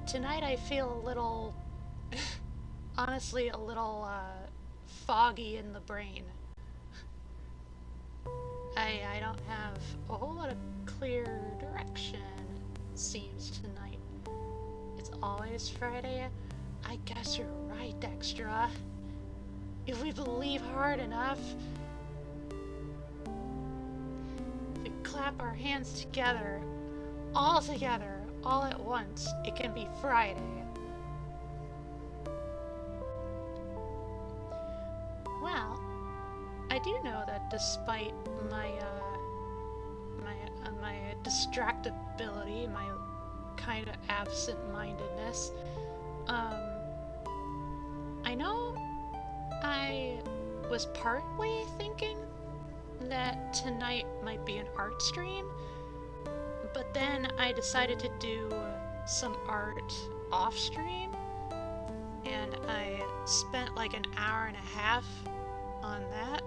tonight I feel a little, honestly, a little foggy in the brain. I don't have a whole lot of clear direction, it seems, tonight. It's always Friday. I guess you're right, Extra. If we believe hard enough, if we clap our hands together, all at once, it can be Friday. Well, I do know that despite my distractibility, my kind of absent-mindedness, I know I was partly thinking that tonight might be an art stream, but then I decided to do some art off stream, and I spent like an hour and a half on that.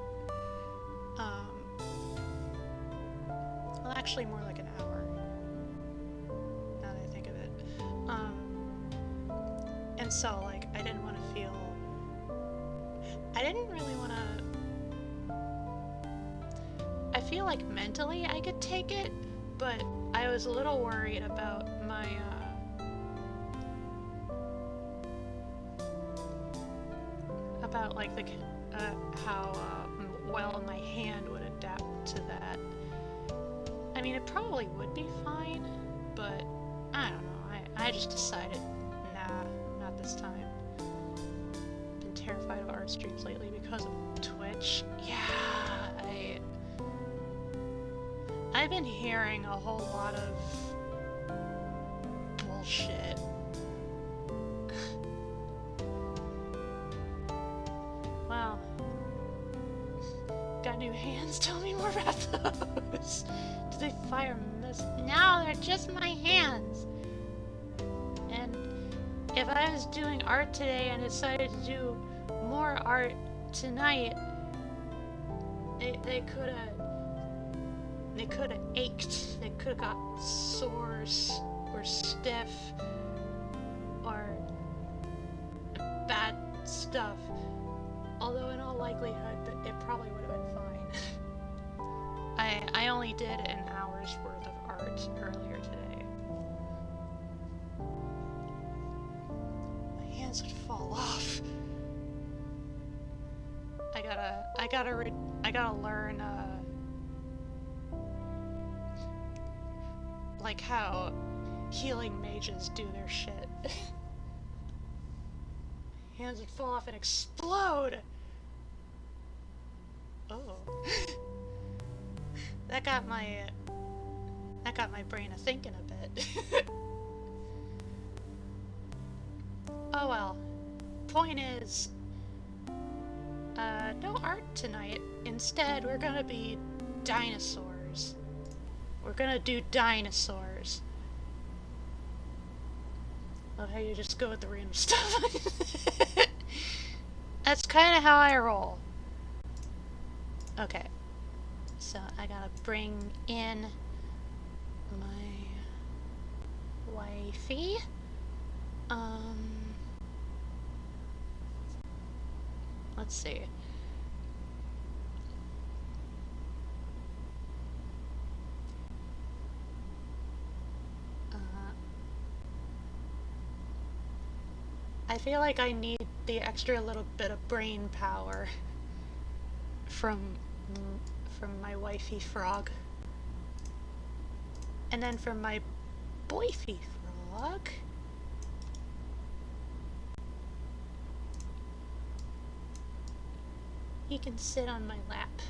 Well, actually more like an hour, now that I think of it. And so, like, I didn't really want to, I feel like mentally I could take it, but I was a little worried about my, about, like, the, how, well my hand would adapt to that. I mean, it probably would be fine, but I don't know, I just decided, nah, not this time. Been terrified of art streams lately because of Twitch. Yeah, I've been hearing a whole lot of bullshit. Wow. Got new hands? Tell me more about those. Do they fire missiles? No, they're just my hands. And if I was doing art today and decided to do more art tonight, they could have ached. They could have got sores or stiff or bad stuff. Although in all likelihood, it probably would have been fine. I only did an hour's worth of art earlier today. My hands would fall off. I gotta learn, like how healing mages do their shit. Hands would fall off and explode! Oh. That got my brain a-thinking a bit. Oh well. Point is, no art tonight. Instead, we're gonna be dinosaurs. We're gonna do dinosaurs. Love how you just go with the random stuff. That's kind of how I roll. Okay. So I gotta bring in my wifey. Let's see. I feel like I need the extra little bit of brain power from my wifey frog. And then from my boyfie frog. He can sit on my lap.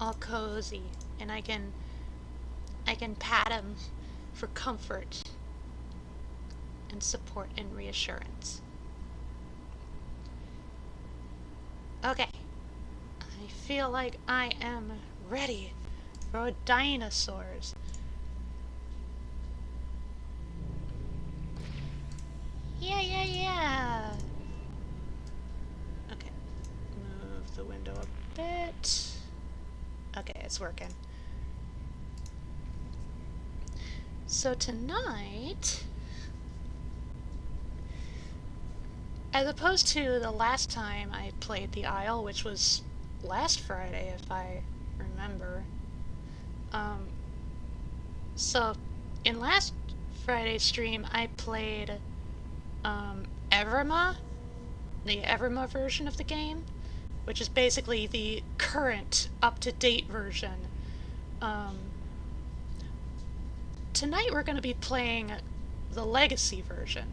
All cozy. And I can pat him for comfort and support and reassurance. Okay. I feel like I am ready for dinosaurs. Yeah. Okay. Move the window a bit. Okay, it's working. So tonight, as opposed to the last time I played the Isle, which was last Friday, if I remember. Um, so, in last Friday's stream, I played Everma, the Everma version of the game, which is basically the current, up-to-date version. Um, Tonight we're going to be playing the Legacy version,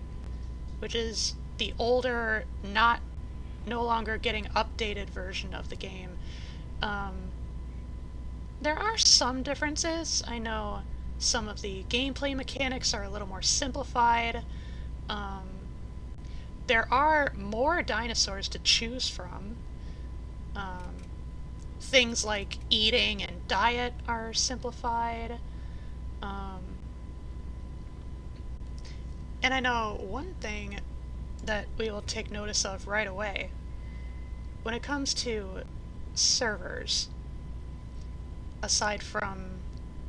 which is the older, no longer getting updated version of the game. There are some differences. I know some of the gameplay mechanics are a little more simplified. Um, there are more dinosaurs to choose from. Things like eating and diet are simplified. And I know one thing that we will take notice of right away. When it comes to servers, aside from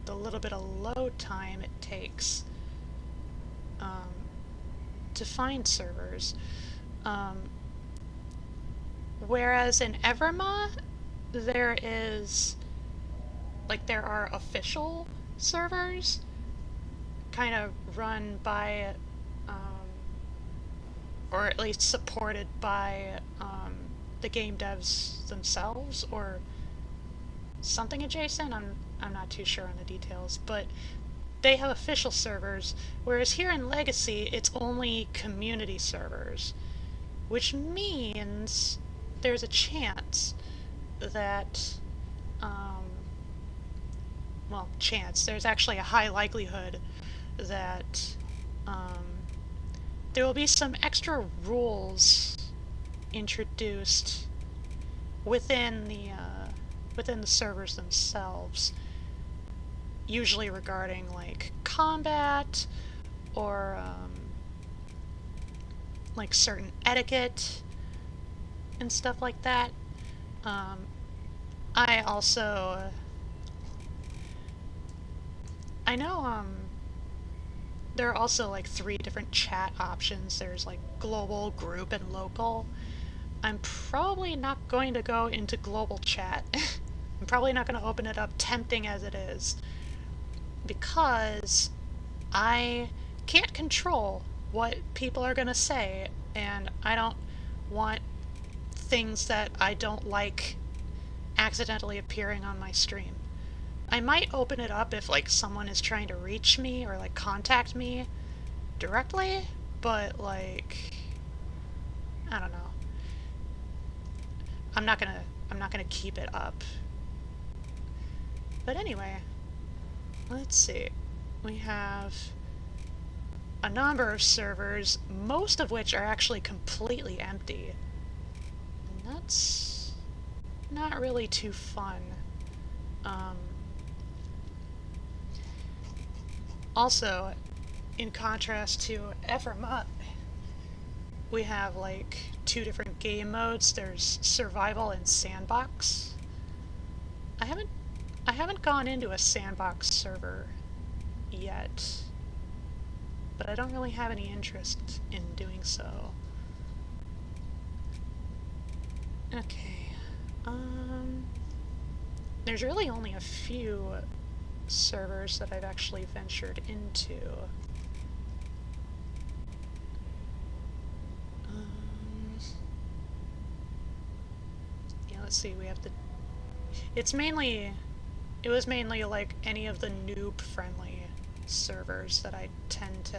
the little bit of load time it takes to find servers, whereas in Everma, there are official servers kind of run by or at least supported by the game devs themselves or something adjacent. I'm not too sure on the details, but they have official servers, whereas here in Legacy it's only community servers, which means there's a chance that there's actually a high likelihood that there will be some extra rules introduced within the servers themselves, usually regarding like combat or like certain etiquette and stuff like that. I also I know there are also like 3 different chat options. There's like global, group, and local. I'm probably not going to go into global chat. I'm probably not going to open it up, tempting as it is, because I can't control what people are going to say, and I don't want things that I don't like accidentally appearing on my stream. I might open it up if like someone is trying to reach me or like contact me directly, but like I don't know. I'm not gonna keep it up. But anyway, let's see. We have a number of servers, most of which are actually completely empty. And that's not really too fun. Also, in contrast to Everma, we have like 2 different game modes. There's survival and sandbox. I haven't gone into a sandbox server yet, but I don't really have any interest in doing so. Okay. There's really only a few servers that I've actually ventured into. Yeah, let's see, we have the... It was mainly like any of the noob-friendly servers that I tended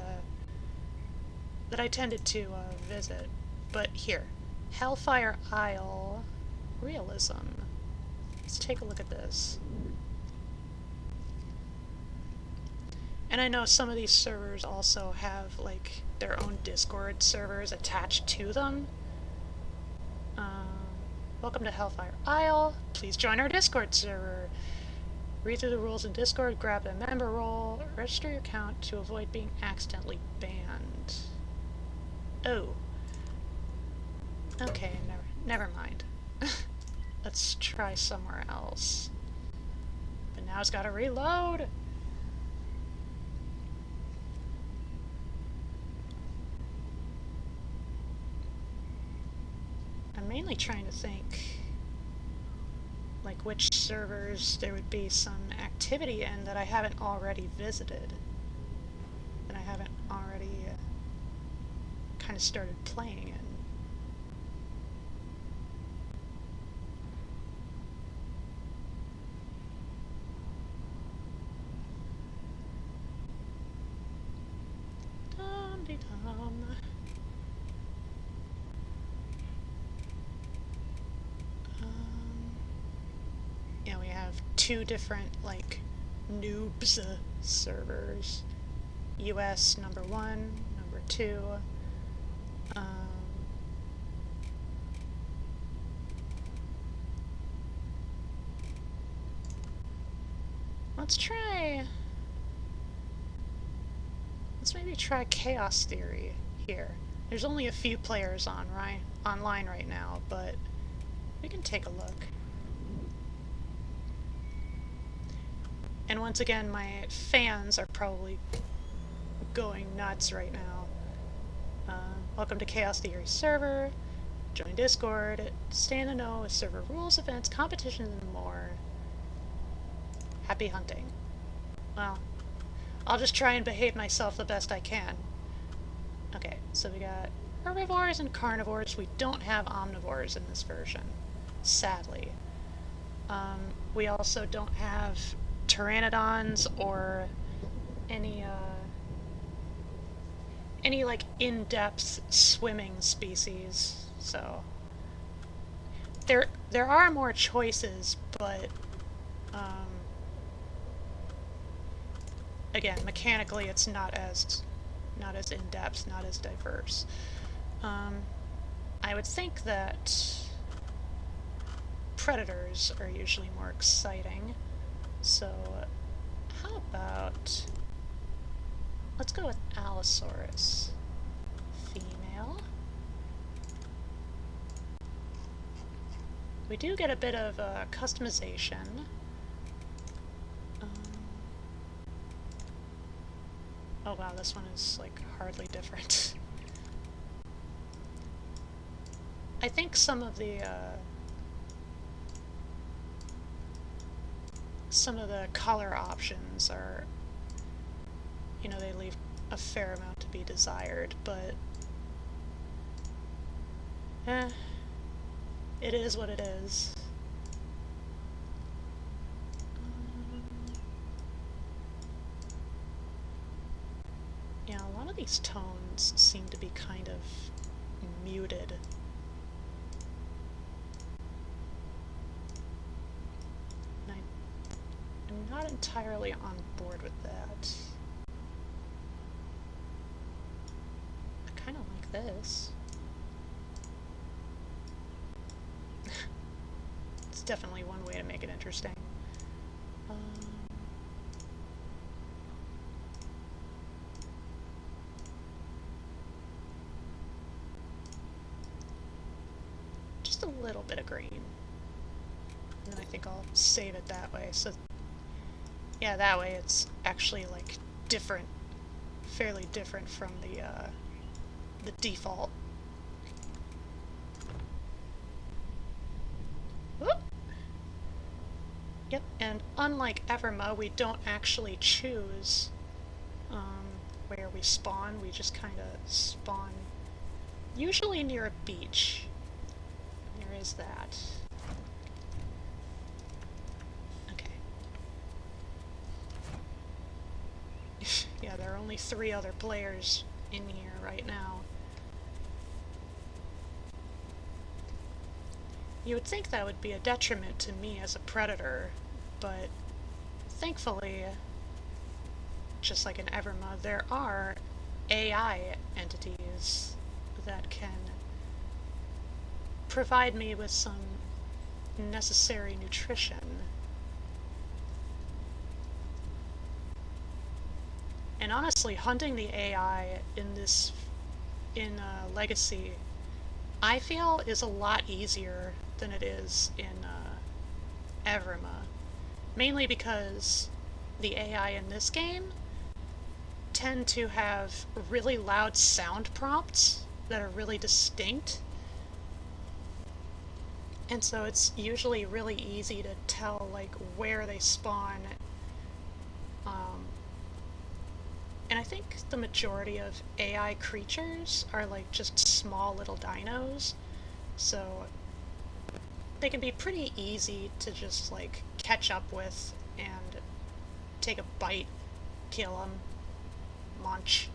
to visit. But here, Hellfire Isle Realism. Let's take a look at this. And I know some of these servers also have like their own Discord servers attached to them. Welcome to Hellfire Isle. Please join our Discord server. Read through the rules in Discord, grab the member role, register your account to avoid being accidentally banned. Oh. Okay, never mind. Let's try somewhere else. But now it's gotta reload! only trying to think like which servers there would be some activity in that I haven't already visited, that I haven't already kind of started playing in. Dum-de-dum. Yeah, we have two different, like, noobs servers. US number 1, number 2. Let's try... Let's maybe try Chaos Theory here. There's only a few players online right now, but we can take a look. And once again, my fans are probably going nuts right now. Welcome to Chaos Theory server. Join Discord. Stay in the know with server rules, events, competitions, and more. Happy hunting. Well, I'll just try and behave myself the best I can. Okay, so we got herbivores and carnivores. We don't have omnivores in this version, sadly. We also don't have pteranodons or any like in-depth swimming species. So there are more choices, but again, mechanically it's not as in-depth, not as diverse. I would think that predators are usually more exciting. So how about, let's go with Allosaurus. Female. We do get a bit of customization. Oh wow, this one is like hardly different. I think some of the color options are, you know, they leave a fair amount to be desired, but it is what it is. Yeah, a lot of these tones seem to be kind of muted. And I'm not entirely on board with that. I kind of like this. It's definitely one way to make it interesting. Just a little bit of green. And I think I'll save it that way. So yeah, that way it's actually like different, fairly different from the default. Whoop. Yep, and unlike Everma, we don't actually choose where we spawn. We just kind of spawn, usually near a beach. There is that. Okay. Yeah, there are only 3 other players in here right now. You would think that would be a detriment to me as a predator, but thankfully, just like in Everma, there are AI entities that can provide me with some necessary nutrition. And honestly, hunting the AI in Legacy, I feel is a lot easier than it is in Everma. Mainly because the AI in this game tend to have really loud sound prompts that are really distinct. And so it's usually really easy to tell like where they spawn. Um, and I think the majority of AI creatures are like just small little dinos, so they can be pretty easy to just like catch up with and take a bite, kill them, munch.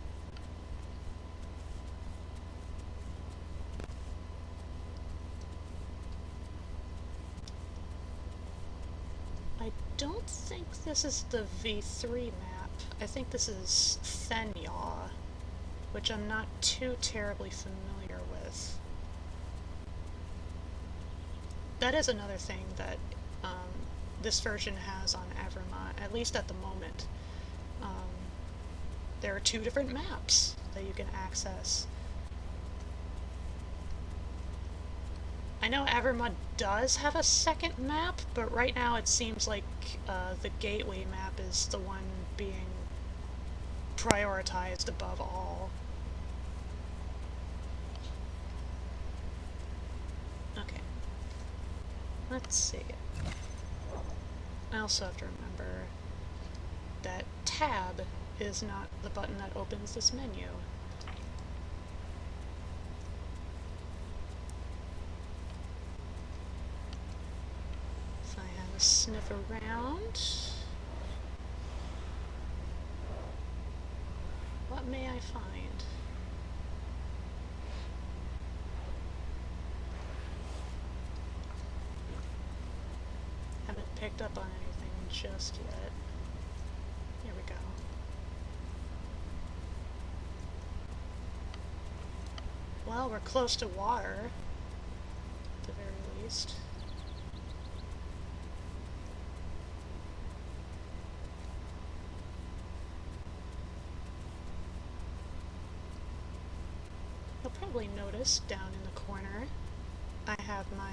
I don't think this is the V3 map. I think this is Thenya, which I'm not too terribly familiar with. That is another thing that this version has on Everma, at least at the moment. Um, there are 2 different maps that you can access. I know Everma does have a second map, but right now it seems like the gateway map is the one being prioritized above all. Okay. Let's see. I also have to remember that tab is not the button that opens this menu. So I have a sniff around. What may I find? Haven't picked up on anything just yet. Here we go. Well, we're close to water, at the very least. You'll probably notice down in the corner I have my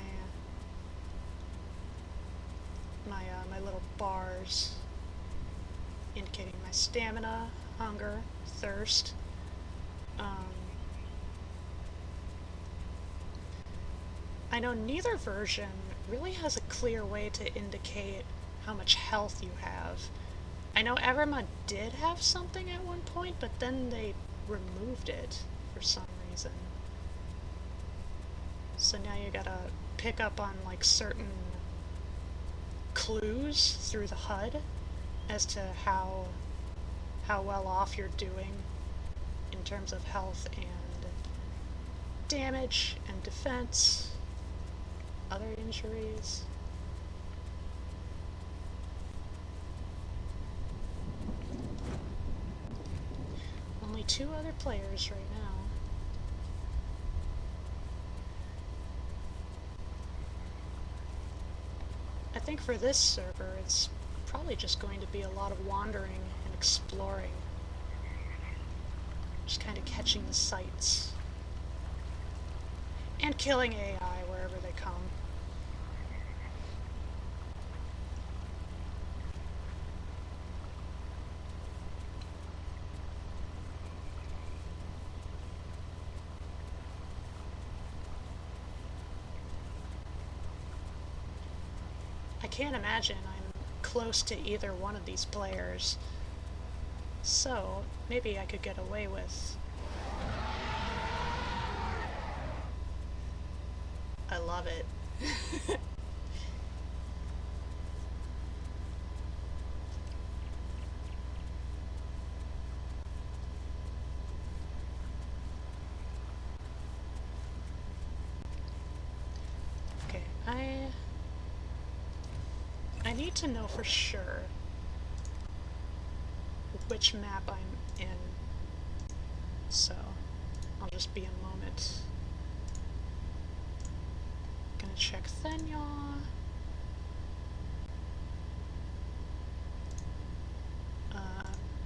my little bars indicating my stamina, hunger, thirst. I know neither version really has a clear way to indicate how much health you have. I know Everma did have something at one point, but then they removed it for some reason. So now you gotta pick up on like certain clues through the HUD as to how well off you're doing in terms of health and damage and defense, other injuries. Only 2 other players right now. I think for this server, it's probably just going to be a lot of wandering and exploring. Just kind of catching the sights. And killing AI wherever they come. I can't imagine I'm close to either one of these players. So, maybe I could get away with... I love it. Okay, I need to know for sure which map I'm in, so I'll just be a moment. Gonna check Thenya.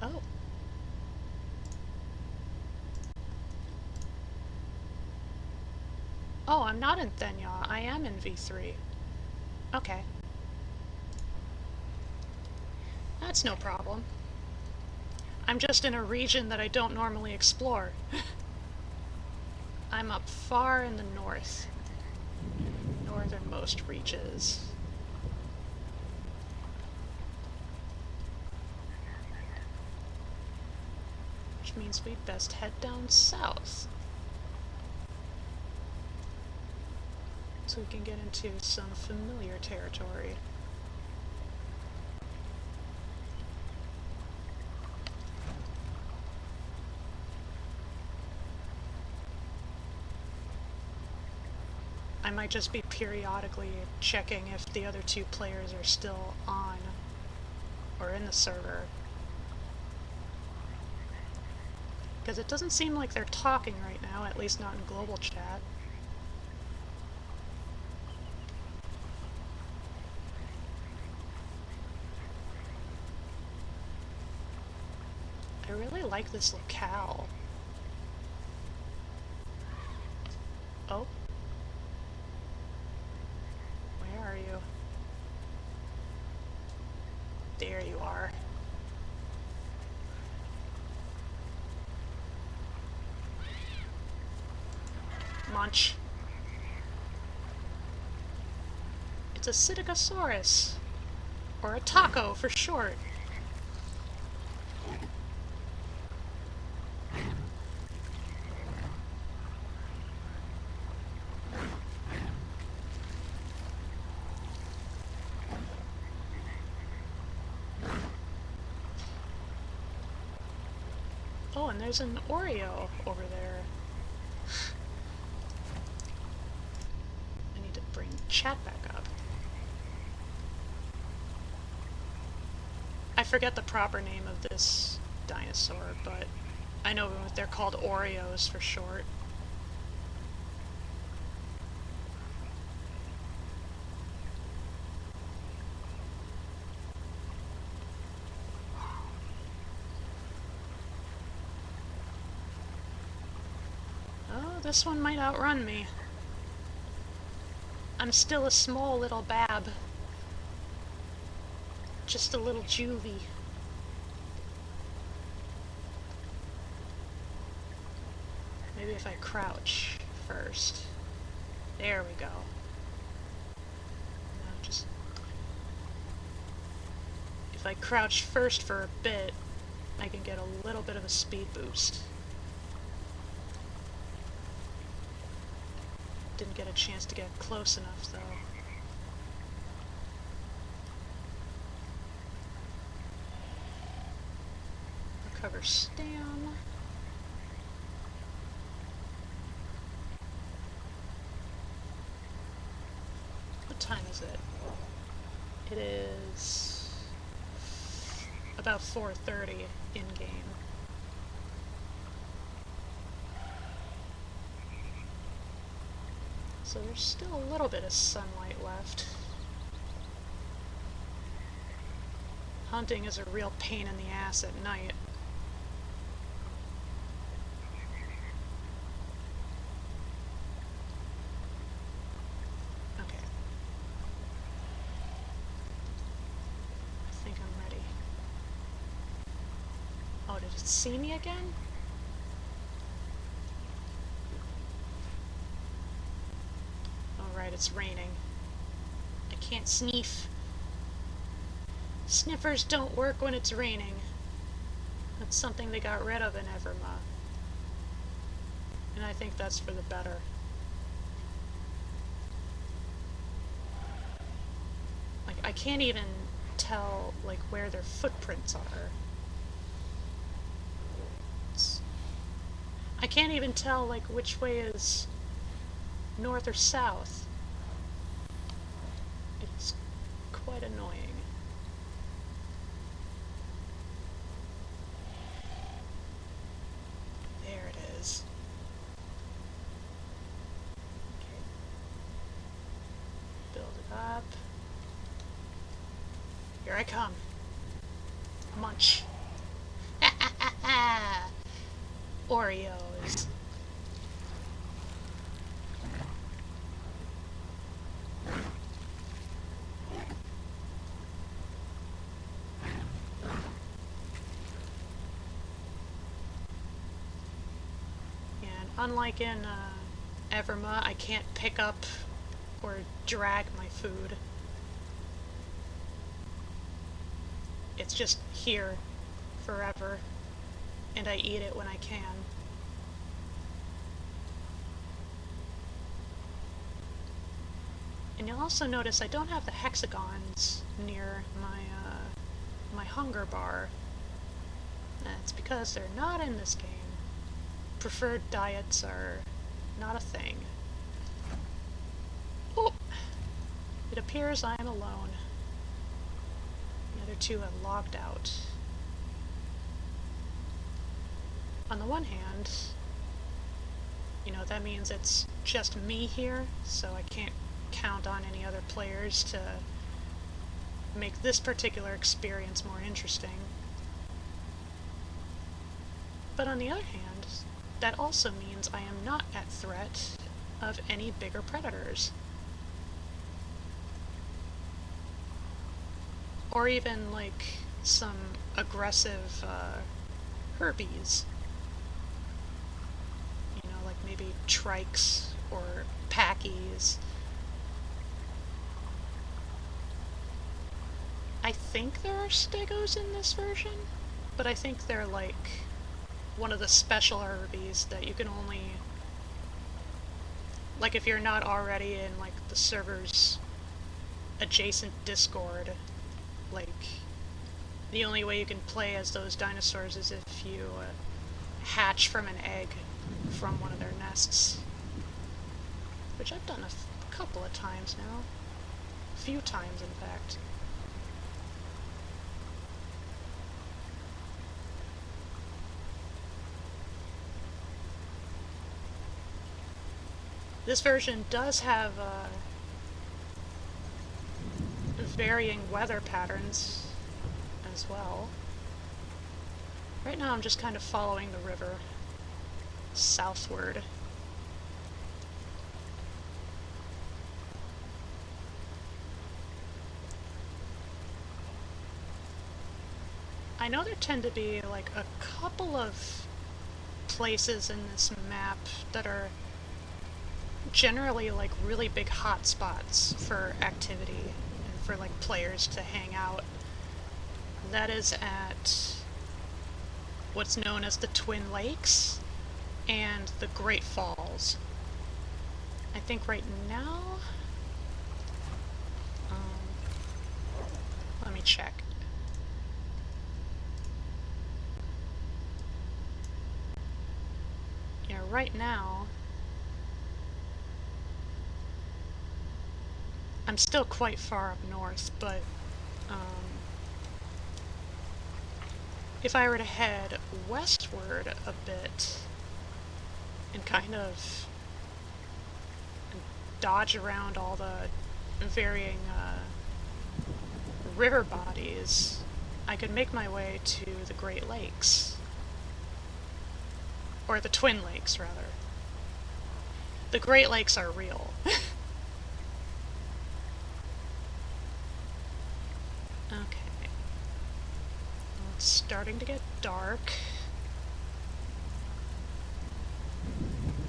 Oh. Oh, I'm not in Thenya. I am in V3. Okay. That's no problem. I'm just in a region that I don't normally explore. I'm up far in the north. northernmost reaches. Which means we'd best head down south. So we can get into some familiar territory. I might just be periodically checking if the other two players are still on or in the server. Because it doesn't seem like they're talking right now, at least not in global chat. I really like this locale. Oh. Where are you? There you are. Munch. It's a Psittacosaurus. Or a taco for short. Oh, and there's an Oreo over there. I need to bring chat back up. I forget the proper name of this dinosaur, but I know they're called Oreos for short. Oh, this one might outrun me. I'm still a small little bab. Just a little juvie. Maybe if I crouch first. There we go. No, just... If I crouch first for a bit, I can get a little bit of a speed boost. Didn't get a chance to get close enough, though. Recover stam. What time is it? It is about 4:30 in-game. So there's still a little bit of sunlight left. Hunting is a real pain in the ass at night. Okay. I think I'm ready. Oh, did it see me again? Alright, it's raining. I can't sniff. Sniffers don't work when it's raining. That's something they got rid of in Everma. And I think that's for the better. Like, I can't even tell, like, where their footprints are. I can't even tell, like, which way is north or south. It's quite annoying. There it is. Okay. Build it up. Here I come. Munch. Oreos. And unlike in Everma, I can't pick up or drag my food. It's just here forever, and I eat it when I can. And you'll also notice I don't have the hexagons near my hunger bar. That's because they're not in this game. Preferred diets are not a thing. Oh! It appears I am alone. The other two have logged out. On the one hand, you know, that means it's just me here, so I can't count on any other players to make this particular experience more interesting. But on the other hand, that also means I am not at threat of any bigger predators. Or even, like, some aggressive herbies. You know, like maybe trikes or packies. I think there are stegos in this version, but I think they're like one of the special herbies that you can only, like, if you're not already in like the server's adjacent Discord, like the only way you can play as those dinosaurs is if you hatch from an egg from one of their nests, which I've done a couple of times now, a few times in fact. This version does have varying weather patterns as well. Right now I'm just kind of following the river southward. I know there tend to be like a couple of places in this map that are generally like really big hotspots for activity and for like players to hang out. That is at what's known as the Twin Lakes and the Great Falls. I think right now, let me check. Yeah, right now I'm still quite far up north, but if I were to head westward a bit and kind of dodge around all the varying river bodies, I could make my way to the Great Lakes. Or the Twin Lakes, rather. The Great Lakes are real. Okay. Well, it's starting to get dark.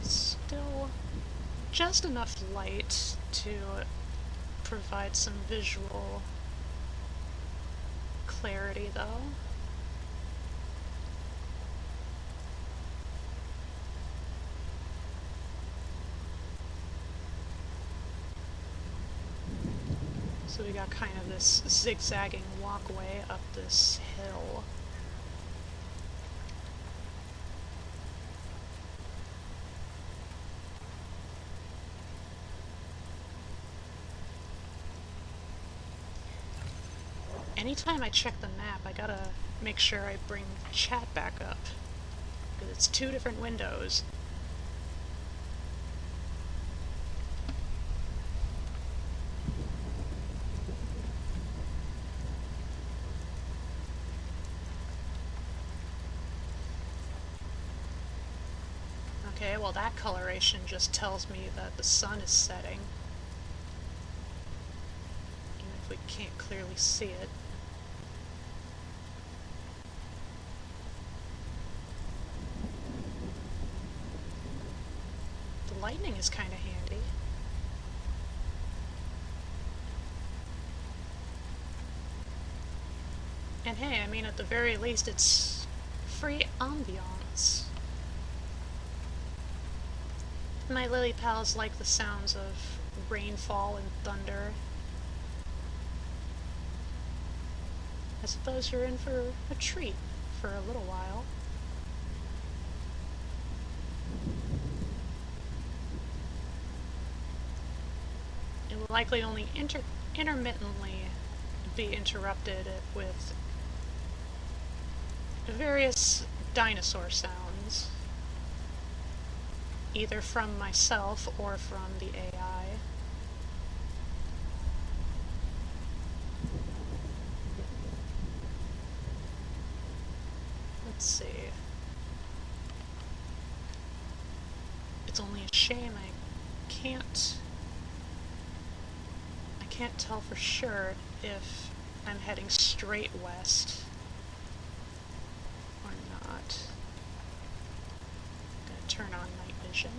Still just enough light to provide some visual clarity, though. So we got kind of this zigzagging walkway up this hill. Anytime I check the map, I gotta make sure I bring chat back up, because it's two different windows. Okay, well that coloration just tells me that the sun is setting, even if we can't clearly see it. The lightning is kind of handy. And hey, I mean, at the very least, it's free ambiance. My lily pals like the sounds of rainfall and thunder. I suppose you're in for a treat for a little while. It will likely only intermittently be interrupted with various dinosaur sounds, either from myself or from the AI. Let's see. It's only a shame I can't tell for sure if I'm heading straight west or not. I'm gonna turn on night vision.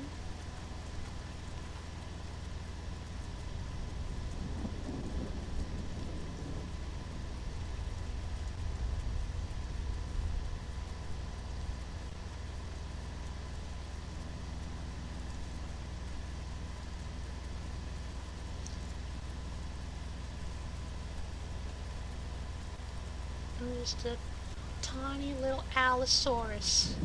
I'm just a tiny little Allosaurus.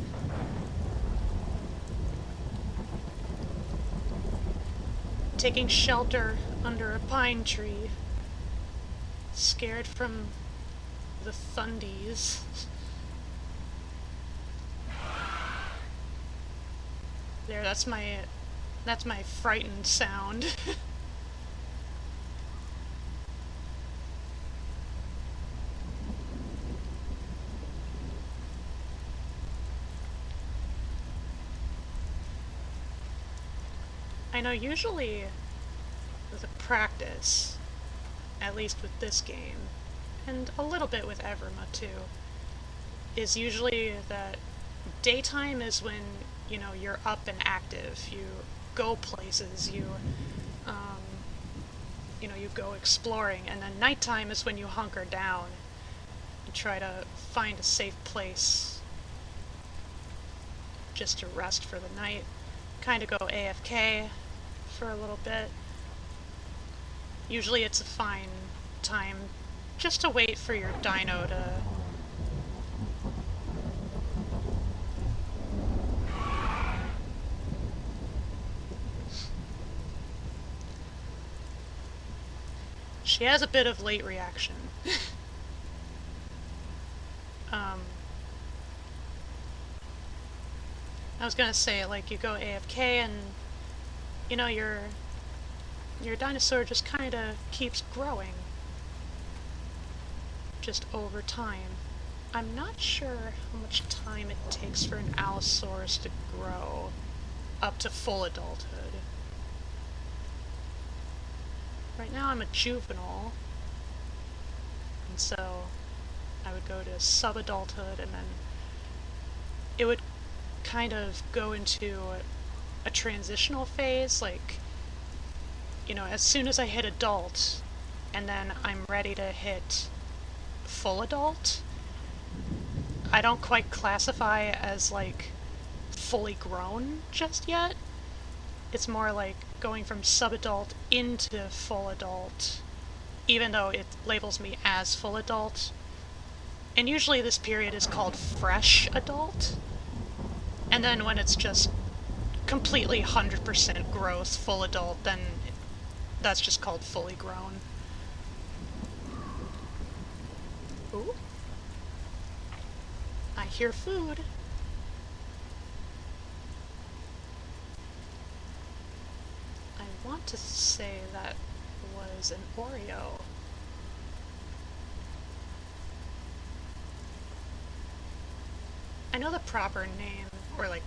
Taking shelter under a pine tree. Scared from the thundies. There, that's my frightened sound. I know usually the practice, at least with this game, and a little bit with Everma too, is usually that daytime is when, you know, you're up and active, you go places, um, you go exploring, and then nighttime is when you hunker down and try to find a safe place just to rest for the night, kind of go AFK for a little bit. Usually it's a fine time just to wait for your dino to She has a bit of late reaction. I was gonna say, like, you go AFK and, you know, your dinosaur just kinda keeps growing. Just over time. I'm not sure how much time it takes for an Allosaurus to grow up to full adulthood. Right now I'm a juvenile, and so I would go to sub-adulthood, and then it would kind of go into a transitional phase, like, you know, as soon as I hit adult, and then I'm ready to hit full adult, I don't quite classify as, like, fully grown just yet. It's more like going from sub-adult into full adult, even though it labels me as full adult. And usually this period is called fresh adult. And then when it's just completely 100% growth, full adult, then that's just called fully grown. Ooh. I hear food. I want to say that was an Oreo. I know the proper name, or like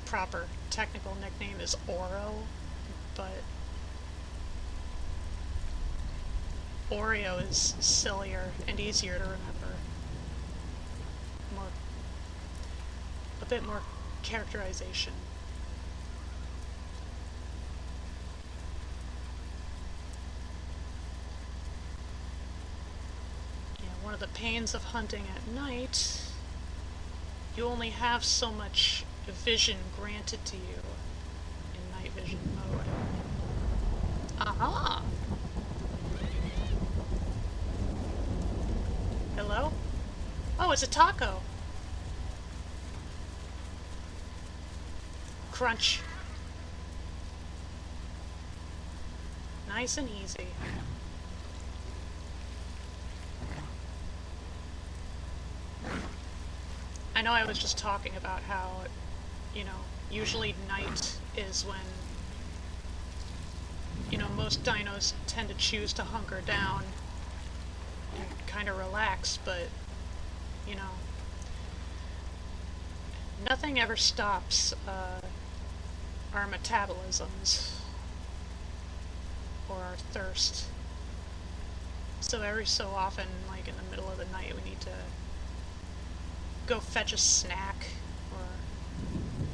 proper technical nickname is Oro, but Oreo is sillier and easier to remember. A bit more characterization. Yeah, one of the pains of hunting at night, you only have so much vision granted to you in night vision mode. Aha! Hello? Oh, it's a taco! Crunch. Nice and easy. I know I was just talking about how, you know, usually night is when, you know, most dinos tend to choose to hunker down and kind of relax, but, you know, nothing ever stops our metabolisms or our thirst. So every so often, like in the middle of the night, we need to go fetch a snack or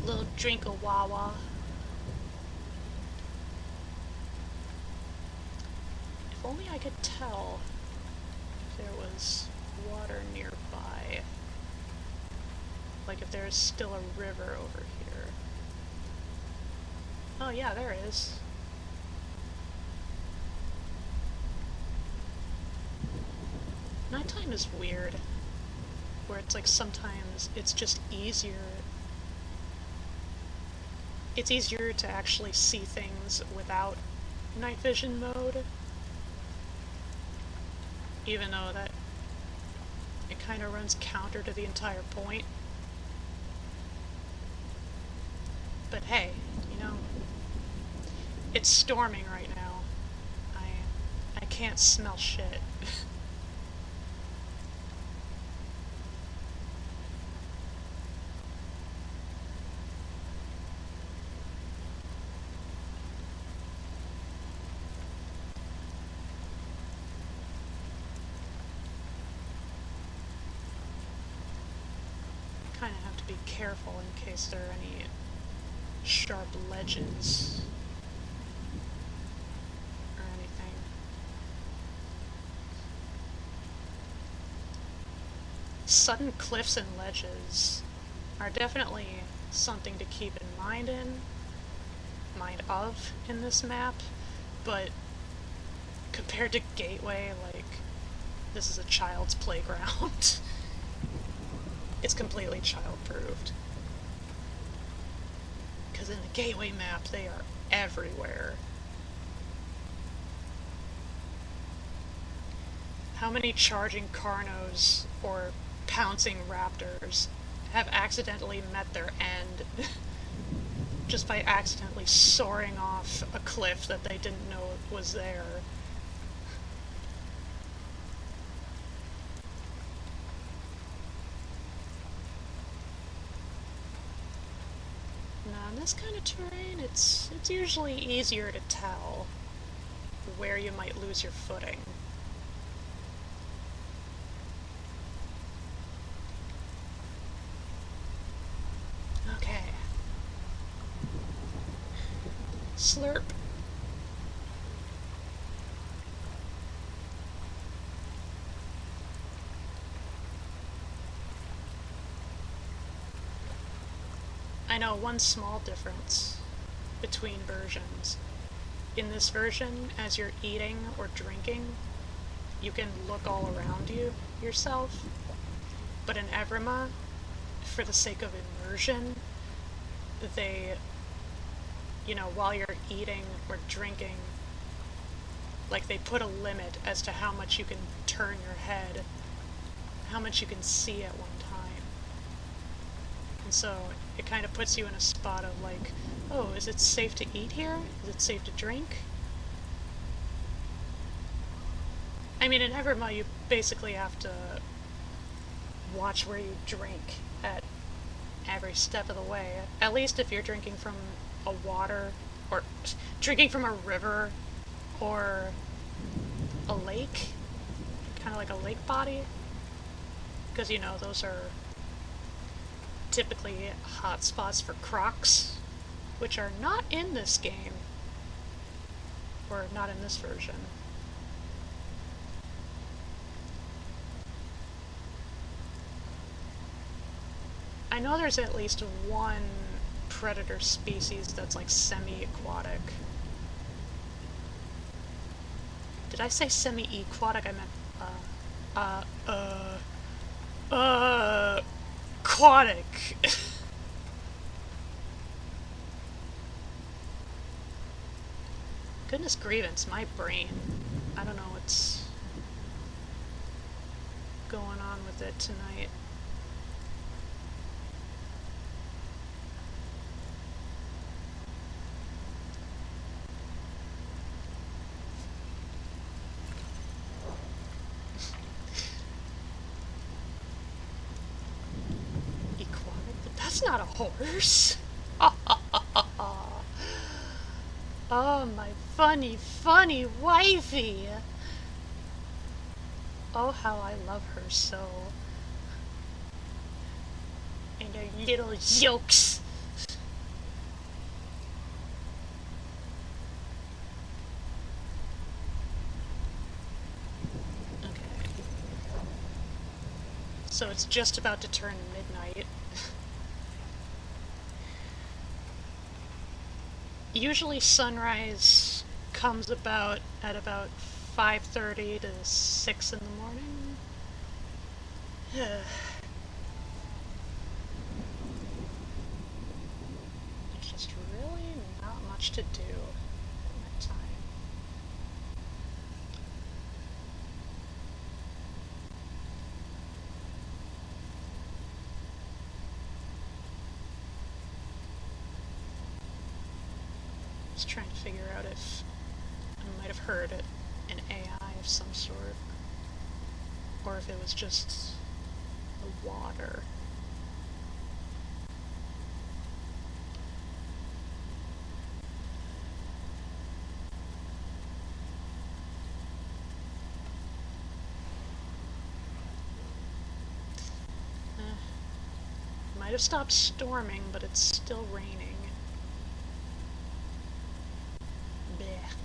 a little drink of Wawa. If only I could tell if there was water nearby. Like if there's still a river over here. Oh yeah, there is. Nighttime is weird. Where it's like sometimes it's just easier. It's easier to actually see things without night vision mode. Even though that it kind of runs counter to the entire point. But hey, you know, it's storming right now. I can't smell shit. Kind of have to be careful in case there are any sharp ledges or anything. Sudden cliffs and ledges are definitely something to keep in mind in this map, but compared to Gateway, like, this is a child's playground. It's completely child-proofed. Because in the Gateway map, they are everywhere. How many charging Carnos or pouncing raptors have accidentally met their end just by accidentally soaring off a cliff that they didn't know was there? Now, in this kind of terrain, it's usually easier to tell where you might lose your footing. Okay. Slurp. I know one small difference between versions. In this version, as you're eating or drinking, you can look all around yourself. But in Evrima, for the sake of immersion, they, you know, while you're eating or drinking, like they put a limit as to how much you can turn your head, how much you can see at one time. And so it kind of puts you in a spot of like, oh, is it safe to eat here? Is it safe to drink? I mean, in Everma, you basically have to watch where you drink at every step of the way. At least if you're drinking from a water, or drinking from a river, or a lake, kind of like a lake body. Because, you know, those are typically hot spots for crocs, which are not in this game, or not in this version. I know there's at least one predator species that's like semi-aquatic. Did I say semi-aquatic? I meant, aquatic. Goodness grievance, my brain. I don't know what's going on with it tonight. Aquatic? But that's not a horse. Oh, my funny, funny wifey! Oh, how I love her so. And her little jokes. Okay. So it's just about to turn midnight. Usually sunrise comes about at about 5:30 to 6 in the morning. There's just really not much to do at that time. Just trying to figure out if I might have heard it, an AI of some sort, or if it was just the water. Might have stopped storming, but it's still raining. Blech.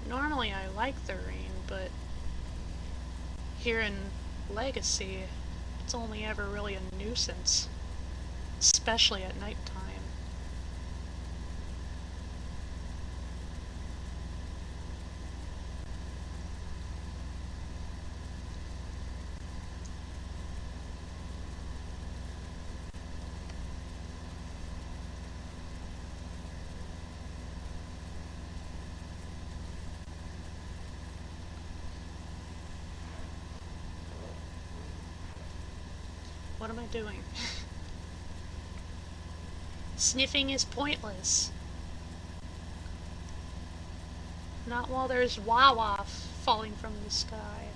Normally I like the rain, but here in Legacy, it's only ever really a nuisance, especially at nighttime. What am I doing? Sniffing is pointless. Not while there's Wawa falling from the sky.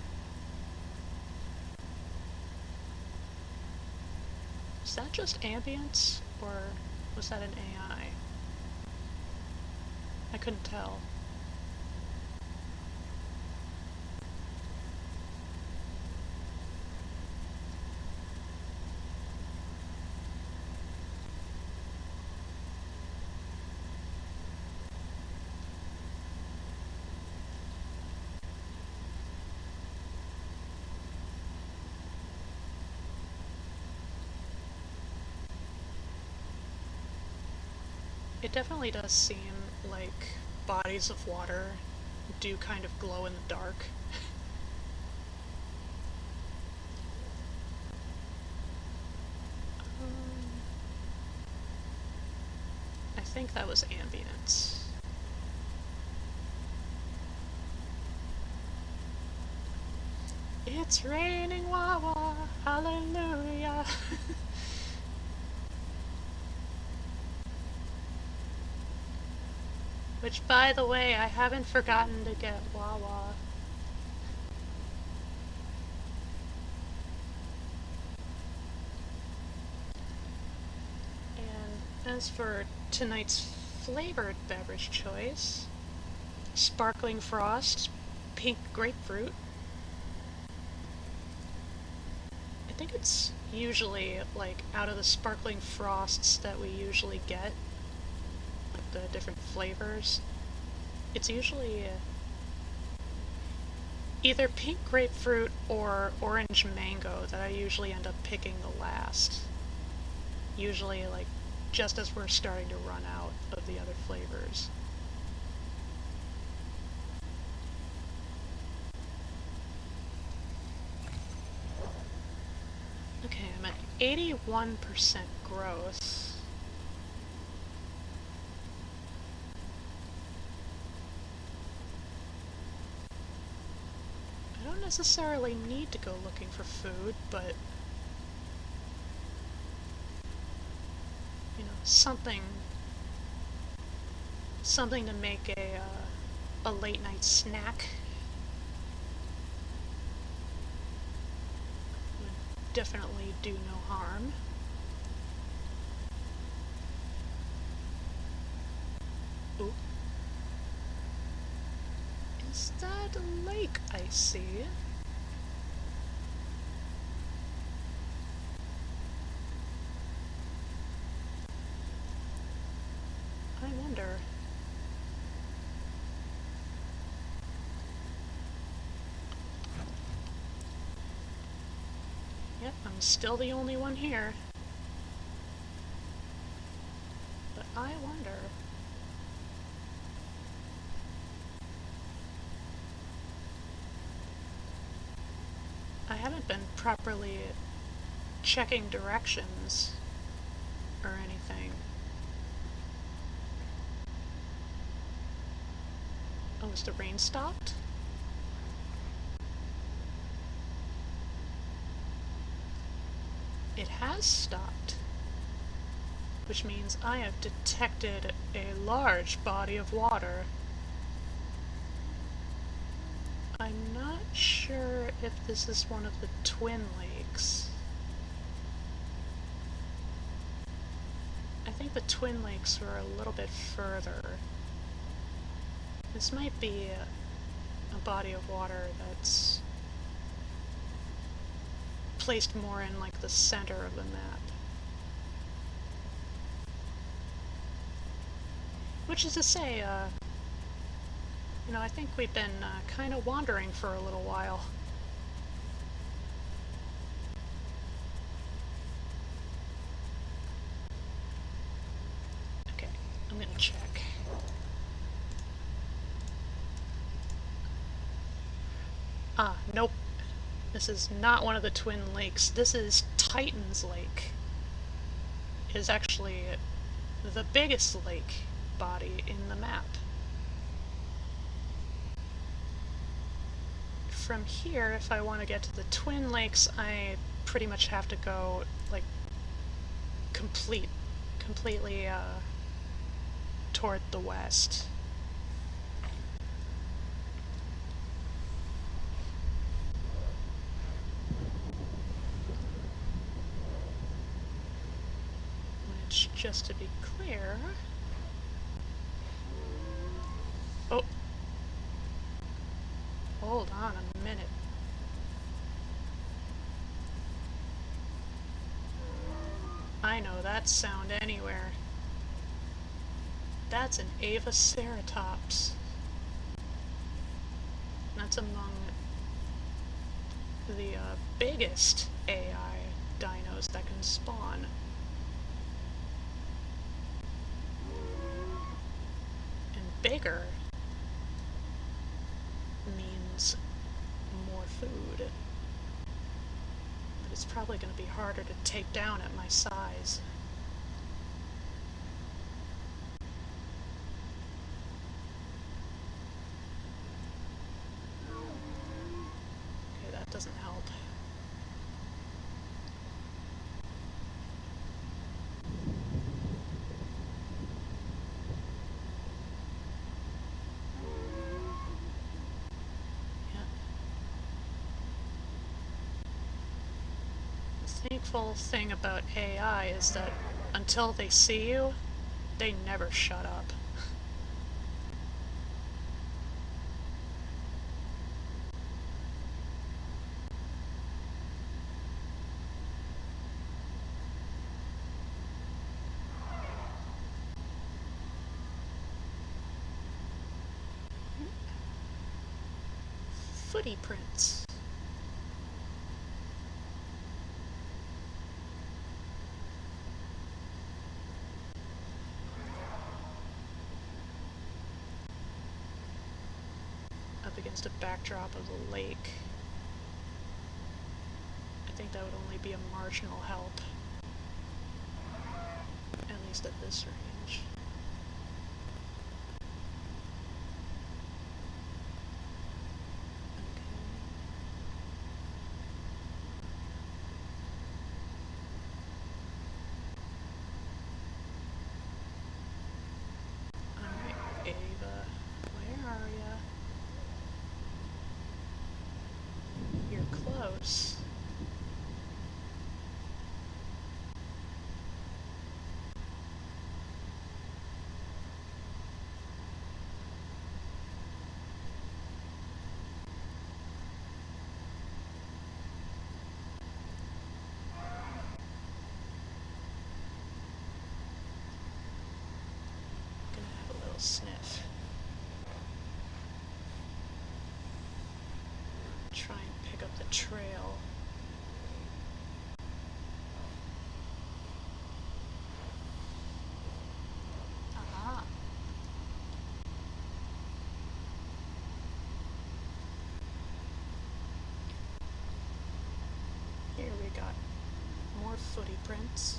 Is that just ambience, or was that an AI? I couldn't tell. It definitely does seem like bodies of water do kind of glow in the dark. I think that was ambience. It's raining Wawa, hallelujah. Which, by the way, I haven't forgotten to get Wawa. And as for tonight's flavored beverage choice, sparkling frost, pink grapefruit. I think it's usually, like, out of the sparkling frosts that we usually get, the different flavors, it's usually either pink grapefruit or orange mango that I usually end up picking the last. Usually, like, just as we're starting to run out of the other flavors. Okay, I'm at 81% gross. I don't necessarily need to go looking for food, but you know, something to make a late night snack would definitely do no harm. Ooh. Is that a lake I see? I wonder. Yep, I'm still the only one here. But I wonder. I haven't been properly checking directions or anything. Oh, is the rain stopped? It has stopped, which means I have detected a large body of water. I'm not sure if this is one of the twin lakes. I think the twin lakes were a little bit further. This might be a body of water that's placed more in like the center of the map. Which is to say, you know, I think we've been kind of wandering for a little while. Okay, I'm gonna check. Ah, nope. This is not one of the twin lakes. This is Titan's Lake. It is actually the biggest lake body in the map. From here, if I want to get to the Twin Lakes, I pretty much have to go, like, completely, toward the west. Which, just to be clear... Oh! Hold on a minute. I know that sound anywhere. That's an Avaceratops. That's among the biggest AI dinos that can spawn. And bigger means more food. But it's probably going to be harder to take down at my size. Okay, that doesn't help. The thankful thing about AI is that until they see you, they never shut up. footy prints. Up against a backdrop of the lake. I think that would only be a marginal help. At least at this range. Close. Gonna have a little sniff. Try and pick up the trail. Aha. Here we got more footy prints.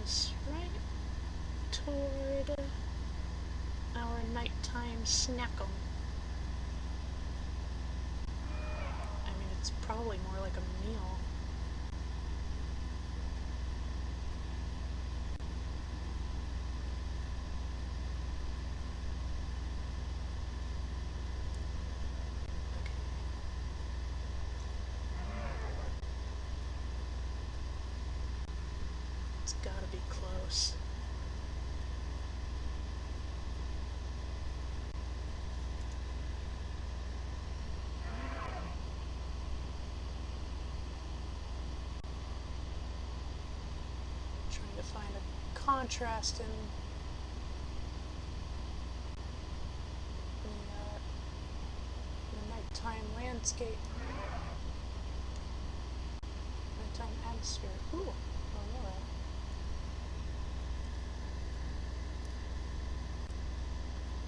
This right toward our nighttime snack'em. I mean, it's probably more like a meal. Okay. It's gotta be close. To find a contrast in the nighttime landscape, nighttime atmosphere. Ooh, aurora.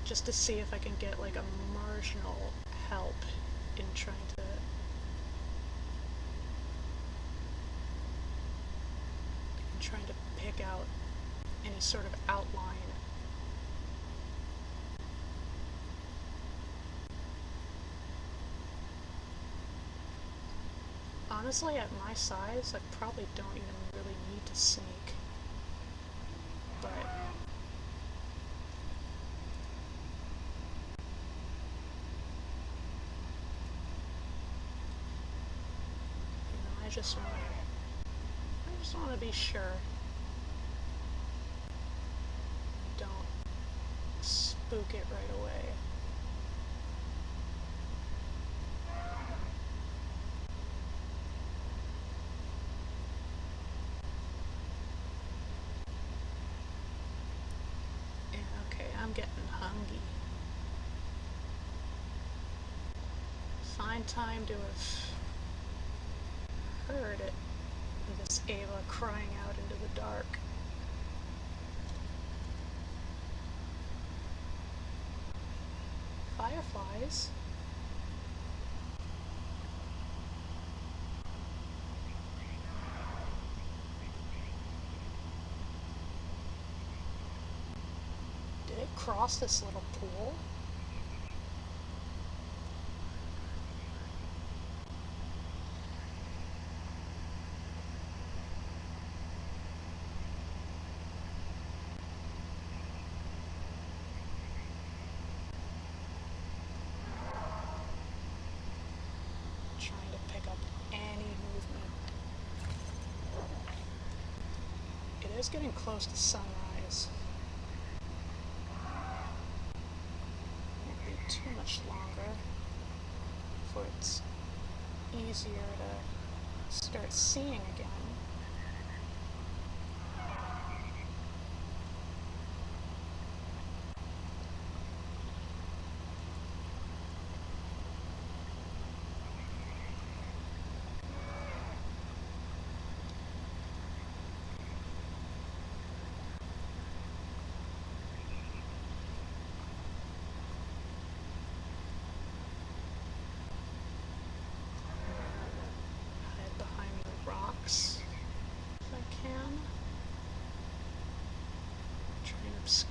Just to see if I can get like a marginal help in trying to pick out any sort of outline. Honestly, at my size, I probably don't even really need to sneak. But you know, I just want to be sure. Don't spook it right away. Yeah, okay, I'm getting hungry. Fine time to have heard it. This Ava crying out into the dark. Fireflies? Did it cross this little pool? It's getting close to sunrise. Won't be too much longer before it's easier to start seeing again.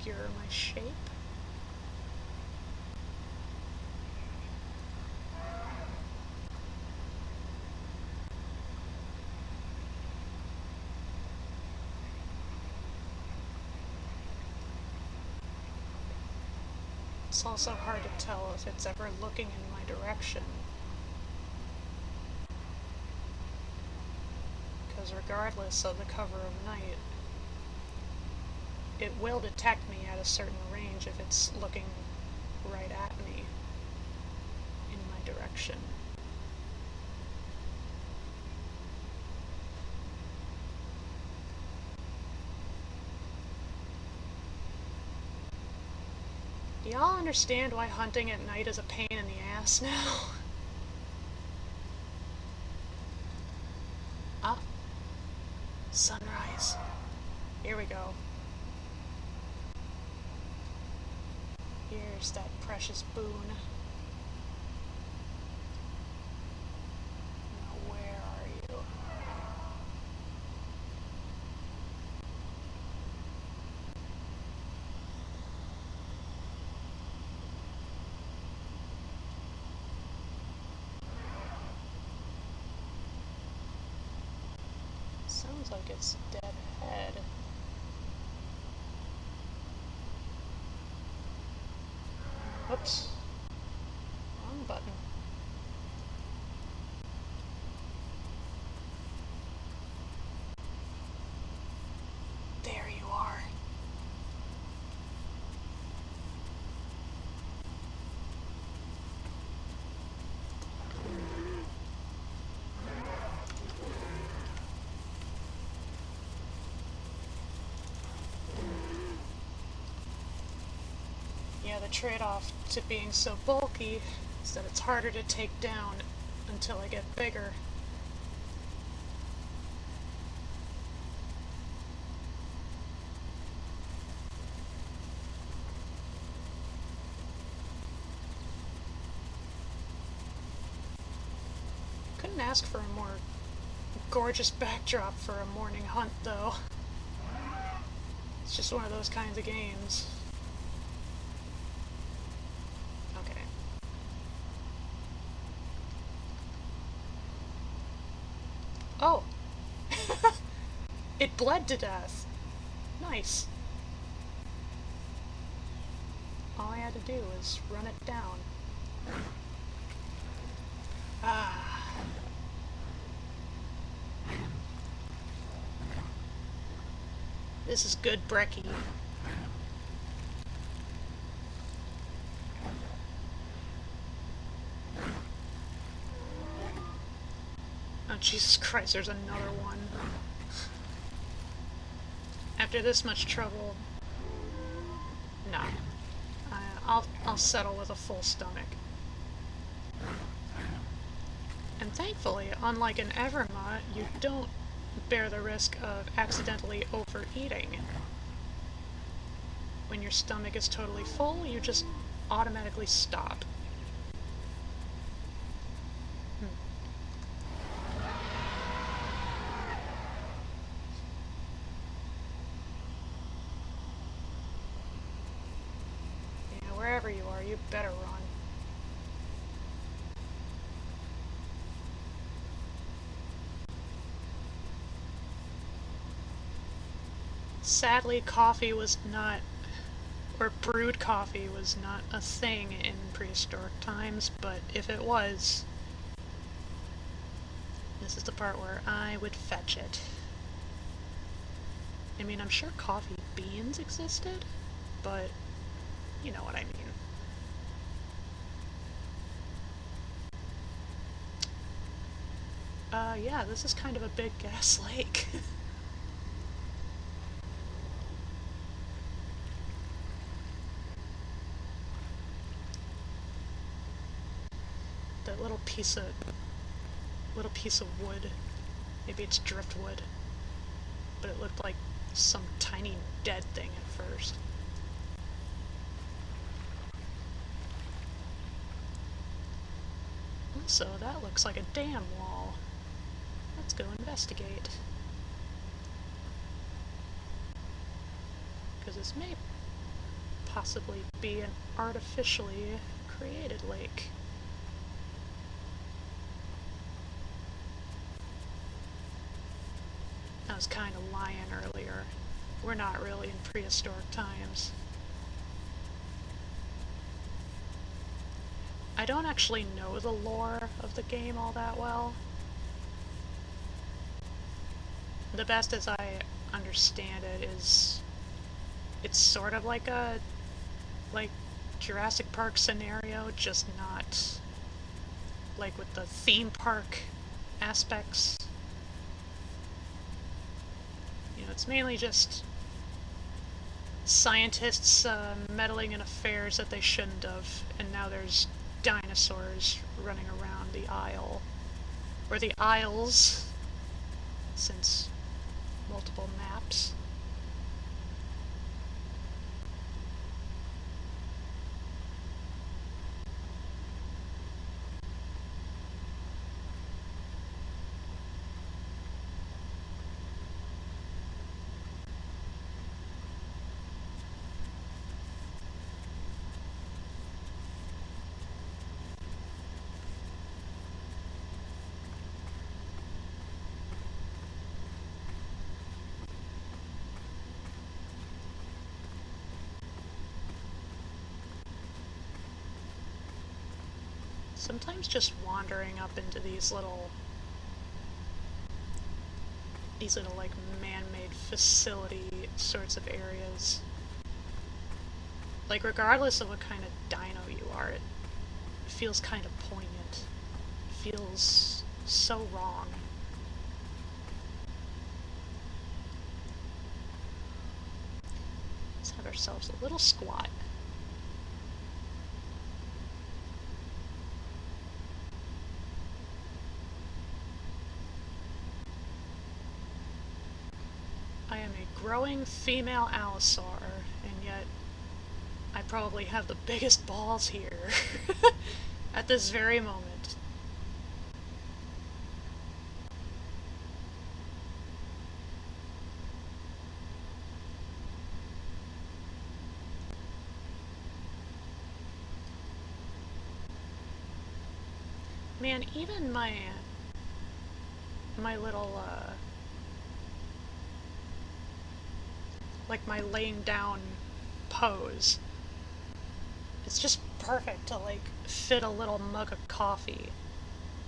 obscure my shape. It's also hard to tell if it's ever looking in my direction. Because regardless of the cover of night, it will detect me at a certain range if it's looking right at me in my direction. Do y'all understand why hunting at night is a pain in the ass now? Ah, sunrise. Here we go. Here's that precious boon. Now, where are you? Sounds like it's dead ahead. Whoops. Wrong button. There you are. Yeah, the trade-off to being so bulky is that it's harder to take down until I get bigger. Couldn't ask for a more gorgeous backdrop for a morning hunt, though. It's just one of those kinds of games. Okay. Oh! It bled to death. Nice. All I had to do was run it down. Ah. This is good brekkie. Oh, Jesus Christ, there's another one. After this much trouble, no. I'll settle with a full stomach. And thankfully, unlike an Everma, you don't bear the risk of accidentally overeating. When your stomach is totally full, you just automatically stop. Yeah, wherever you are, you better run. Sadly, coffee was not, or brewed coffee was not a thing in prehistoric times, but if it was, this is the part where I would fetch it. I mean, I'm sure coffee beans existed, but you know what I mean. Yeah, this is kind of a big gas lake. That little piece of wood, maybe it's driftwood, but it looked like some tiny dead thing at first. Also, that looks like a dam wall. Let's go investigate. Because this may possibly be an artificially created lake. I was kind of lying earlier. We're not really in prehistoric times. I don't actually know the lore of the game all that well. The best as I understand it is it's sort of like a Jurassic Park scenario, just not like with the theme park aspects. You know, it's mainly just scientists meddling in affairs that they shouldn't have, and now there's dinosaurs running around the Isle. Or the Isles, since multiple maps. Sometimes just wandering up into these little like man-made facility sorts of areas. Like regardless of what kind of dino you are, it feels kind of poignant. It feels so wrong. Let's have ourselves a little squat. I am a growing female allosaur, and yet I probably have the biggest balls here at this very moment. Man, even my little like my laying down pose, it's just perfect to like fit a little mug of coffee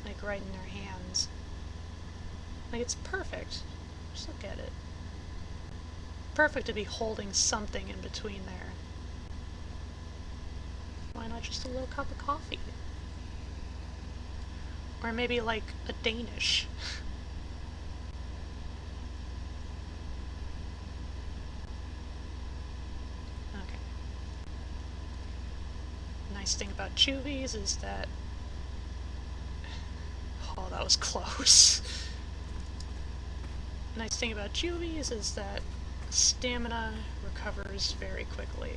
like right in their hands. Like it's perfect. Just look at it. Perfect to be holding something in between there. Why not just a little cup of coffee? Or maybe like a Danish. Okay. Nice thing about Juvies is that... Oh, that was close. Nice thing about Juvies is that stamina recovers very quickly.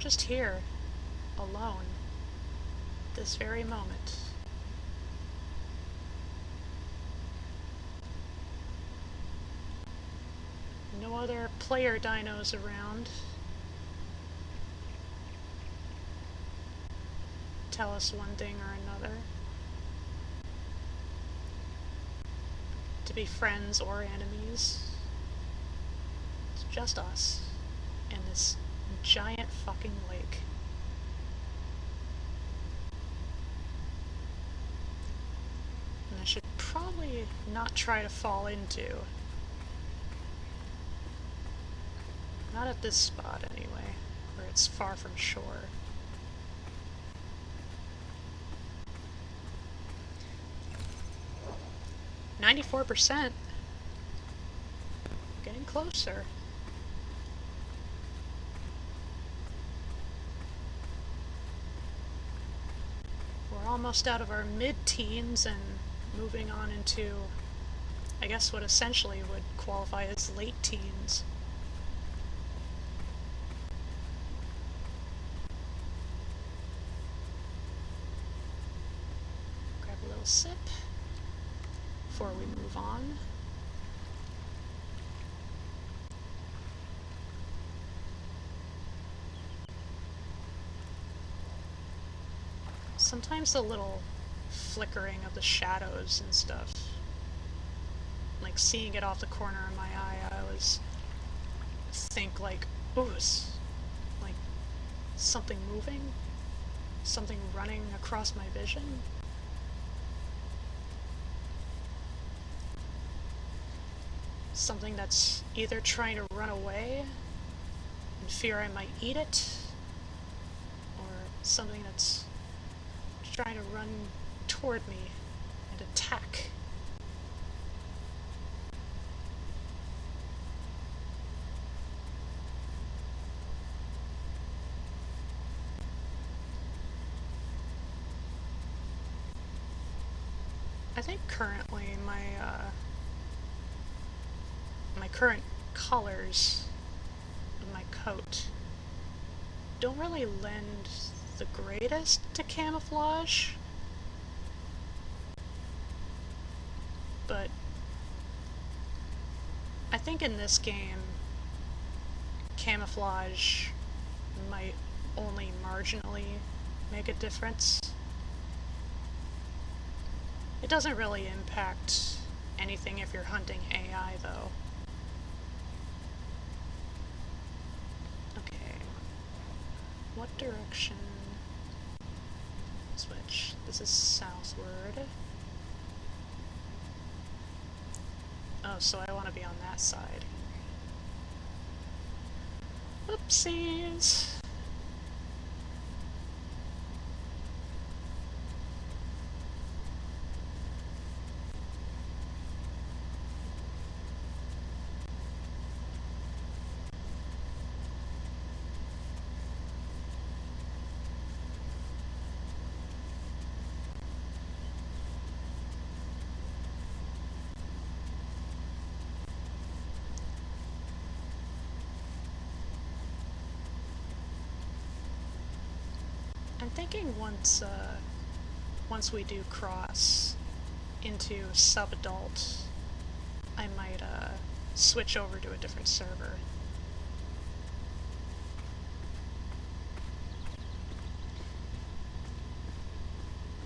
Just here, alone, this very moment. No other player dinos around. Tell us one thing or another. To be friends or enemies. It's just us and this giant fucking lake. And I should probably not try to fall into. Not at this spot anyway, where it's far from shore. %. Getting closer. We're almost out of our mid-teens and moving on into, I guess, what essentially would qualify as late teens. before we move on. Sometimes the little flickering of the shadows and stuff, like seeing it off the corner of my eye, I always think like, ooh, it's like something moving, something running across my vision. Something that's either trying to run away in fear I might eat it, or something that's trying to run toward me and attack. I think currently my current colors of my coat don't really lend the greatest to camouflage, but I think in this game camouflage might only marginally make a difference. It doesn't really impact anything if you're hunting AI, though. Okay. What direction? Switch. This is southward. Oh, so I want to be on that side. Oopsies! I'm thinking once we do cross into sub-adult, I might switch over to a different server.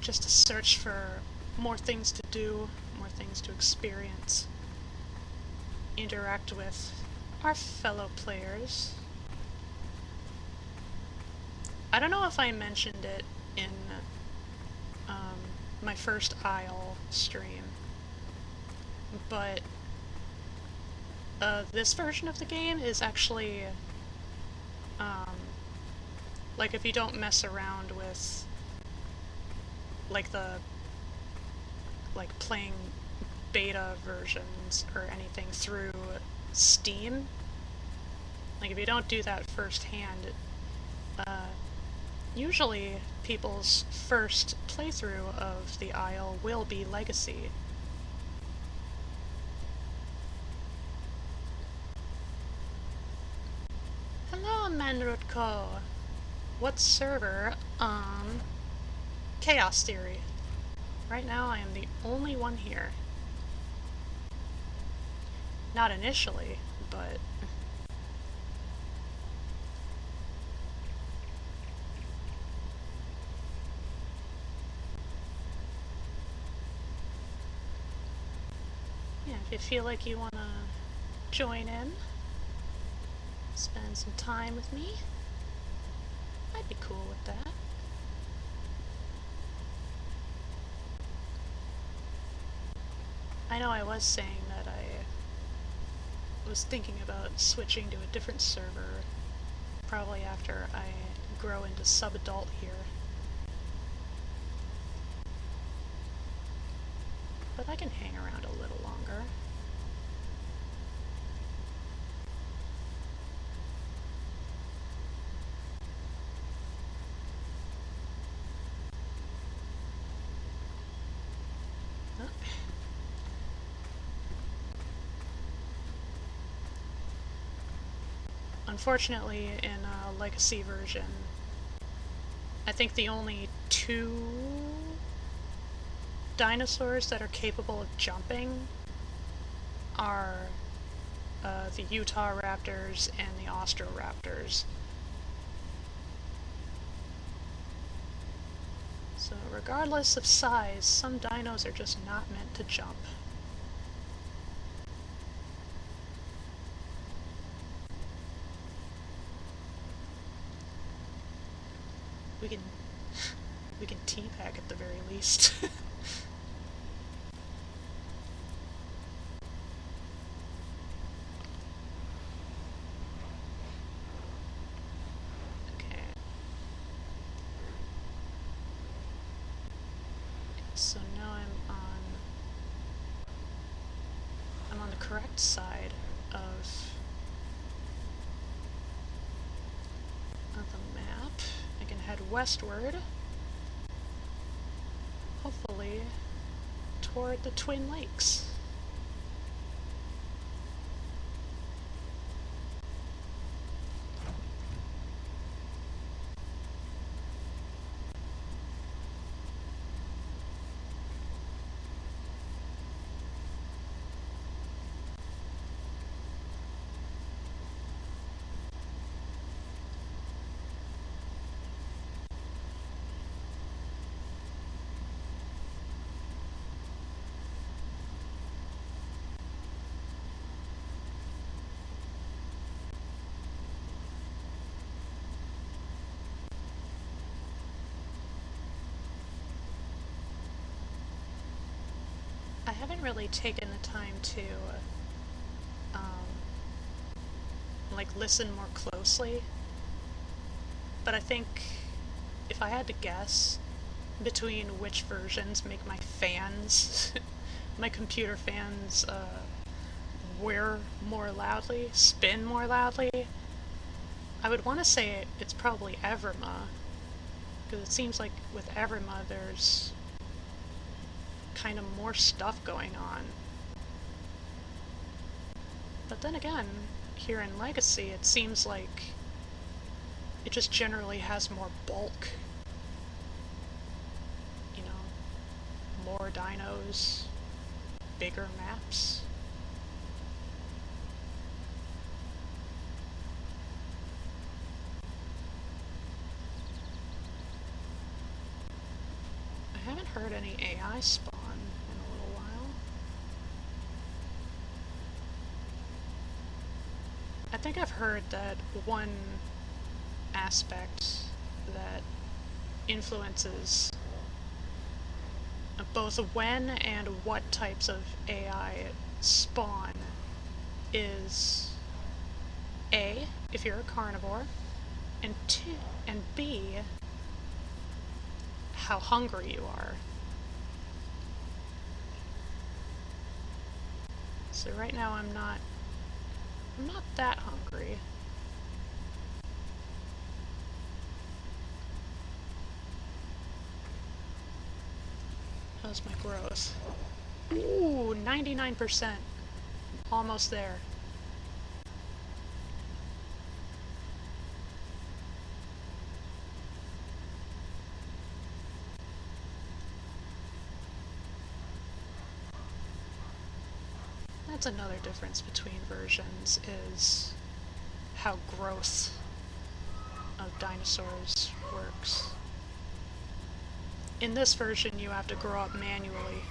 Just to search for more things to do, more things to experience, interact with our fellow players. I don't know if I mentioned it in my first Isle stream, but this version of the game is actually, like, if you don't mess around with, like, playing beta versions or anything through Steam, like, if you don't do that firsthand, usually people's first playthrough of the Isle will be Legacy. Hello, Manrutko! What server? Chaos Theory. Right now I am the only one here. Not initially, but... yeah, if you feel like you want to join in, spend some time with me, I'd be cool with that. I know I was saying that I was thinking about switching to a different server, probably after I grow into sub-adult here. But I can hang around a little longer. Unfortunately, in a Legacy version, I think the only two dinosaurs that are capable of jumping are the Utah raptors and the Austroraptors. So regardless of size, some dinos are just not meant to jump. We can teabag at the very least. Okay. So now I'm on the correct side of the map. I can head westward, hopefully toward the Twin Lakes. I haven't really taken the time to like listen more closely, but I think if I had to guess between which versions make my fans, my computer fans, whir more loudly, spin more loudly, I would want to say it's probably Everma, because it seems like with Everma there's kind of more stuff going on. But then again, here in Legacy, it seems like it just generally has more bulk. You know, more dinos, bigger maps. I haven't heard any AI spawn in a little while. I think I've heard that one aspect that influences both when and what types of AI spawn is A, if you're a carnivore, and B, how hungry you are. So right now I'm not that hungry. How's my growth? Ooh, 99%. Almost there. That's another difference between versions, is how growth of dinosaurs works. In this version you have to grow up manually,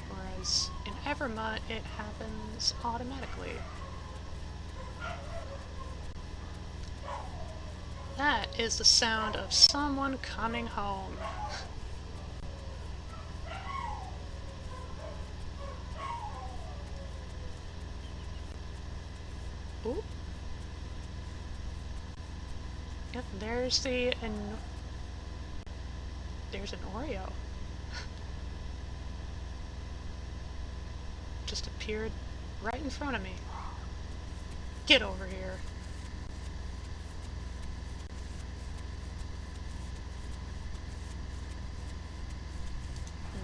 whereas in Everma it happens automatically. That is the sound of someone coming home. Ooh. Yep, there's there's an Oreo. Just appeared right in front of me. Get over here.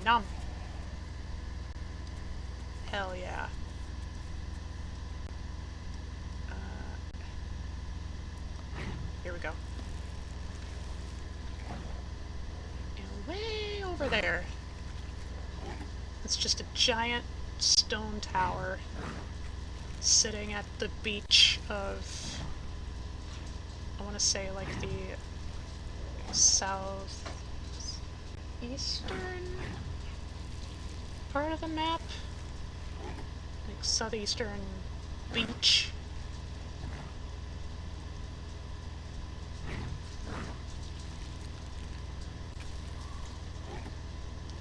Nom. Hell yeah. Here we go. And way over there. It's just a giant stone tower sitting at the beach of, I want to say, like the southeastern part of the map? Like southeastern beach.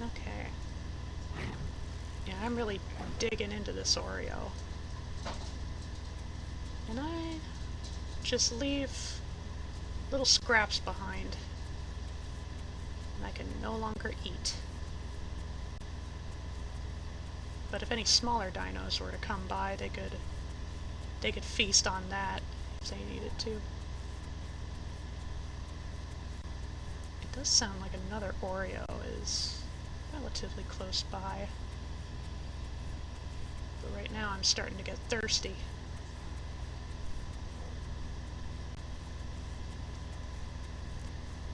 Okay. Yeah, I'm really digging into this Oreo. And I just leave little scraps behind. And I can no longer eat. But if any smaller dinos were to come by, they could feast on that if they needed to. It does sound like another Oreo is relatively close by. But right now I'm starting to get thirsty.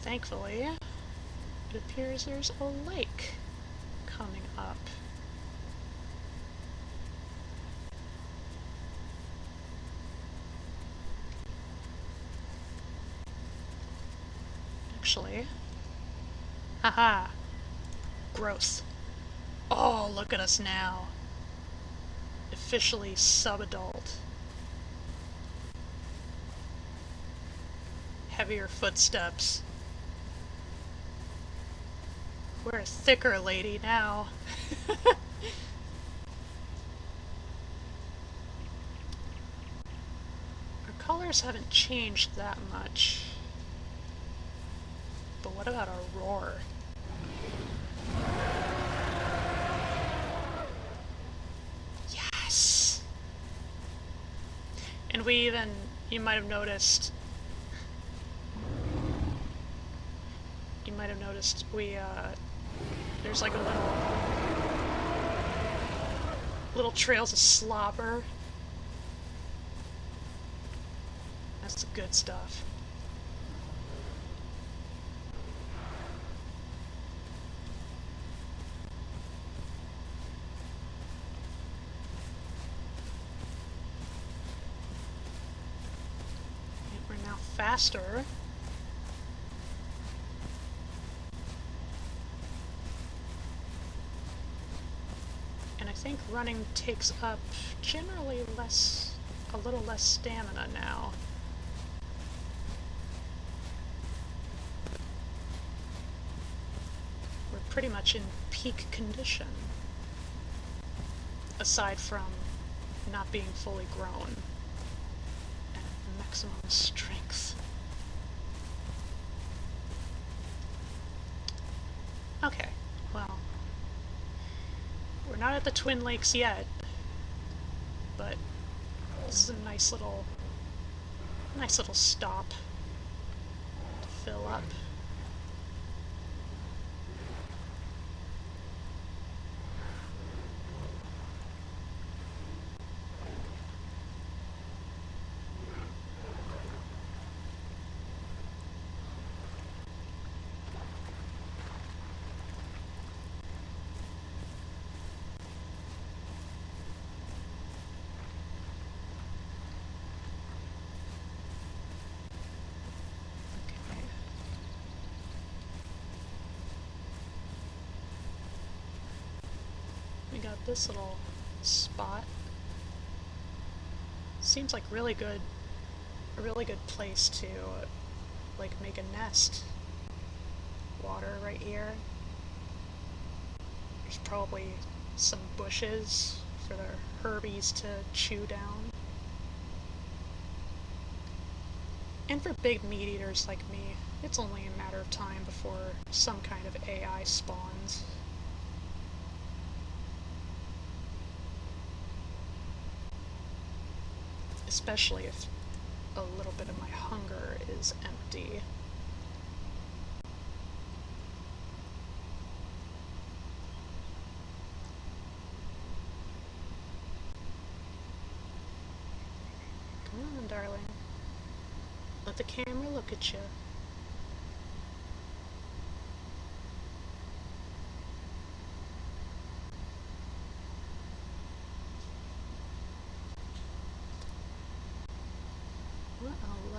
Thankfully, it appears there's a lake coming up. Actually, haha, gross. Oh, look at us now. Officially subadult. Heavier footsteps. We're a thicker lady now. Our colors haven't changed that much. But what about our roar? Yes! And we even, you might have noticed, we, there's like a little trails of slobber. That's the good stuff. And we're now faster. And I think running takes up generally a little less stamina now. We're pretty much in peak condition, aside from not being fully grown and maximum strength. Okay, well, we're not at the Twin Lakes yet, but this is a nice little stop to fill up. We got this little spot. Seems like a really good place to like make a nest. Water right here. There's probably some bushes for the herbies to chew down. And for big meat eaters like me, it's only a matter of time before some kind of AI spawns. Especially if a little bit of my hunger is empty. Come on, darling. Let the camera look at you.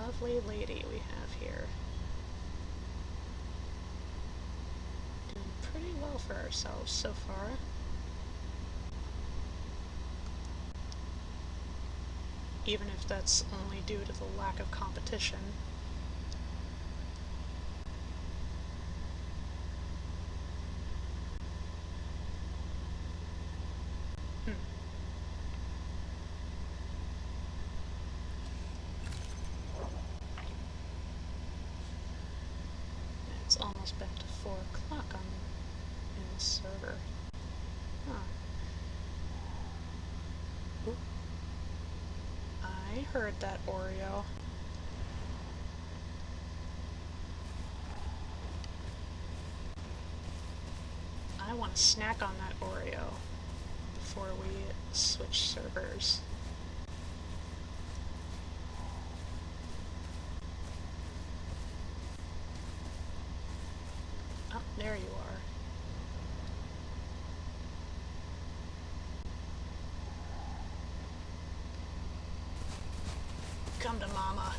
lovely lady we have here. Doing pretty well for ourselves so far. Even if that's only due to the lack of competition. It's almost back to 4 o'clock in the server. Huh. Oop. I heard that Oreo. I want to snack on that Oreo before we switch servers. Oh, there you are. Come to mama.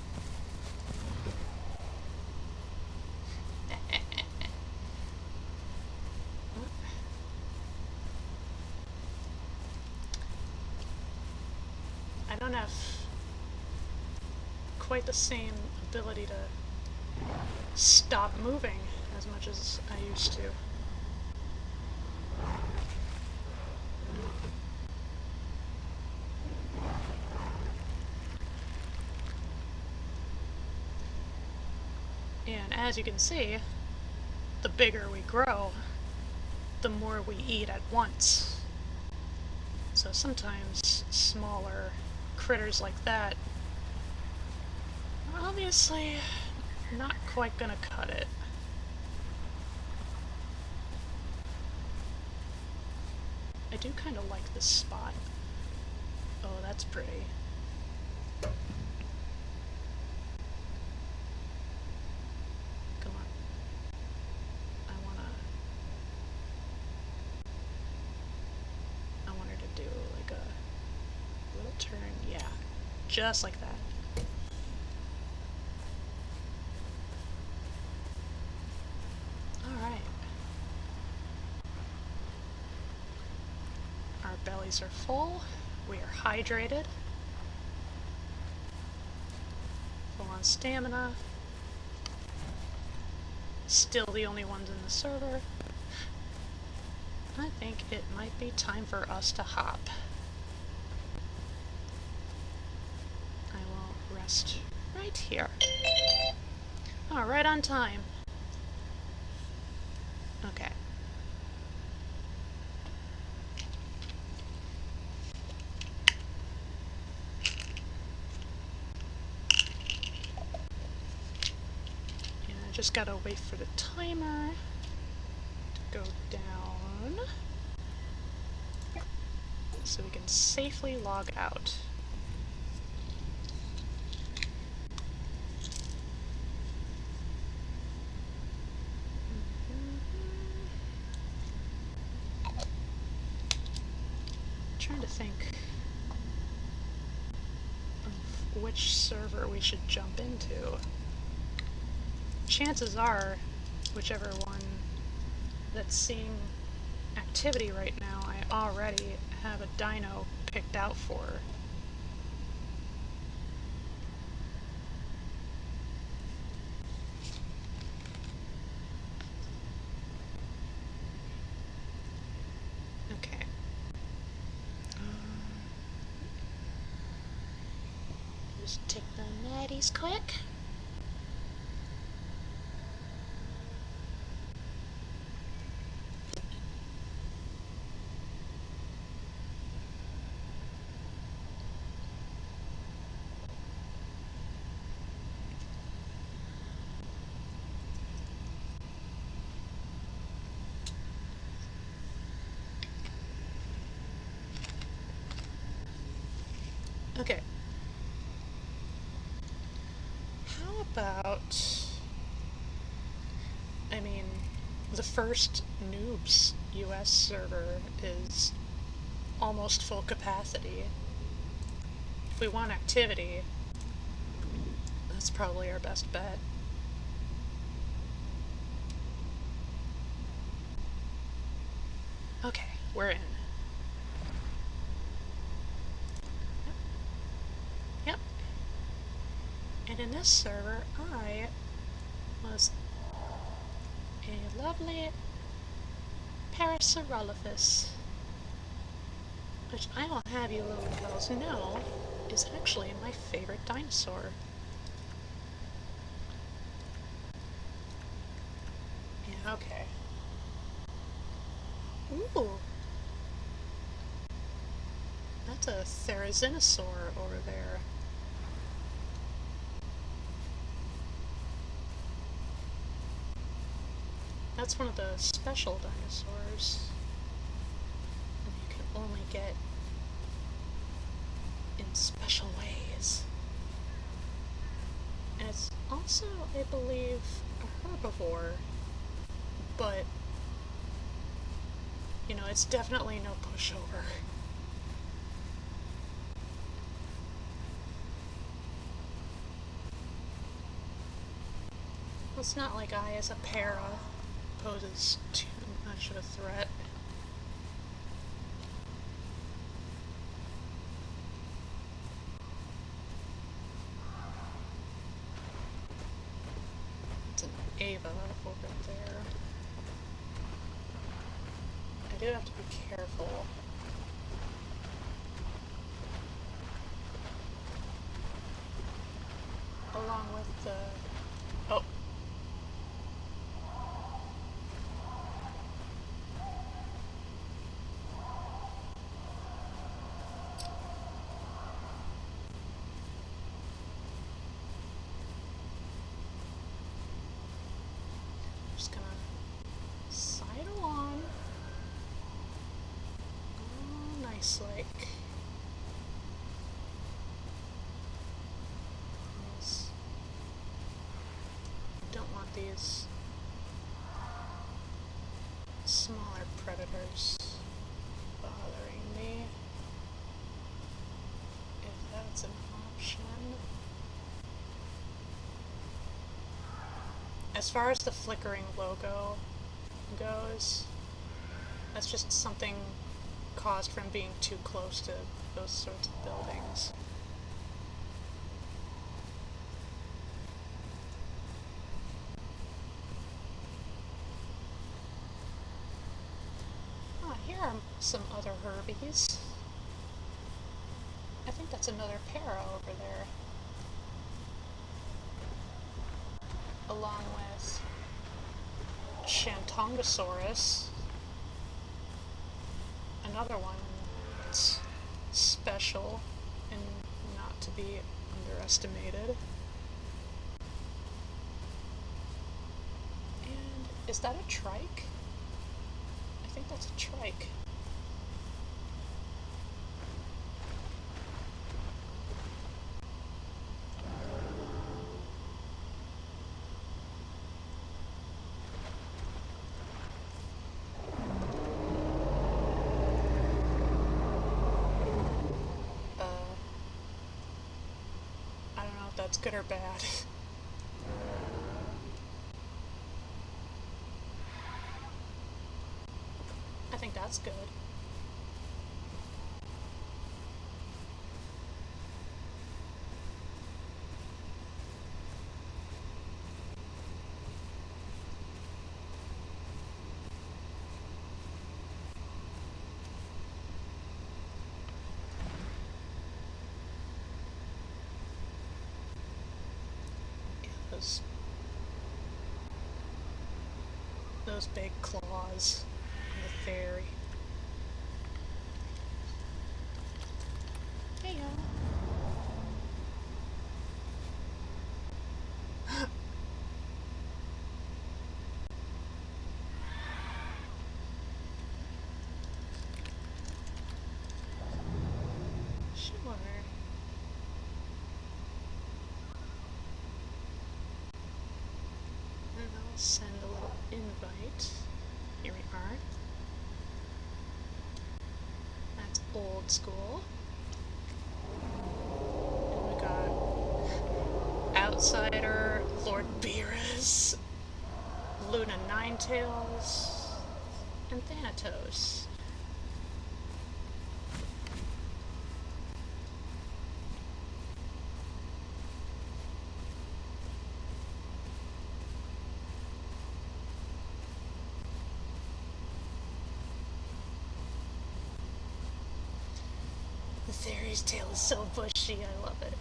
I don't have quite the same ability to stop moving as much as I used to. And as you can see, the bigger we grow, the more we eat at once. So sometimes smaller critters like that are obviously not quite gonna cut it. I do kind of like this spot. Oh, that's pretty. Come on. I want her to do like a little turn. Yeah, just like that. Alright. Our bellies are full. We are hydrated. Full on stamina. Still the only ones in the server. I think it might be time for us to hop. I will rest right here. Oh, right on time. Okay. And I just gotta wait for the timer to go down so we can safely log out. Trying to think of which server we should jump into. Chances are, whichever one that's seeing activity right now, I already have a dino picked out for. Okay. Just take the natties quick. Okay. How about... I mean, the first Noobs US server is almost full capacity. If we want activity, That's probably our best bet. Okay, we're in. Yep. And in this server, I was a lovely Parasaurolophus, which I will have you little girls know is actually my favorite dinosaur. Yeah, okay. Ooh! That's a therizinosaur over there. That's one of the special dinosaurs that you can only get in special ways. And it's also, I believe, a herbivore, but, you know, it's definitely no pushover. It's not like I, as a para, poses too much of a threat. It's an Ava over there. I do have to be careful. Along with the... Oh. Just gonna sidle on. Oh, nice, like. Yes. Don't want these smaller predators bothering me, if that's an option. As far as the flickering logo goes, that's just something caused from being too close to those sorts of buildings. Ah, here are some other herbies. I think that's another para over there. Along with Shantongosaurus, another one that's special and not to be underestimated. And is that a trike? I think that's a trike. That's good or bad. I think that's good. Those big claws on the ferry. Hey yo. Sure. And I'll send a little invite. Here we are. That's old school. And we got Outsider, Lord Beerus, Luna Ninetails, and Thanatos. The fairy's tail is so bushy, I love it.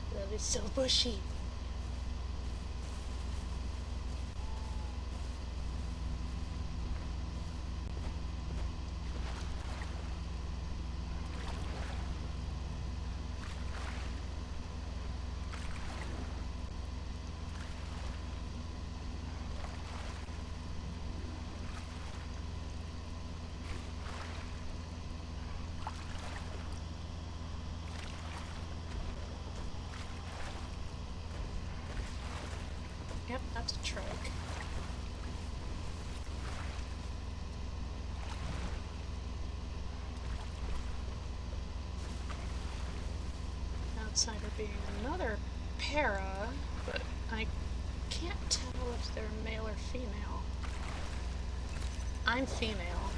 I love it, so bushy. Yep, that's a trike. Outsider being another para, but I can't tell if they're male or female. I'm female.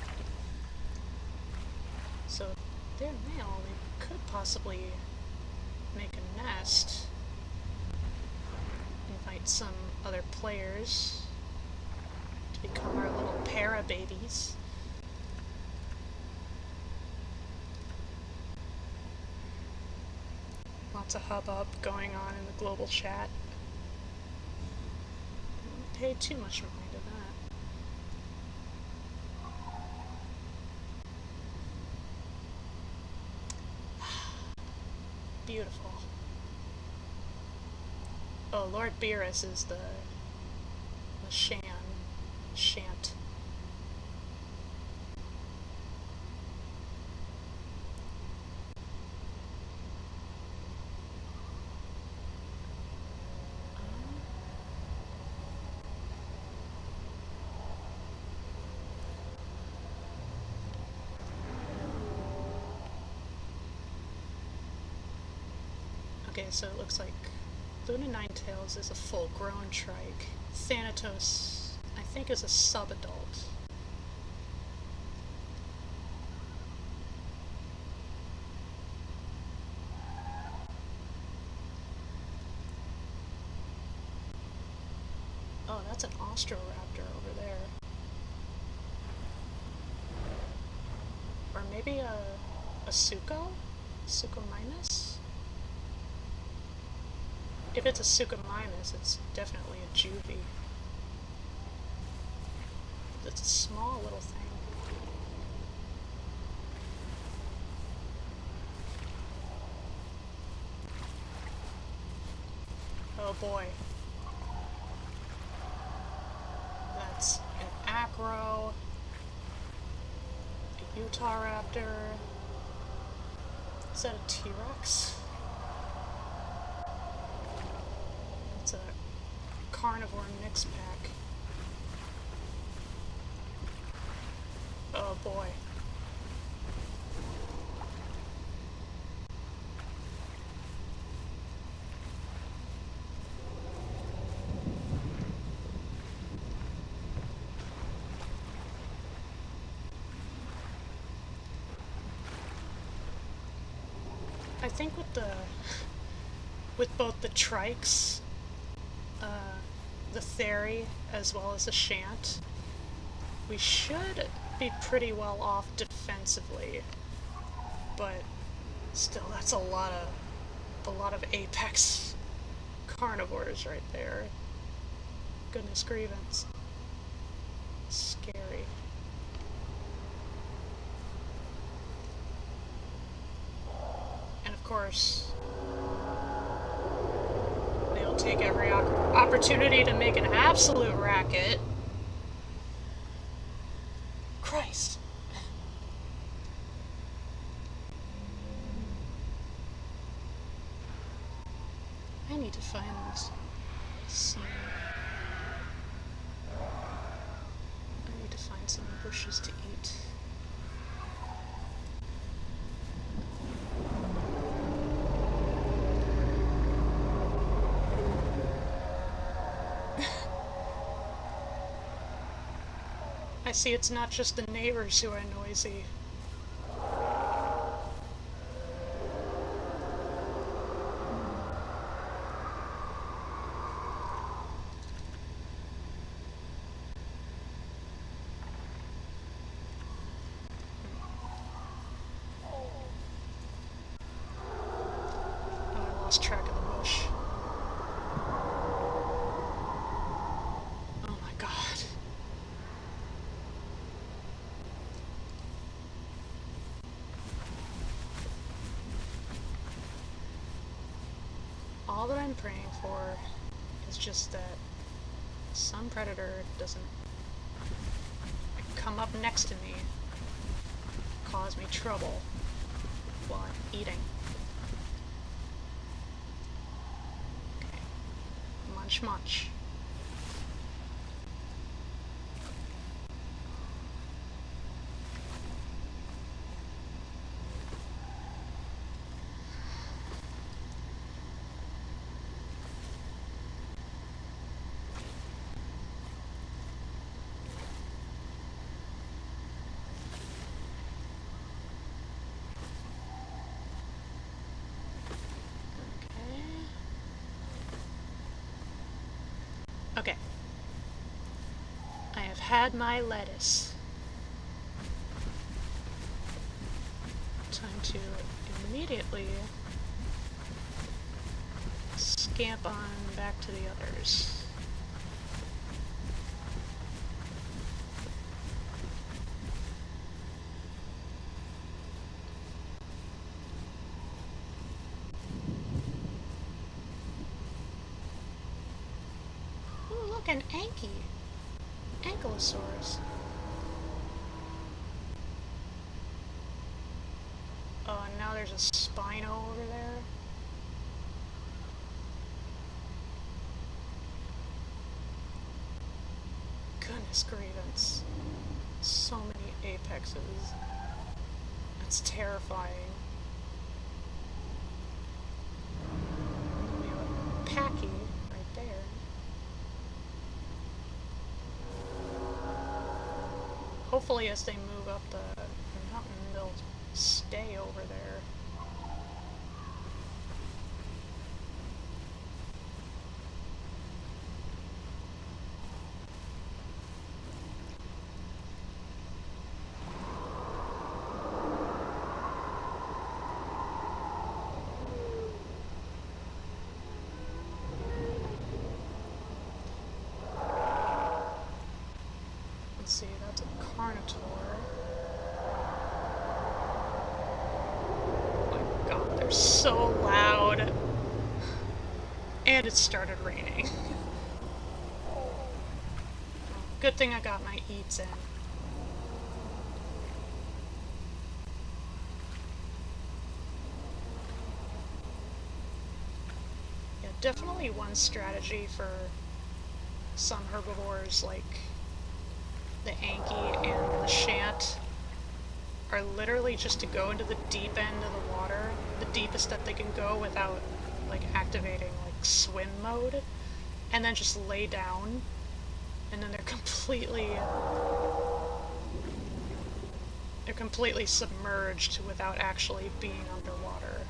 So if they're male, they could possibly make a nest. Invite some other players to become our little para babies. Lots of hubbub going on in the global chat. Don't pay too much mind to that. Beautiful. Oh, Lord Beerus is the Shant. Okay, so it looks like Luna Ninetails is a full-grown trike. Thanatos, I think, is a sub-adult. Oh, that's an Austroraptor over there. Or maybe a Sucho? Suchomimus? If it's a Suchomimus, it's definitely a juvie. It's a small little thing. Oh boy. That's an Acro, a Utahraptor. Is that a T-Rex? It's a carnivore mix pack. Oh boy. I think with both the trikes, the Theory, as well as the Shant, we should be pretty well off defensively, but still, that's a lot of apex carnivores right there. Goodness grievance. Scary. And of course, they'll take every opportunity to make an absolute racket. Christ. I need to find some... I need to find some bushes to eat. I see it's not just the neighbors who are noisy. Oh, I lost track of the bush. Oh my god. All that I'm praying for is just that some predator doesn't come up next to me, cause me trouble while I'm eating. Okay. Munch munch. Okay. I have had my lettuce. Time to immediately scamp on back to the others. Ooh, look, an Ankylosaurus. Oh, and now there's a Spino over there. Goodness grievance. So many apexes. That's terrifying. And we have a Packy right there. Hopefully as they move up the mountain, they'll stay over there. Let's see, that's a Carnotaur. Oh my god, they're so loud. And it started raining. Good thing I got my eats in. Yeah, definitely one strategy for some herbivores like the Anky and the Shant are literally just to go into the deep end of the water, the deepest that they can go without like activating like swim mode, and then just lay down, and then they're completely submerged without actually being underwater.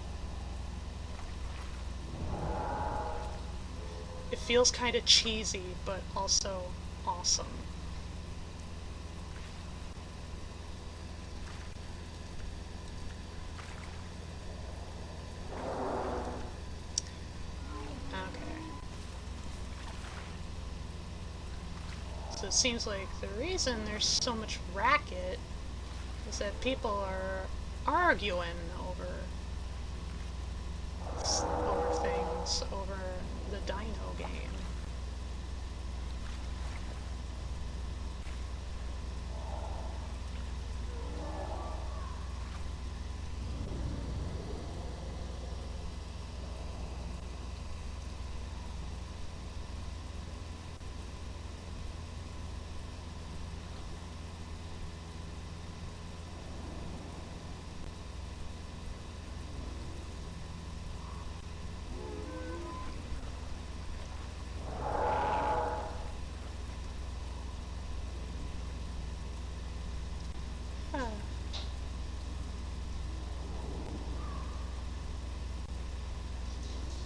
It feels kind of cheesy, but also awesome. So it seems like the reason there's so much racket is that people are arguing over things, over the dino game.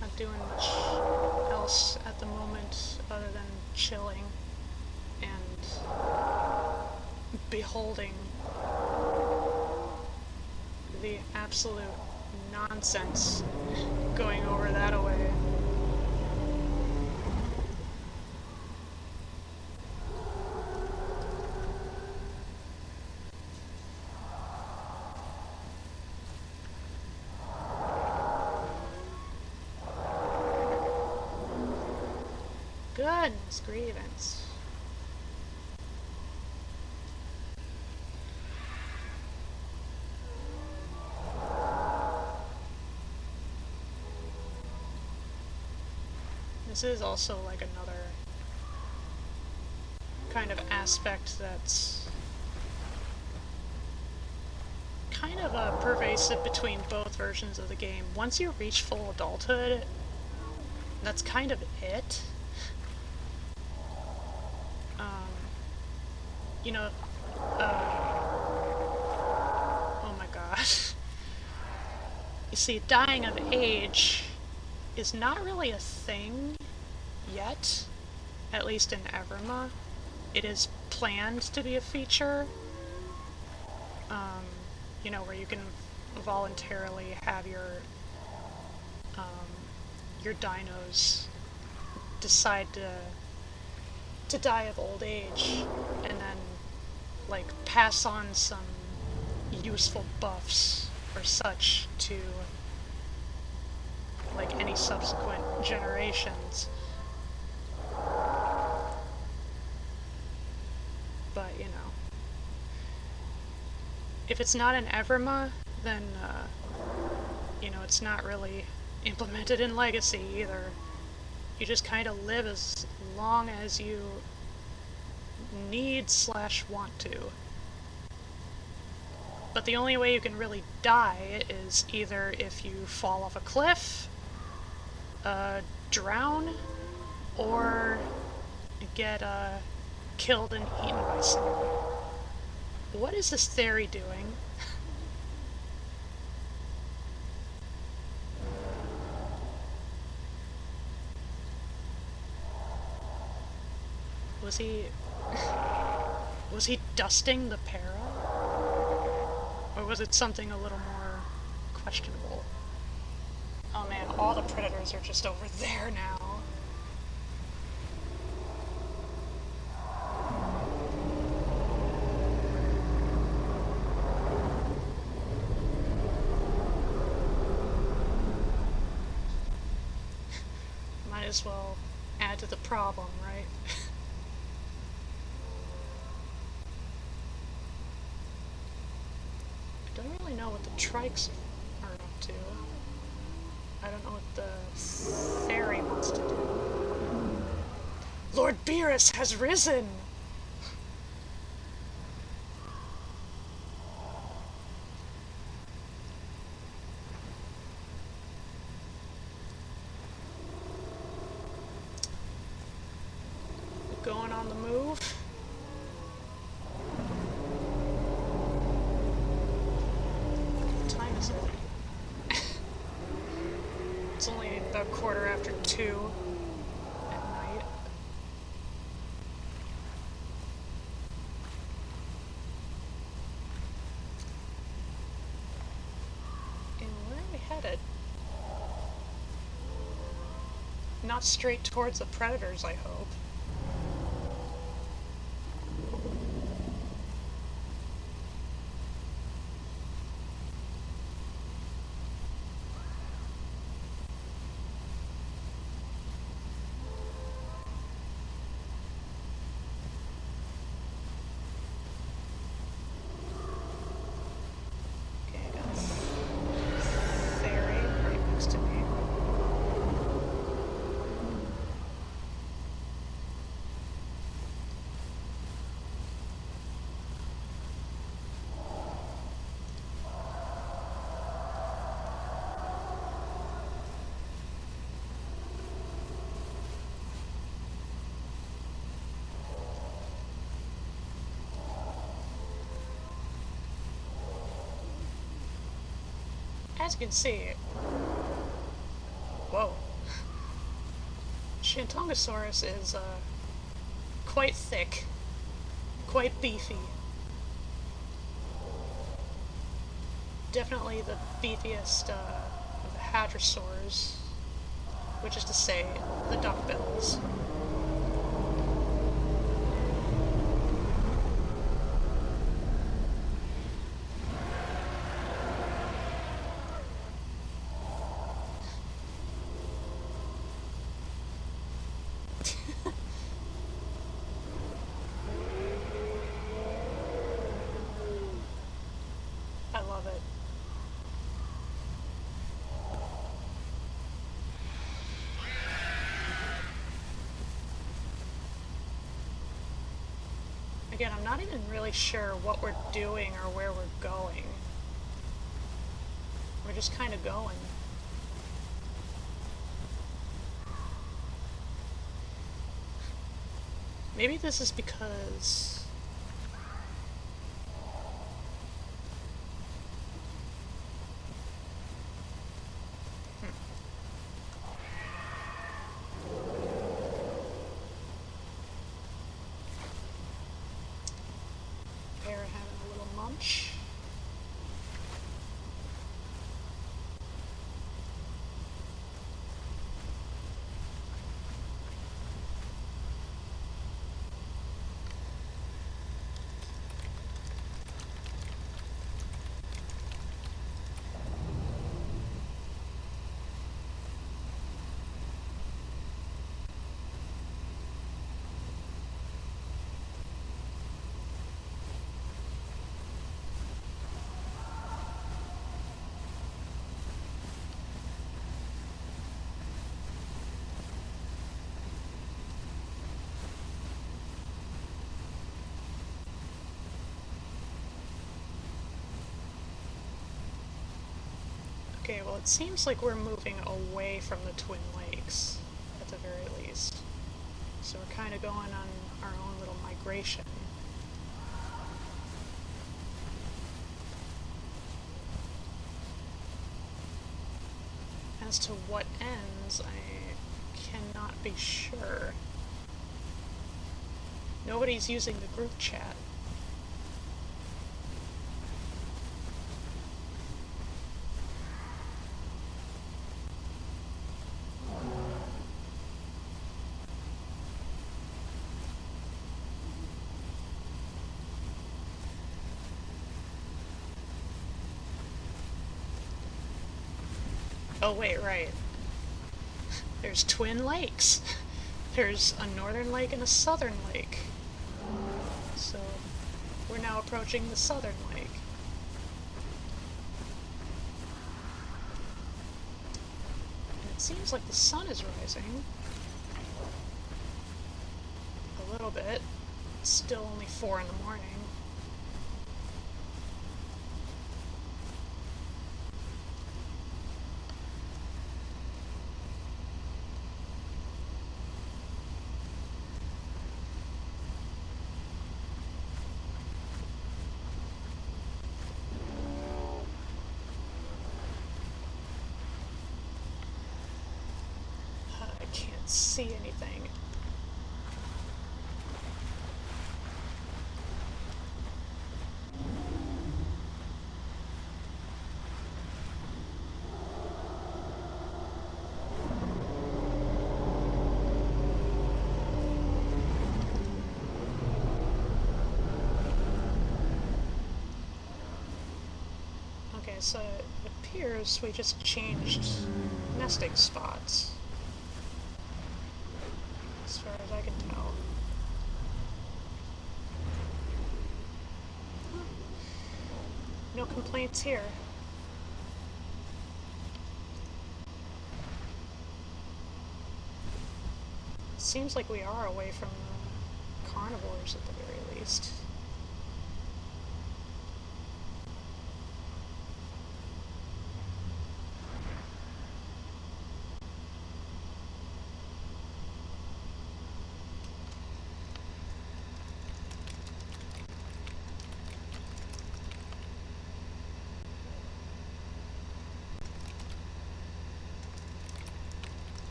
Not doing much else at the moment other than chilling and beholding the absolute nonsense going over that way. Goodness grievance. This is also like another kind of aspect that's kind of pervasive between both versions of the game. Once you reach full adulthood, that's kind of it. You know, oh my gosh. You see, dying of age is not really a thing yet, at least in Everma. It is planned to be a feature, you know, where you can voluntarily have your dinos decide to die of old age, and then, like, pass on some useful buffs or such to, like, any subsequent generations. But, you know, if it's not in Everma, then, you know, it's not really implemented in Legacy either. You just kind of live as long as you need/want to. But the only way you can really die is either if you fall off a cliff, drown, or get killed and eaten by someone. What is this theory doing? Was he dusting the para? Or was it something a little more questionable? Oh man, all the predators are just over there now. Might as well add to the problem, right? I don't really know what the trikes are up to. I don't know what the fairy wants to do. Lord Beerus has risen! Going on the move. What time is it? It's only about 2:15 at night. And where are we headed? Not straight towards the predators, I hope. as you can see, whoa, Shantongosaurus is quite thick, quite beefy. Definitely the beefiest of the hadrosaurs, which is to say, the duckbills. I love it. Again, I'm not even really sure what we're doing or where we're going. We're just kind of going. Maybe this is because... Bear having a little munch. Okay, well it seems like we're moving away from the Twin Lakes, at the very least. So we're kind of going on our own little migration. As to what ends, I cannot be sure. Nobody's using the group chat. Oh wait, right. There's Twin Lakes. There's a northern lake and a southern lake. So we're now approaching the southern lake. And it seems like the sun is rising. A little bit. It's still only 4 in the morning. See anything. Okay, so it appears we just changed nesting spots. As far as I can tell. No complaints here. Seems like we are away from the carnivores at the very least.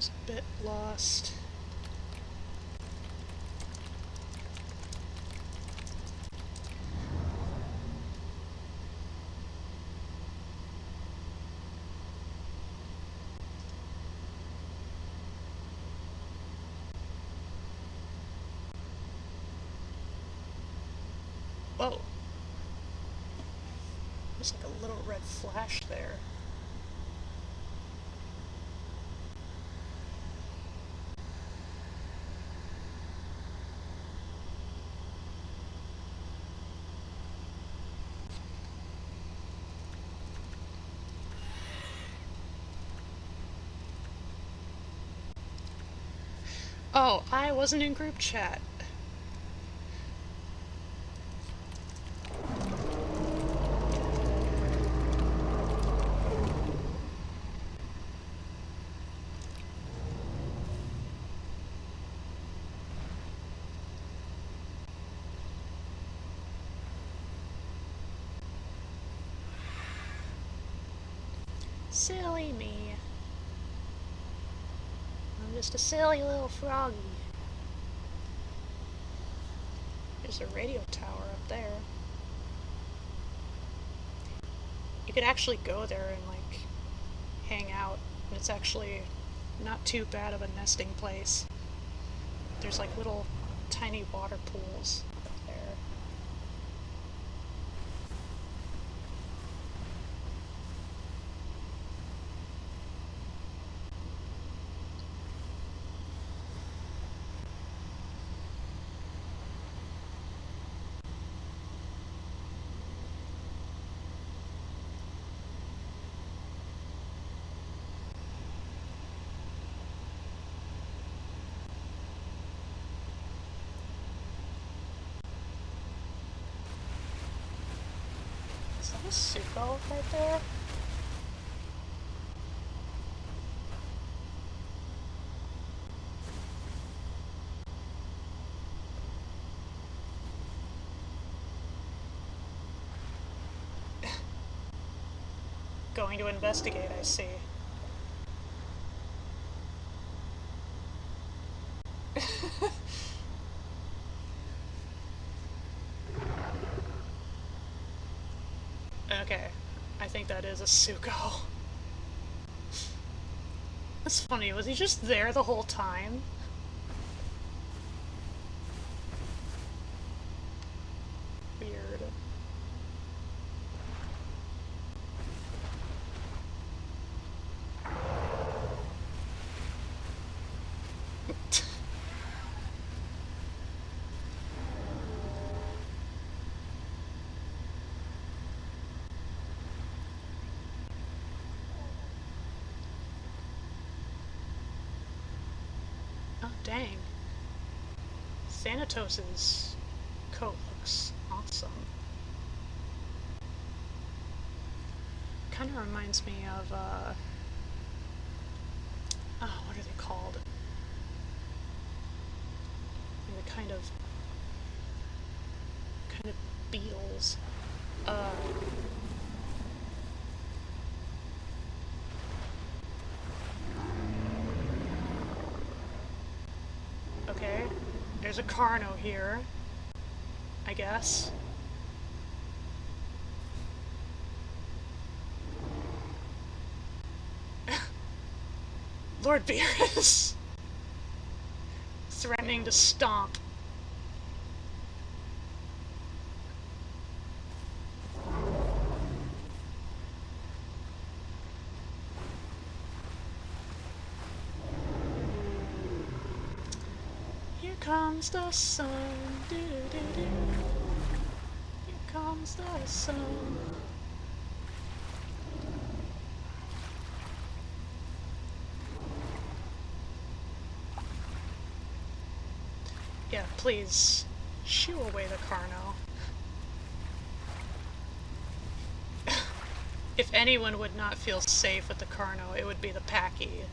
was a bit lost. Whoa! There's like a little red flash there. Oh, I wasn't in group chat. Silly me. I'm just a silly little froggy. There's a radio tower up there. You could actually go there and, like, hang out. And it's actually not too bad of a nesting place. There's, like, little tiny water pools up there. Is that a Suko right there? Going to investigate, I see. Okay, I think that is a Suko. That's funny, was he just there the whole time? Weird. Oh, dang. Thanatos' coat looks awesome. Kind of reminds me of, oh, what are they called? The kind of beetles. Okay, there's a Carno here, I guess. Lord Beerus! Threatening to stomp. Here comes the sun, doo doo doo doo. Here comes the sun. Yeah, please, shoo away the Carno. If anyone would not feel safe with the Carno, it would be the Packy.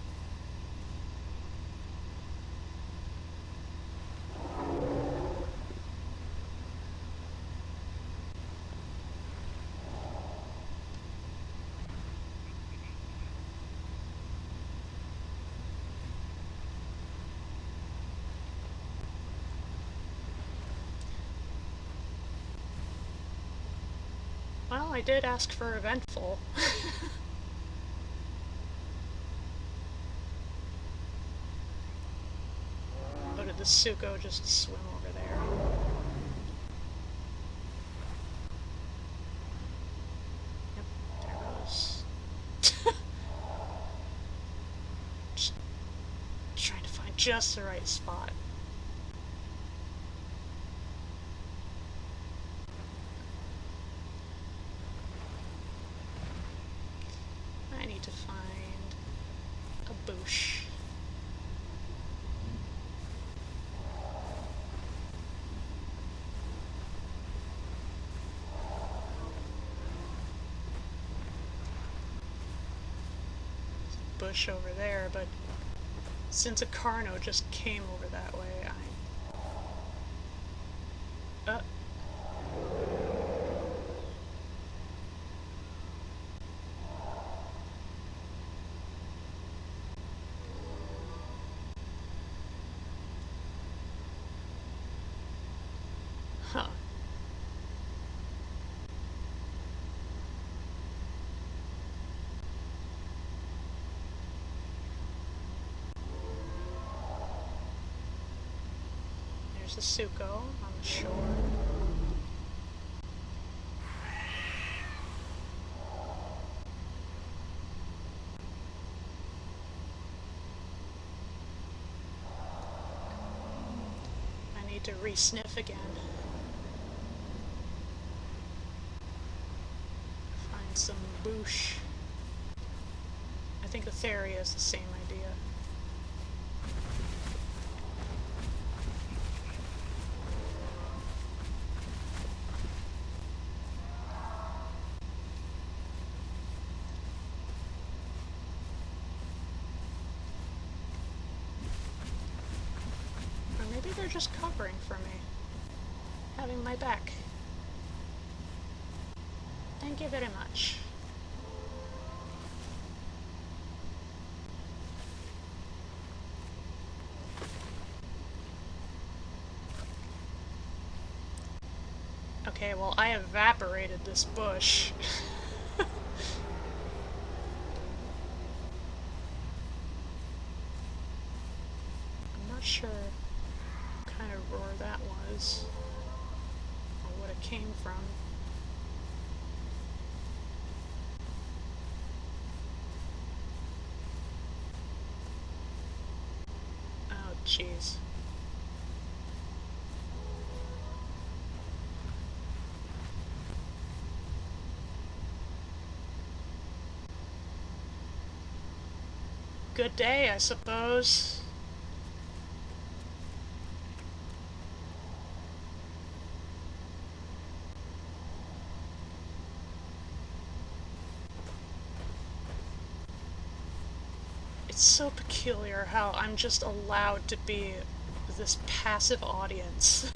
Well, I did ask for eventful. Oh, did the Suko just swim over there? Yep, there goes. Just trying to find just the right spot. I need to find a bush. Bush over there, but since a Carno just came over that way, huh. There's the Suko on the shore. I need to re-sniff again. Find some boosh. I think the Theria is the same idea. Maybe they're just covering for me, having my back. Thank you very much. Okay, well, I evaporated this bush. I'm not sure what kind of roar that was, or what it came from. Oh, jeez. Good day, I suppose. It's so peculiar how I'm just allowed to be this passive audience.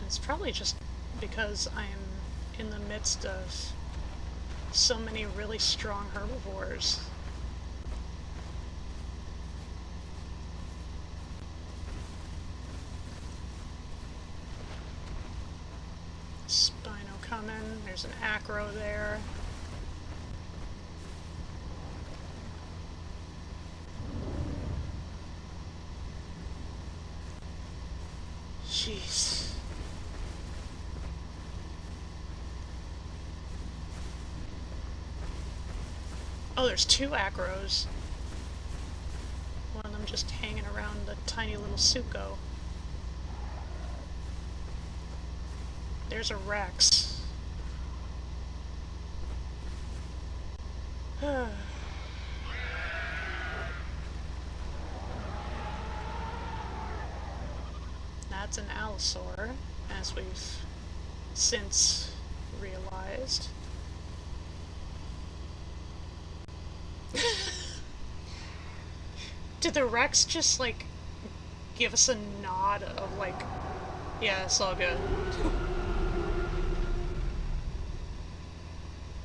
It's probably just because I'm in the midst of so many really strong herbivores. Spino coming, there's an acro there. Jeez. Oh, there's two acros. One of them just hanging around the tiny little Suko. There's a Rex. That's an Allosaur, as we've since realized. Did the Rex just, like, give us a nod of, like, yeah, it's all good?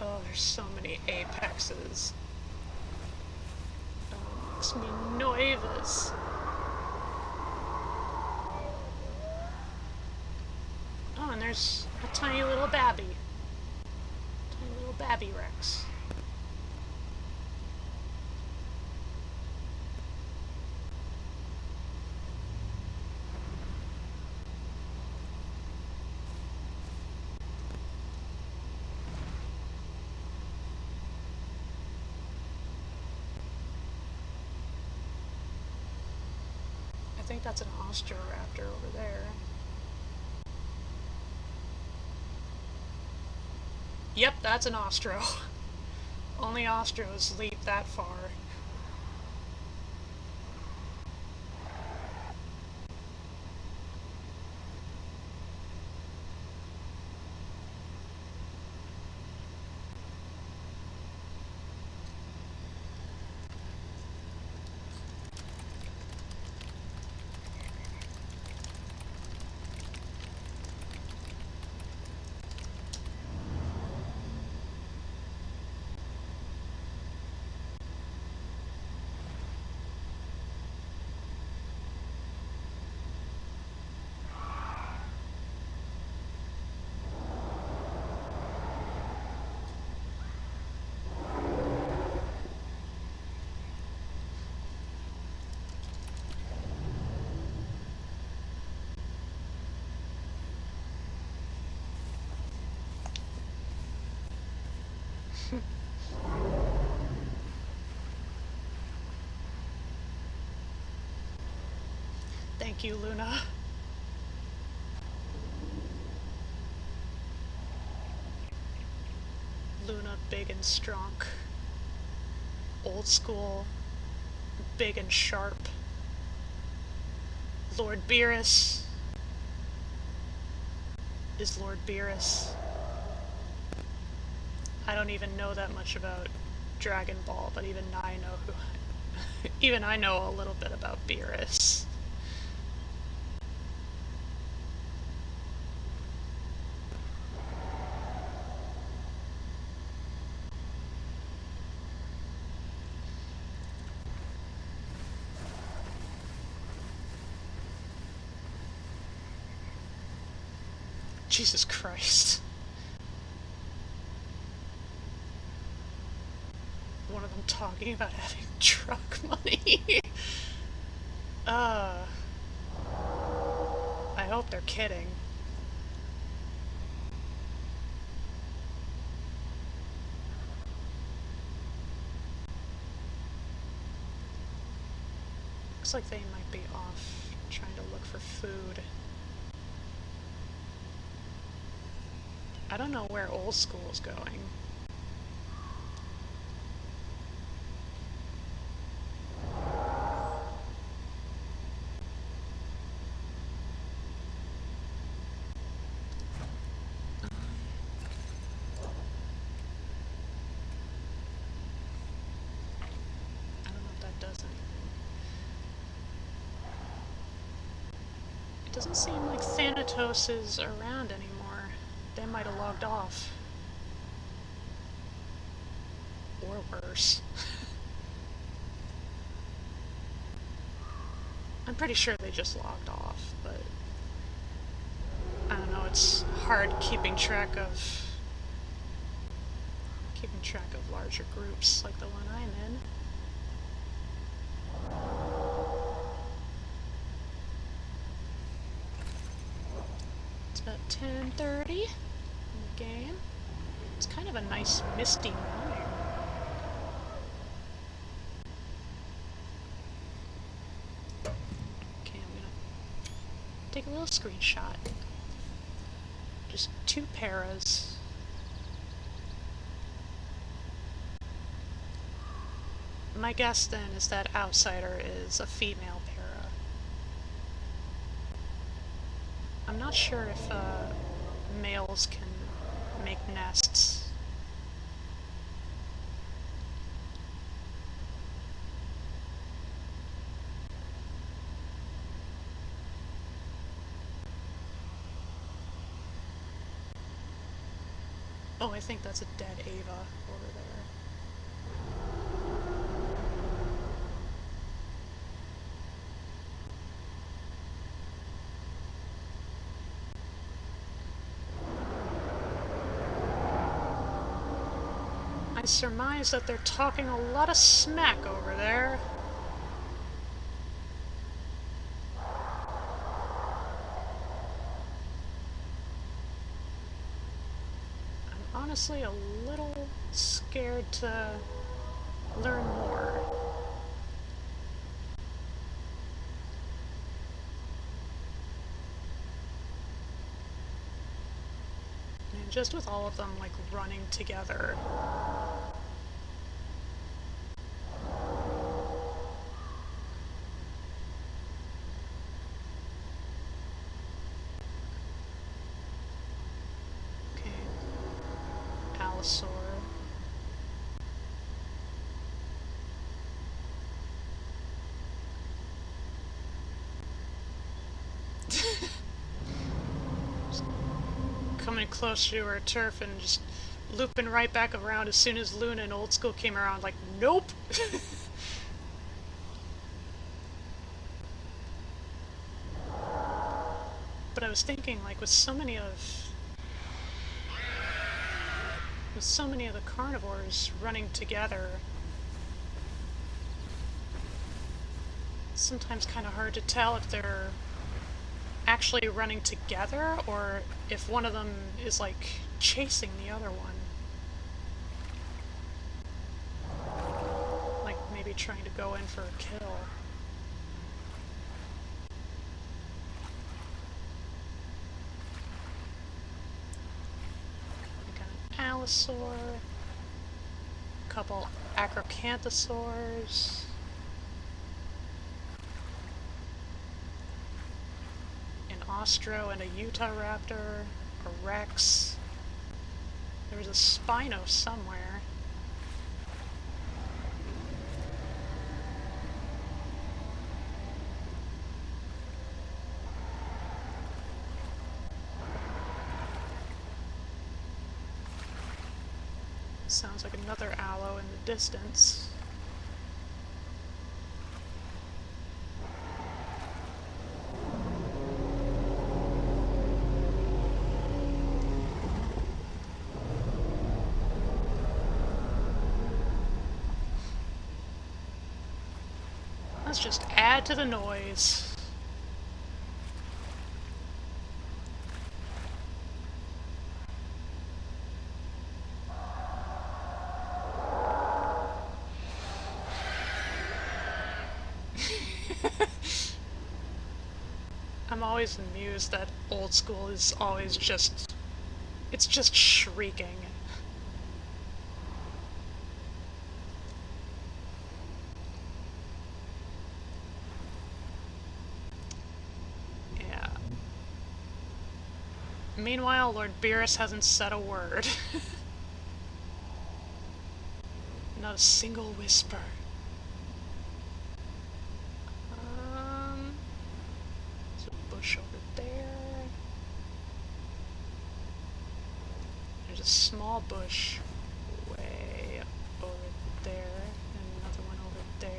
Oh, there's so many apexes. Makes me nervous. there's a tiny little babby. Tiny little babby Rex. I think that's an Austroraptor over there. Yep, that's an Austro. Only Ostros leap that far. Thank you, Luna. Luna, big and strong. Old school, big and sharp. Lord Beerus is Lord Beerus. I don't even know that much about Dragon Ball, but even I know who. Even I know a little bit about Beerus. Jesus Christ. One of them talking about having truck money. I hope they're kidding. Looks like they might be off trying to look for food. I don't know where Old School's going. I don't know if that does anything. It doesn't seem like Thanatos is around anymore. They might have logged off. Or worse. I'm pretty sure they just logged off, but I don't know, it's hard keeping track of larger groups like the one I'm in. It's about 10:30 in the game. It's kind of a nice misty morning. Okay, I'm gonna take a little screenshot. Just 2 paras. My guess then is that Outsider is a female para. I'm not sure if males can make nests. Oh, I think that's a dead Ava over there. I surmise that they're talking a lot of smack over there. I'm honestly a little scared to learn more. And just with all of them, like, running together. Okay. Allosaur. Coming close to our turf and just looping right back around as soon as Luna and Old School came around, like, nope! But I was thinking, like, with so many of the carnivores running together, it's sometimes kind of hard to tell if they're actually running together or if one of them is, like, chasing the other one. Like, maybe trying to go in for a kill. We got an Allosaur, a couple Acrocanthosaurs, an Ostro and a Utah Raptor, a Rex. There was a Spino somewhere. Sounds like another Allo in the distance. Let's just add to the noise. I'm always amused that Old School is always just... it's just shrieking. Yeah. Meanwhile, Lord Beerus hasn't said a word. Not a single whisper. There's a bush over there. There's a small bush way over there, and another one over there.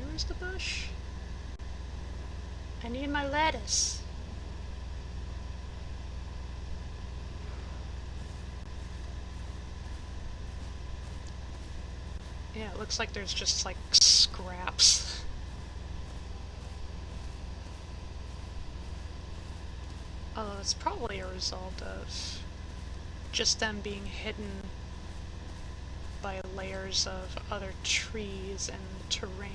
Where's the bush? I need my lettuce. Yeah, it looks like there's just like scraps. Although it's probably a result of just them being hidden by layers of other trees and terrain.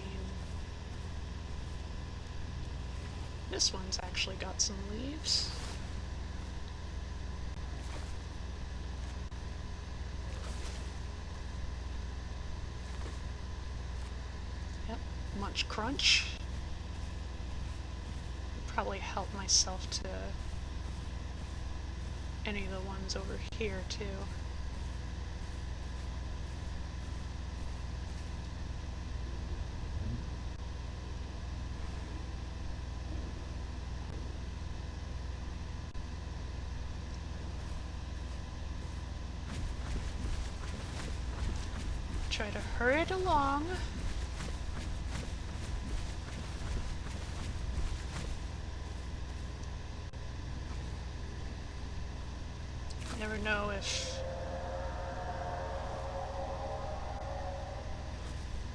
This one's actually got some leaves. Yep, Munch Crunch. probably help myself to any of the ones over here too. Try to hurry it along. Never know if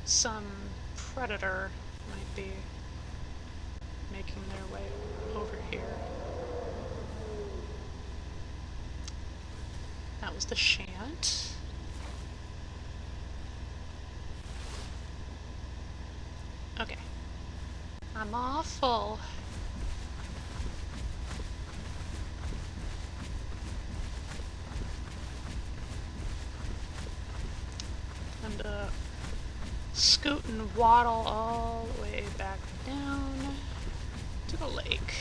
some predator might be making their way over here. That was the shant. Okay. I'm awful. And scoot and waddle all the way back down to the lake.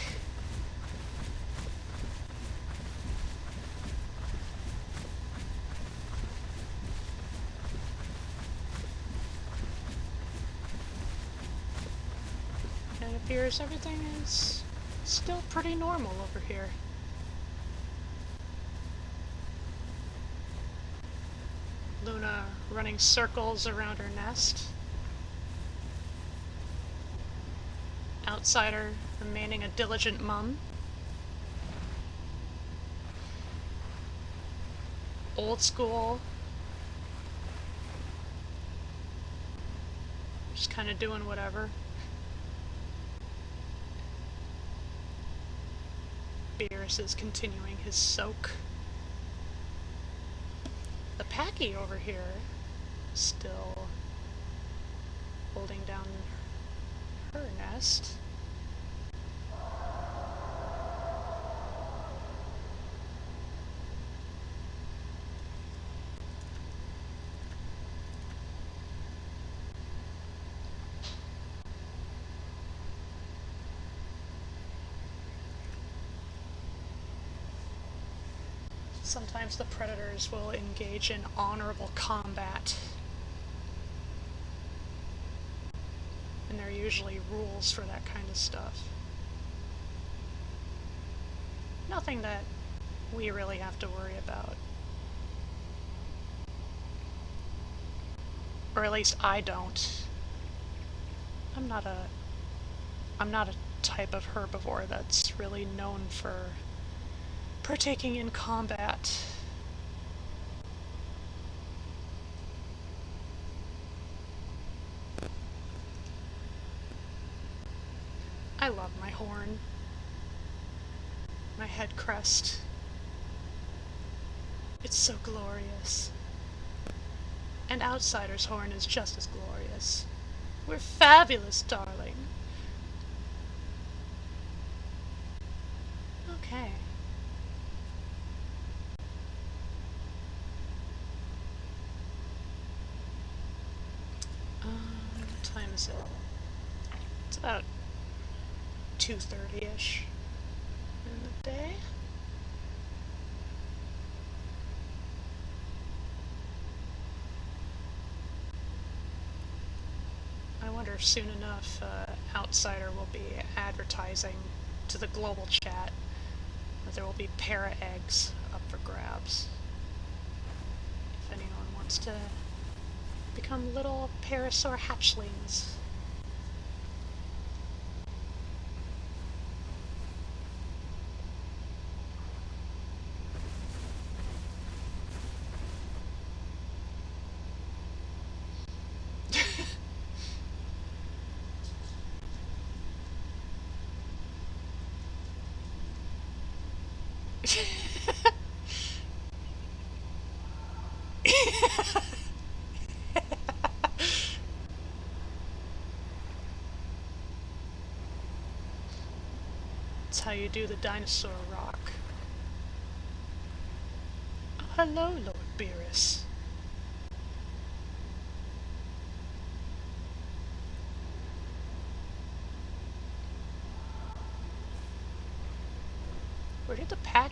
And it appears everything is still pretty normal over here. Luna running circles around her nest. Outsider remaining a diligent mum. Old school. Just kind of doing whatever. Beerus is continuing his soak. The Packy over here still holding down her nest. Sometimes the predators will engage in honorable combat. And there are usually rules for that kind of stuff. Nothing that we really have to worry about. Or at least I don't. I'm not a type of herbivore that's really known for partaking in combat. I love my horn. My head crest. It's so glorious. And Outsider's horn is just as glorious. We're fabulous, darling. Okay. What time is it? It's about 2:30-ish in the day. I wonder if soon enough Outsider will be advertising to the global chat that there will be para eggs up for grabs. If anyone wants to become little parasaur hatchlings. That's how you do the dinosaur rock. Oh, hello, Lord Beerus.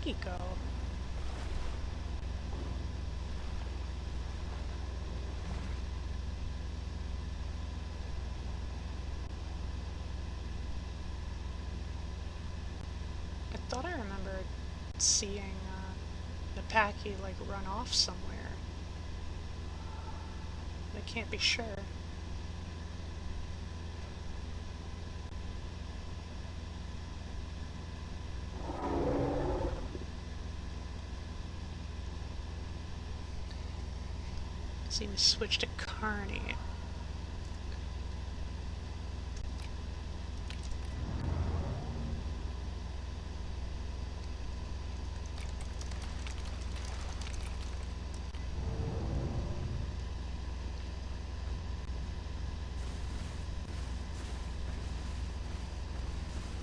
Froggy go? I thought I remembered seeing the Packy like run off somewhere. I can't be sure. See me switch to Carney.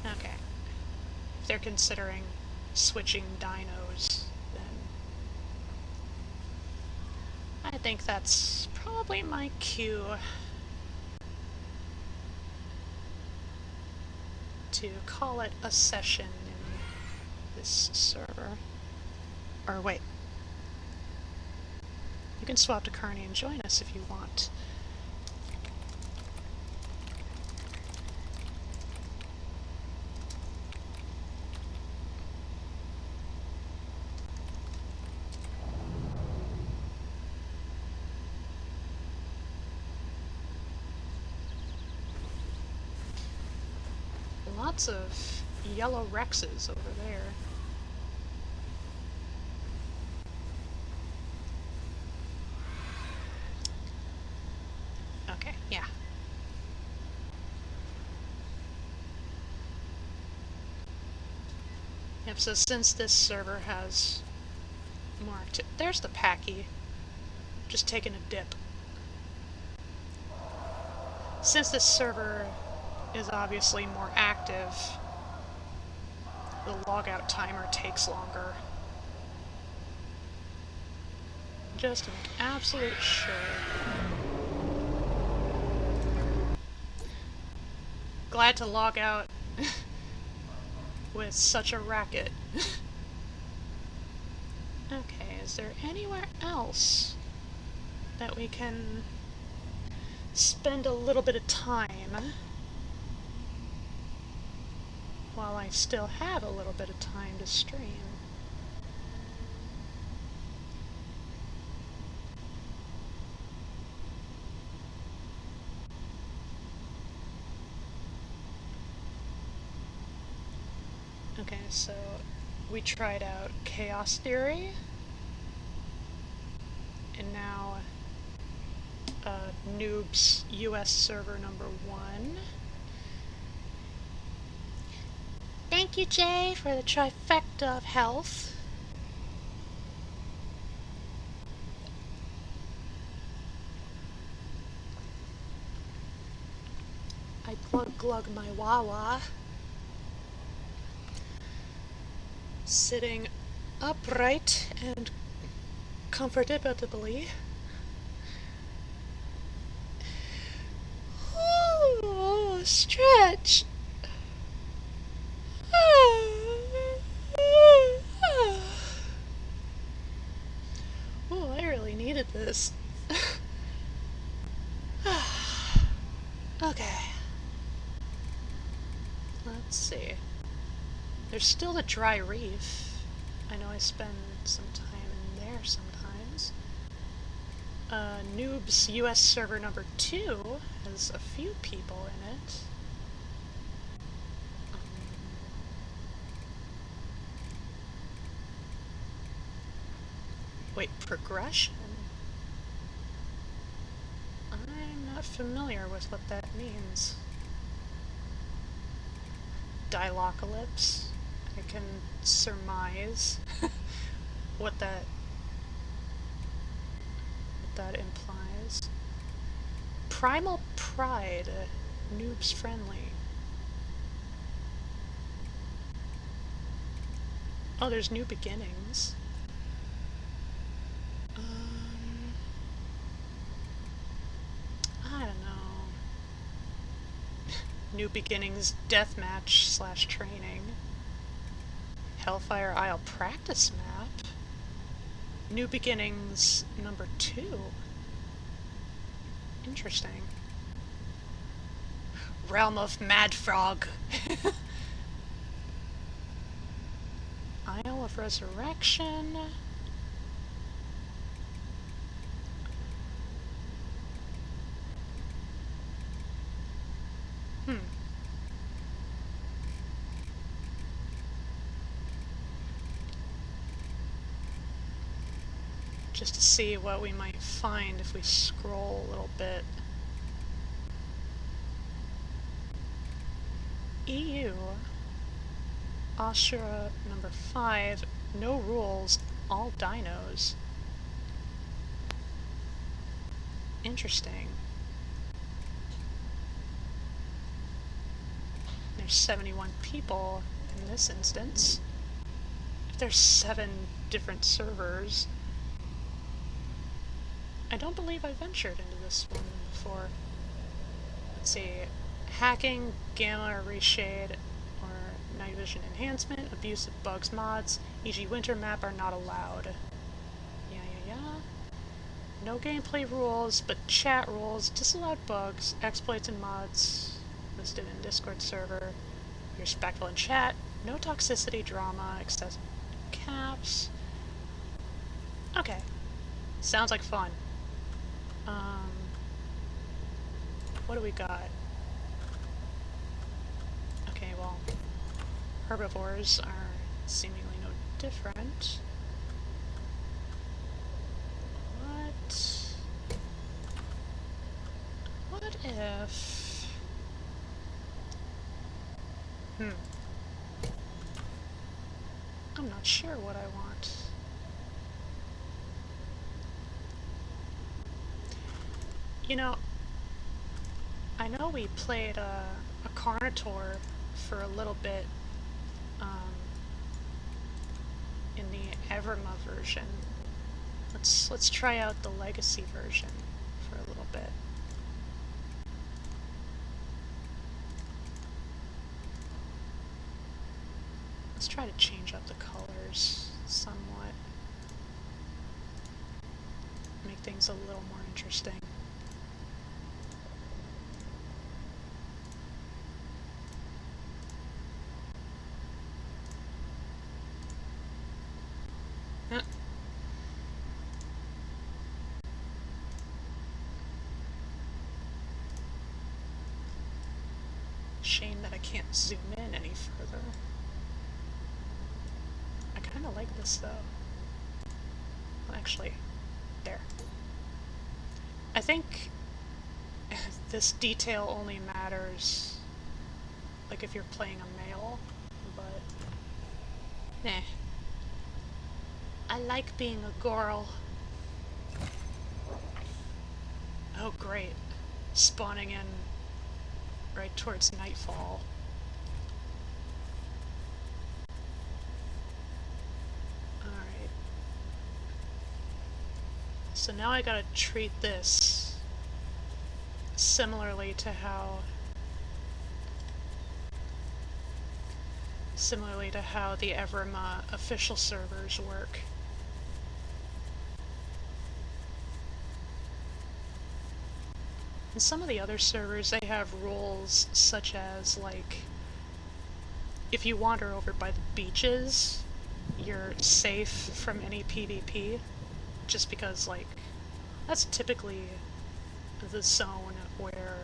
Okay. If they're considering switching dinos, then I think that's probably my cue to call it a session in this server. Or wait. You can swap to Carney and join us if you want. Lots of yellow Rexes over there. Okay, yeah. Yep, so since this server has more there's the Packy, just taking a dip. Since this server is obviously more active, the logout timer takes longer. Just to make absolute sure. Glad to log out with such a racket. Okay, is there anywhere else that we can spend a little bit of time while I still have a little bit of time to stream? Okay, so we tried out Chaos Theory, and now Noob's US server number 1. Thank you, Jay, for the trifecta of health. I glug my Wawa. Sitting upright and comfortably. Ooh, stretch. Oh, I really needed this. Okay. Let's see. There's still the dry reef. I know I spend some time in there sometimes. Noob's US server number 2 has a few people in it. Wait, progression? I'm not familiar with what that means. Dialocalypse? I can surmise what that implies. Primal Pride, Noob's Friendly. Oh, there's New Beginnings. I don't know. New Beginnings Deathmatch / training. Hellfire Isle practice map. New Beginnings number 2. Interesting. Realm of Mad Frog. Isle of Resurrection. Just to see what we might find if we scroll a little bit. EU. Ashura number 5. No rules, all dinos. Interesting. There's 71 people in this instance. If there's 7 different servers. I don't believe I ventured into this one before. Let's see. Hacking, gamma reshade, or night vision enhancement, abusive bugs mods, e.g. winter map are not allowed. Yeah. No gameplay rules, but chat rules, disallowed bugs, exploits and mods listed in Discord server. Be respectful in chat, no toxicity, drama, excessive caps. Okay. Sounds like fun. What do we got? Okay, well, herbivores are seemingly no different. What if... I'm not sure what I want. You know, I know we played a Carnotaur for a little bit in the Everma version. Let's try out the Legacy version for a little bit. Let's try to change up the colors somewhat. Make things a little more interesting. Shame that I can't zoom in any further. I kind of like this though. Well, actually, there. I think this detail only matters like if you're playing a male, but nah. I like being a girl. Oh great. Spawning in right towards nightfall. Alright. So now I gotta treat this similarly to how the Everma official servers work. In some of the other servers, they have rules such as, like, if you wander over by the beaches, you're safe from any PvP, just because, like, that's typically the zone where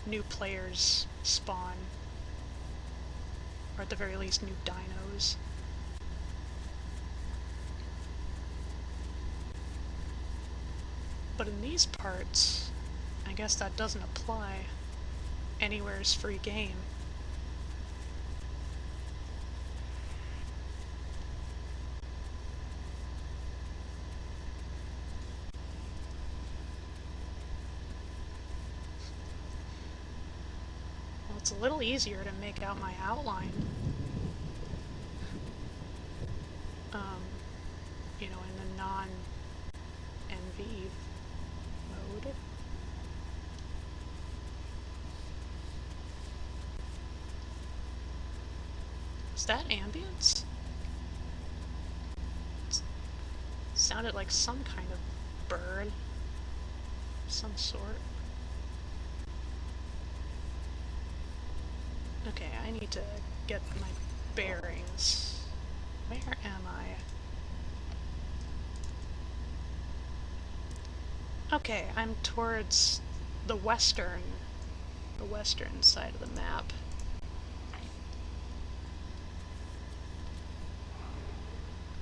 new players spawn, or at the very least, new dinos. But in these parts, I guess that doesn't apply. Anywhere's free game. Well, it's a little easier to make out my outline. You know, in the non-NV mode. Is that ambience? Sounded like some kind of bird. Some sort. Okay, I need to get my bearings. Where am I? Okay, I'm towards the western side of the map.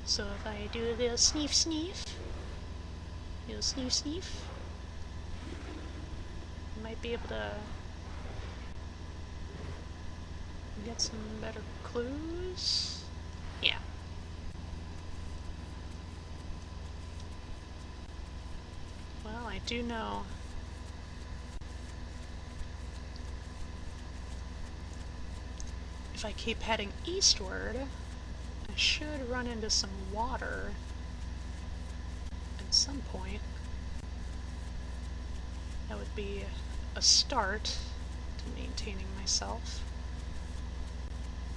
So if I do a little sneef sneef, I might be able to get some better clues. Yeah. Well, I do know if I keep heading eastward, I should run into some water at some point. That would be a start to maintaining myself,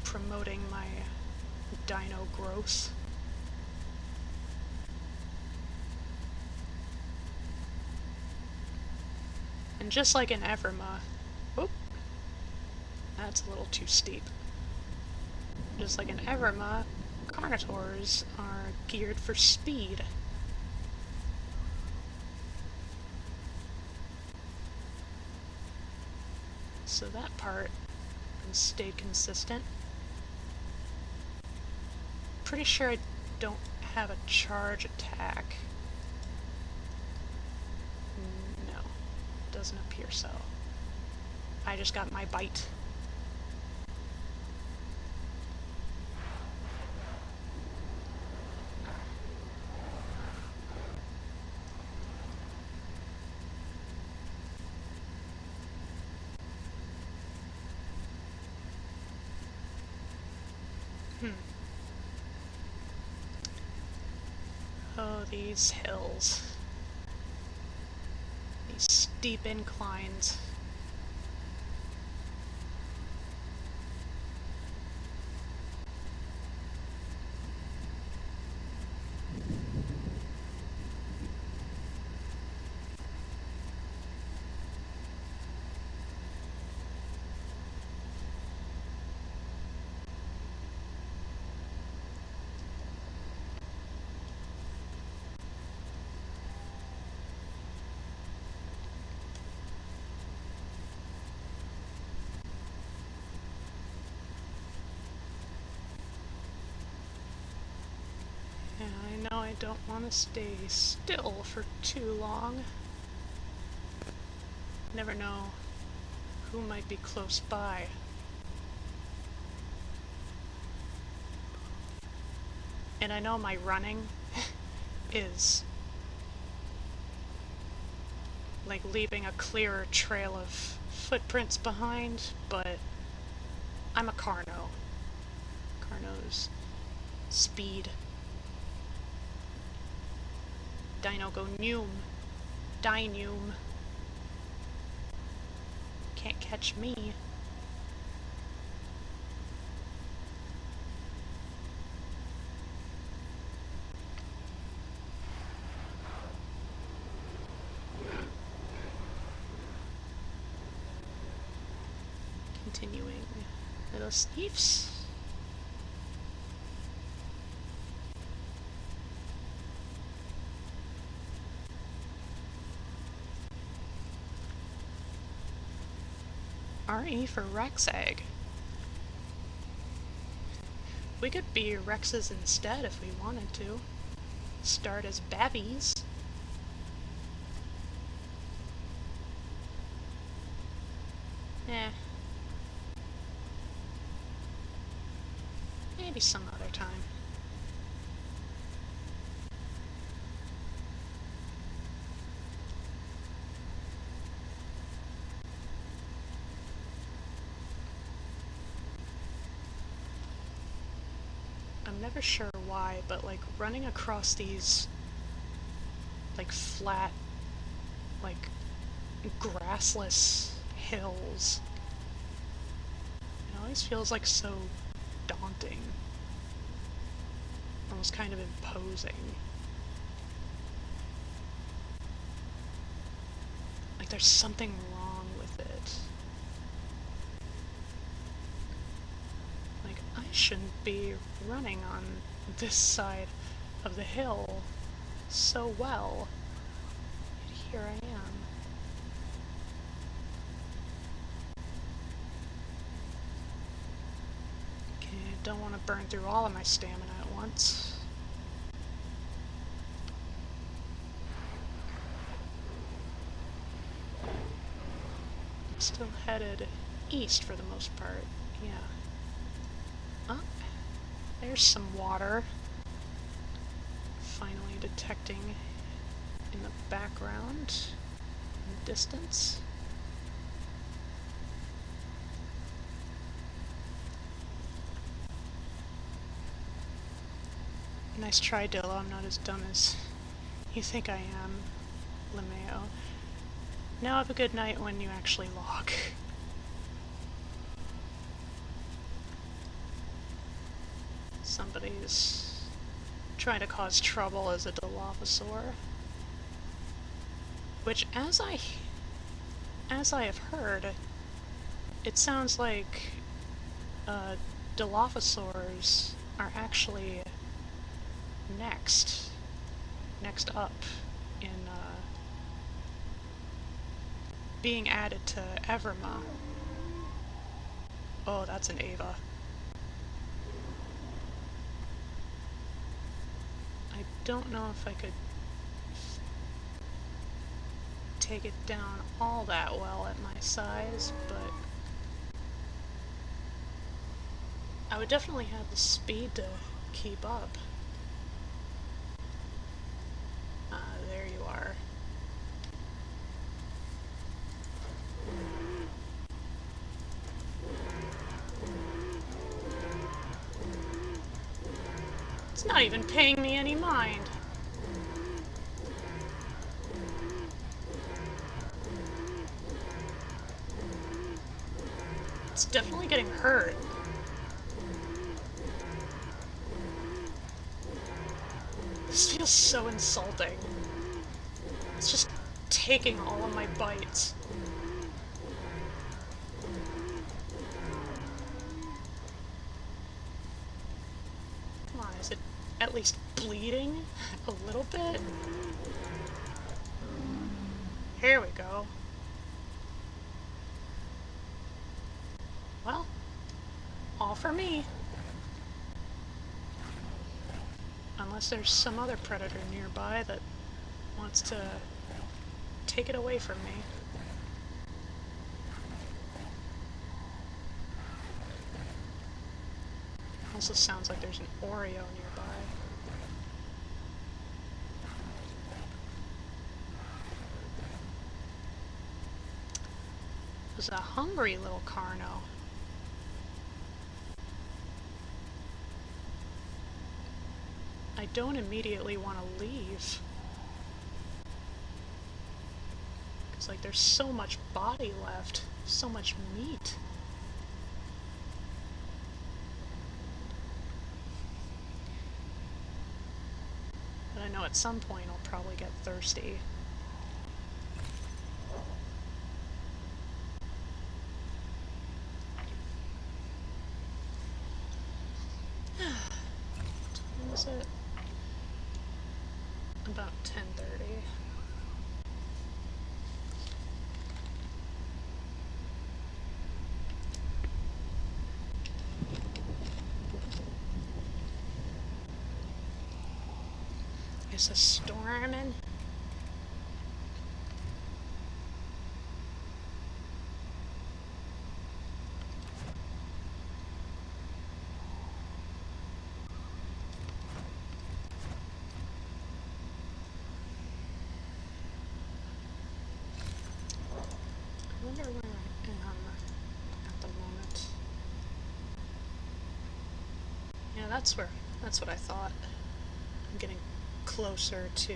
promoting my dino growth. And just like in Everma, whoop, that's a little too steep. Just like in Everma, Carnotaurs are geared for speed. So that part has stayed consistent. Pretty sure I don't have a charge attack. No, doesn't appear so. I just got my bite. Oh, these hills. These steep inclines. Yeah, I know I don't want to stay still for too long. Never know who might be close by. And I know my running is like leaving a clearer trail of footprints behind, but I'm a Carno. Carno's speed. Dino go noom. Dinoom. Can't catch me. Continuing little sneefs. RE for Rex Egg. We could be Rexes instead if we wanted to. Start as Babbies. Eh. Maybe some other time. I'm never sure why, but like running across these like flat, like grassless hills, it always feels like so daunting. Almost kind of imposing. like there's something wrong with it. Like, I shouldn't be running on this side of the hill so well. And here I am. Okay, I don't want to burn through all of my stamina at once. Still headed east for the most part, yeah. Oh, there's some water. Finally detecting in the background, in the distance. Nice try, Dillo. I'm not as dumb as you think I am, Lemeo. Now have a good night when you actually log. Somebody's trying to cause trouble as a Dilophosaur. Which, as I have heard, it sounds like Dilophosaurs are actually next up in being added to Everma. Oh, that's an Ava. I don't know if I could take it down all that well at my size, but I would definitely have the speed to keep up. There you are. It's not even paying me any mind. It's definitely getting hurt. This feels so insulting. It's just taking all of my bites. Come on, is it at least bleeding a little bit? Here we go. Well, all for me. Unless there's some other predator nearby that wants to take it away from me. Also sounds like there's an Oreo nearby. There's a hungry little Carno. I don't immediately want to leave. Because, like, there's so much body left, so much meat. But I know at some point I'll probably get thirsty. What was it? About 10:30. Is a storming? I wonder where I am at the moment. Yeah, that's what I thought. I'm getting closer to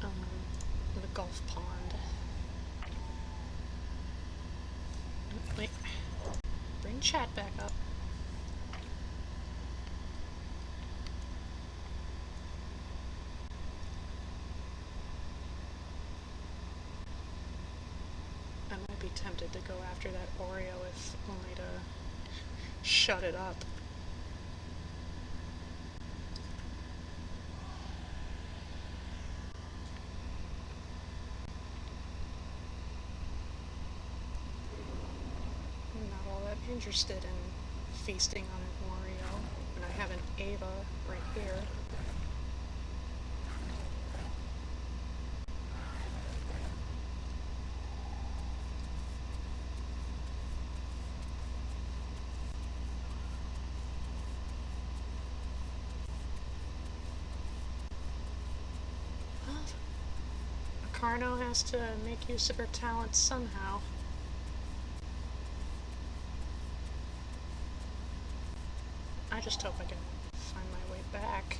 the golf pond. Wait, bring chat back up. be tempted to go after that Oreo if only to shut it up. I'm not all that interested in feasting on an Oreo when I have an Ava right here. Carno has to make use of her talents somehow. I just hope I can find my way back.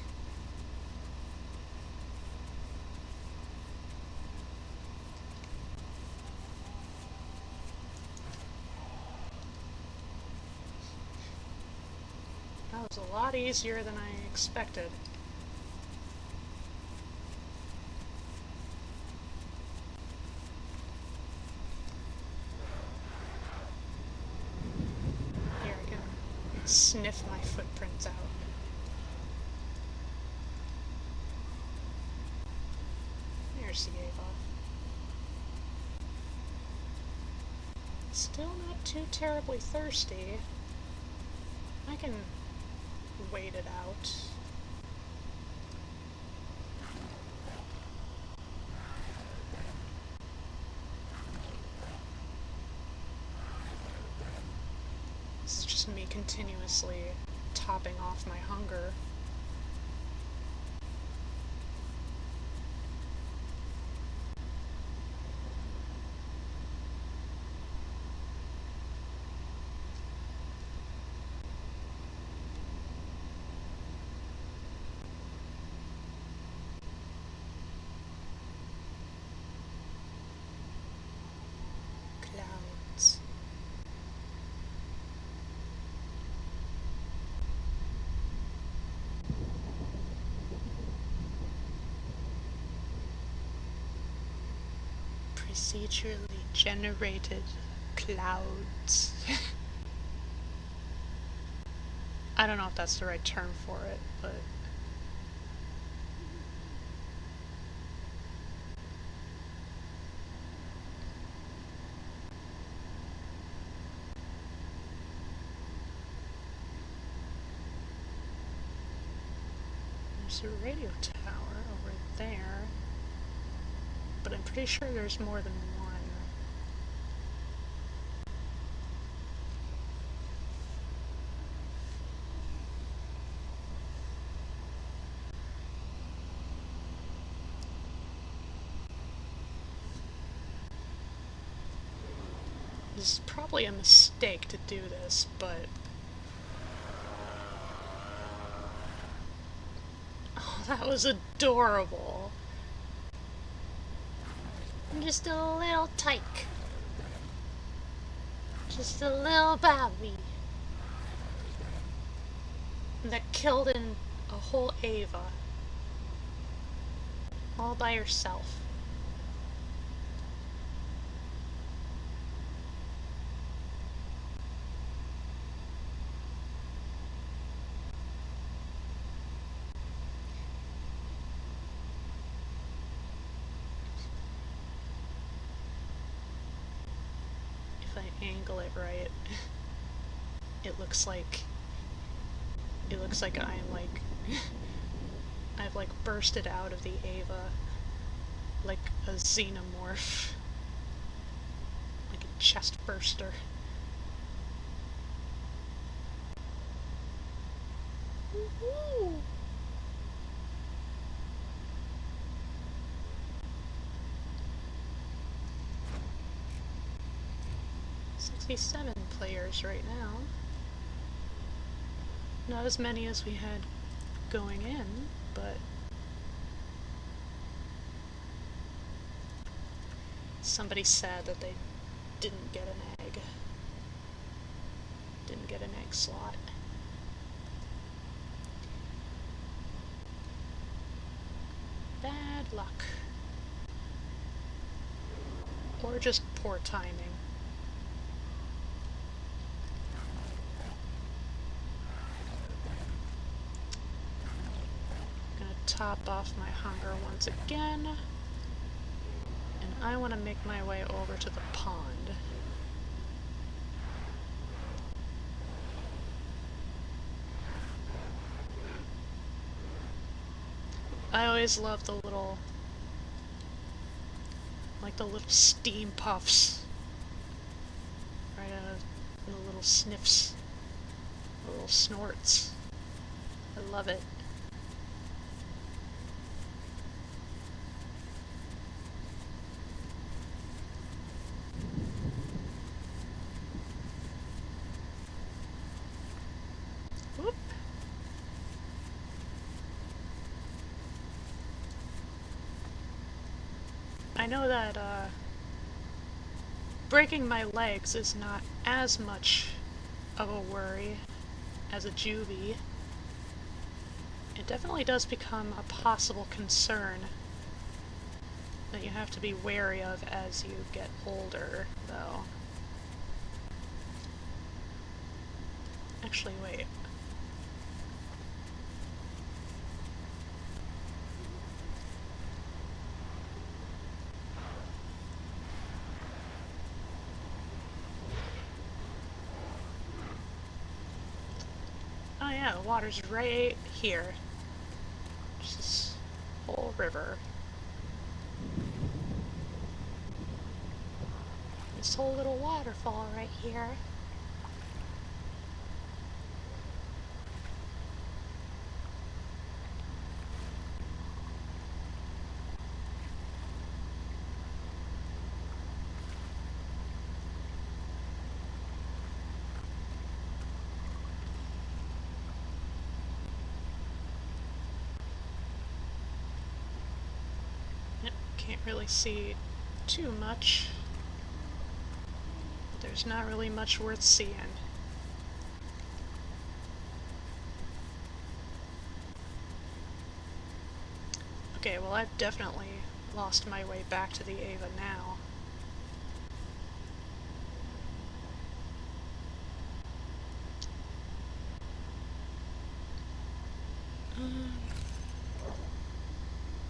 That was a lot easier than I expected. Sniff my footprints out. There's the Ava. Still not too terribly thirsty. I can wait it out. This is just me continuously topping off my hunger. Clouds. Procedurally generated clouds. I don't know if that's the right term for it, but there's a radio tower over there. But I'm pretty sure there's more than one. This is probably a mistake to do this, but... Oh, that was adorable. I'm just a little tyke. Just a little babby. That killed in a whole Ava. All by herself. Angle it right, it looks like I'm like I've like bursted out of the Ava like a xenomorph, like a chest burster. Woohoo! Seven players right now. Not as many as we had going in, but somebody said that they didn't get an egg. Didn't get an egg slot. Bad luck. Or just poor timing. top off my hunger once again. And I want to make my way over to the pond. I always love the little, like the little steam puffs. Right out of the little sniffs, the little snorts. I love it. Whoop. I know that breaking my legs is not as much of a worry as a juvie. It definitely does become a possible concern that you have to be wary of as you get older, though. Actually, wait. Oh yeah, the water's right here. Just this whole river. This whole little waterfall right here. Can't really see too much. There's not really much worth seeing. Okay, well I've definitely lost my way back to the Ava now.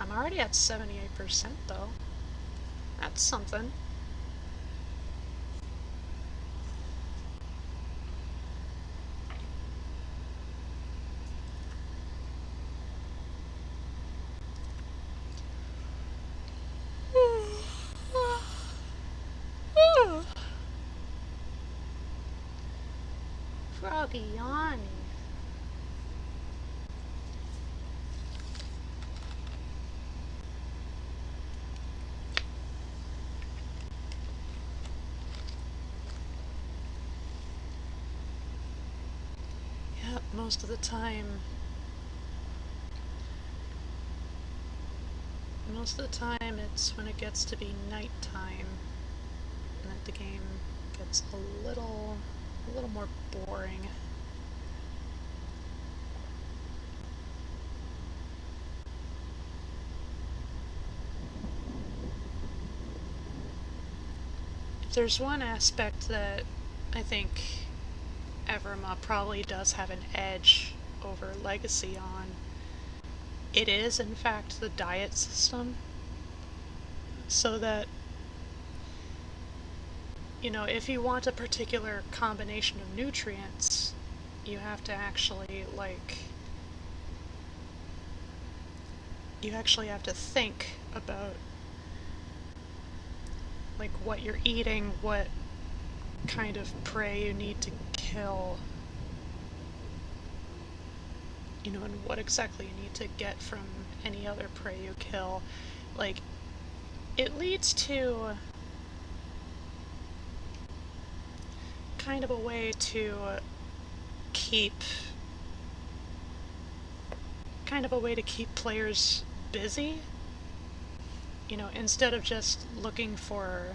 I'm already at 78% though. That's something. Froggy yawning. Yep, most of the time. Most of the time it's when it gets to be nighttime that the game gets a little more boring. If there's one aspect that I think Everma probably does have an edge over Legacy on, it is in fact the diet system. So that, you know, if you want a particular combination of nutrients, you have to actually, like, you actually have to think about, like, what you're eating, what kind of prey you need to kill, you know, and what exactly you need to get from any other prey you kill. Like, it leads to kind of a way to keep players busy, you know, instead of just looking for,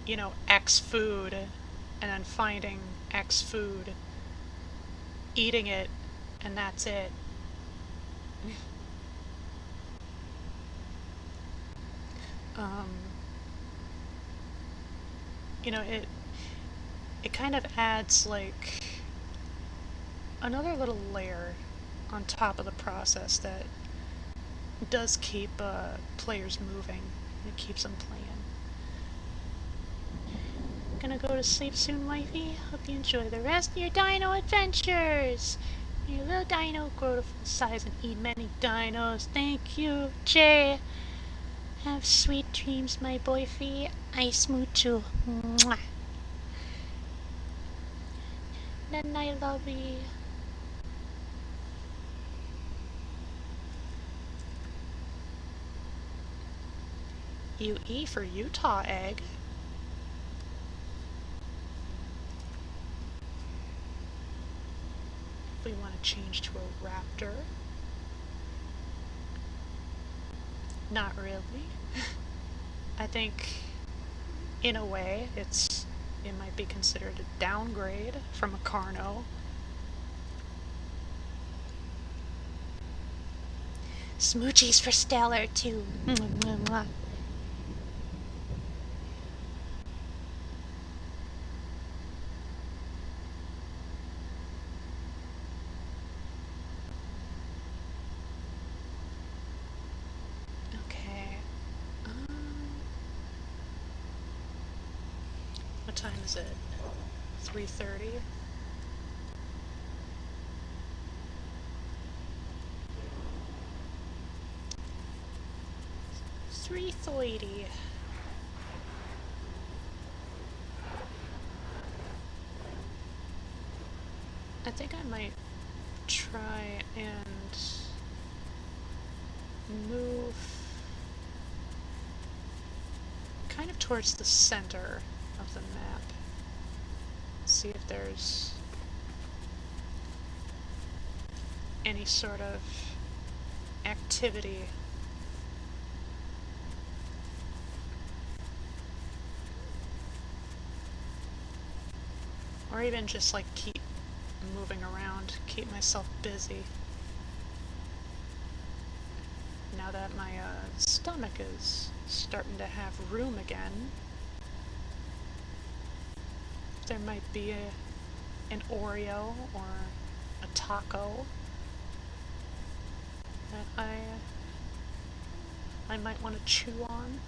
you know, X food and then finding X food, eating it, and that's it. You know, it kind of adds, like, another little layer on top of the process that does keep players moving. It keeps them playing. Gonna go to sleep soon, wifey. Hope you enjoy the rest of your dino adventures. Your little dino grow to full size and eat many dinos. Thank you, Jay. Have sweet dreams, my boyfie. I smooch you. Mwah. Good night, lovey. UE for Utah egg. If we want to change to a raptor. Not really. I think, in a way, it might be considered a downgrade from a Carno. Smoochies for Stellar, too. Mwah, mwah, mwah. What time is it? 3:30? $3.30. I think I might try and move kind of towards the center of the map. See if there's any sort of activity. Or even just like keep moving around, keep myself busy. Now that my stomach is starting to have room again, there might be an Oreo or a taco that I might want to chew on.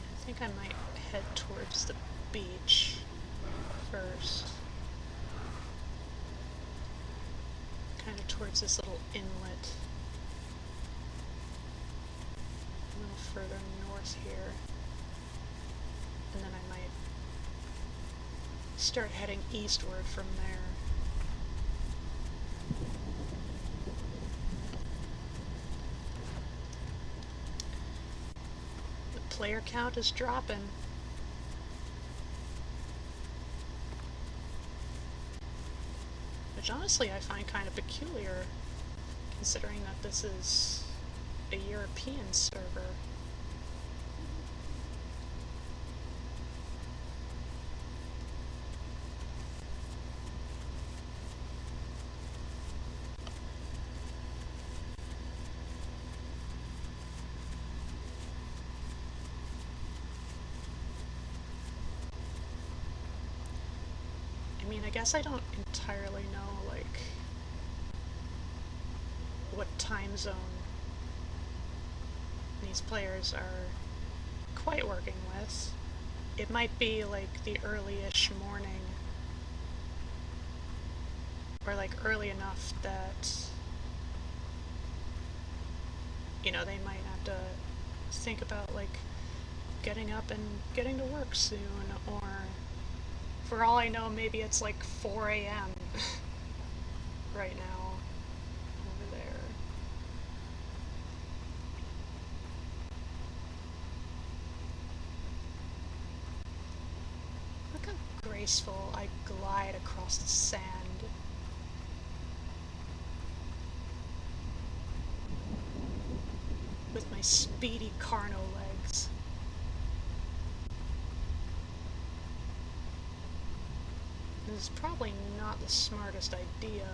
I think I might head towards the beach first. Kind of towards this little inlet. A little further north here. And then I might start heading eastward from there. Player count is dropping. Which honestly I find kind of peculiar, considering that this is a European server. I mean, I guess I don't entirely know, like, what time zone these players are quite working with. It might be, like, the early-ish morning, or, like, early enough that, you know, they might have to think about, like, getting up and getting to work soon, or For all I know, maybe it's like 4 a.m. right now over there. Look how graceful I glide across the sand. With my speedy Carno legs. This is probably not the smartest idea.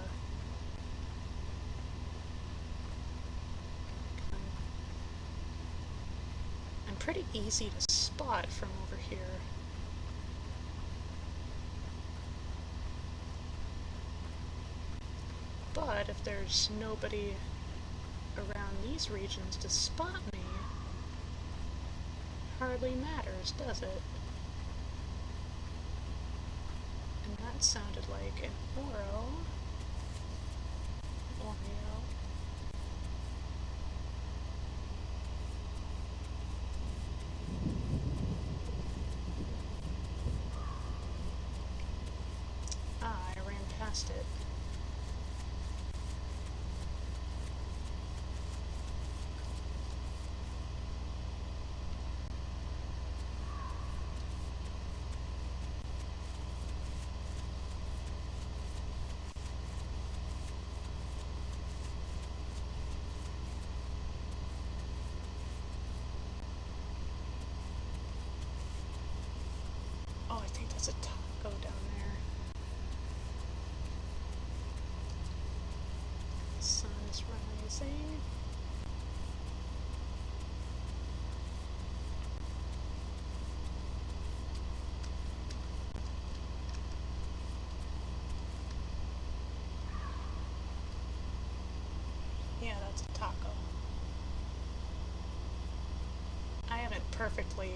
I'm pretty easy to spot from over here. But if there's nobody around these regions to spot me, hardly matters, does it? And that sounded like an Oreo. Ah, I ran past it. Oh, I think that's a taco down there. The sun is rising. Yeah, that's a taco. I haven't perfectly,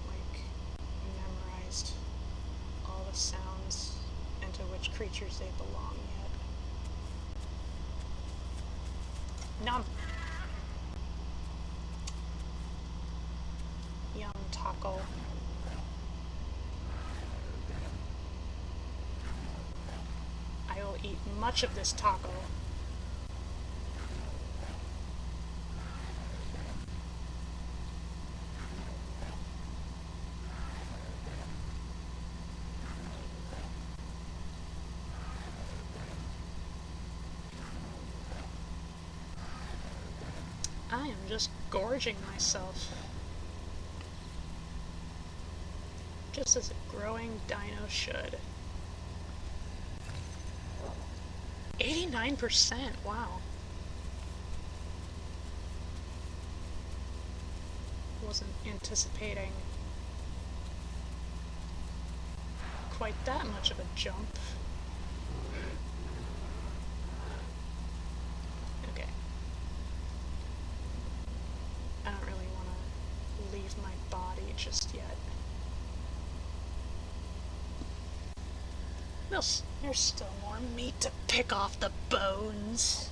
like, memorized all the sounds and to which creatures they belong yet. Nom! Yum taco. I will eat much of this taco. I am just gorging myself. Just as a growing dino should. 89%, wow. Wasn't anticipating quite that much of a jump. Okay. I don't really want to leave my body just yet. There's still more meat to pick off the bones.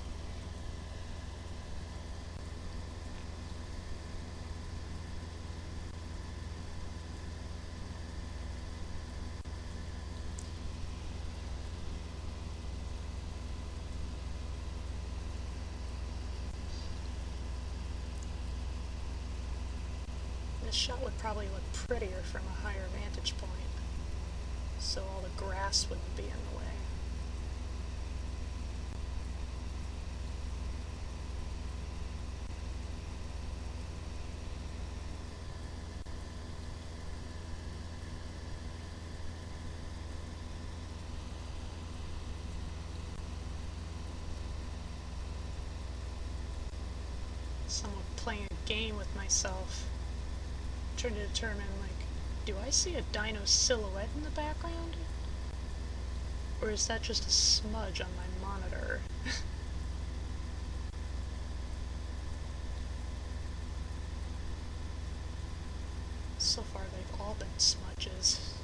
This shot would probably look prettier from a higher vantage point, so all the grass wouldn't be in the way. Someone playing a game with myself, trying to determine, like, do I see a dino silhouette in the background? Or is that just a smudge on my monitor? So far they've all been smudges.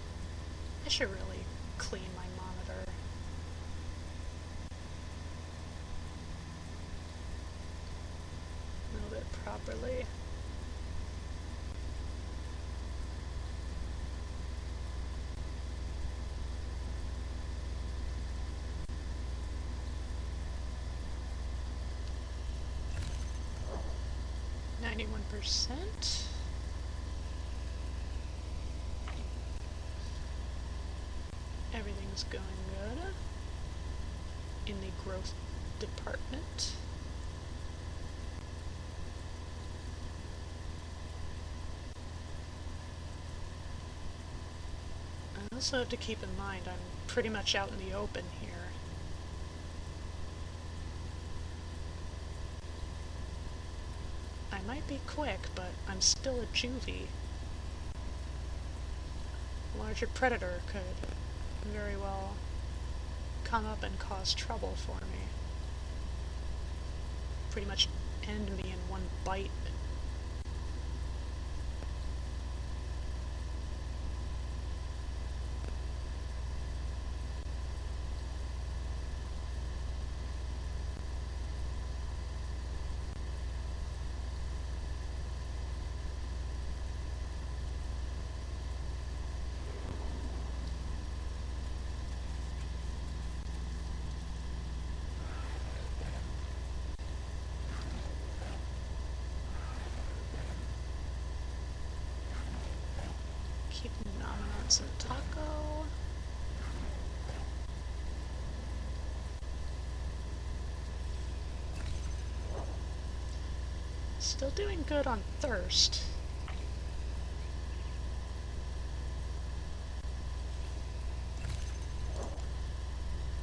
I should really clean my monitor. Move it properly. 91%. Everything's going good in the growth department. I also have to keep in mind I'm pretty much out in the open here. I might be quick, but I'm still a juvie. A larger predator could very well come up and cause trouble for me. Pretty much end me in one bite. Keeping an eye on some taco. Still doing good on thirst.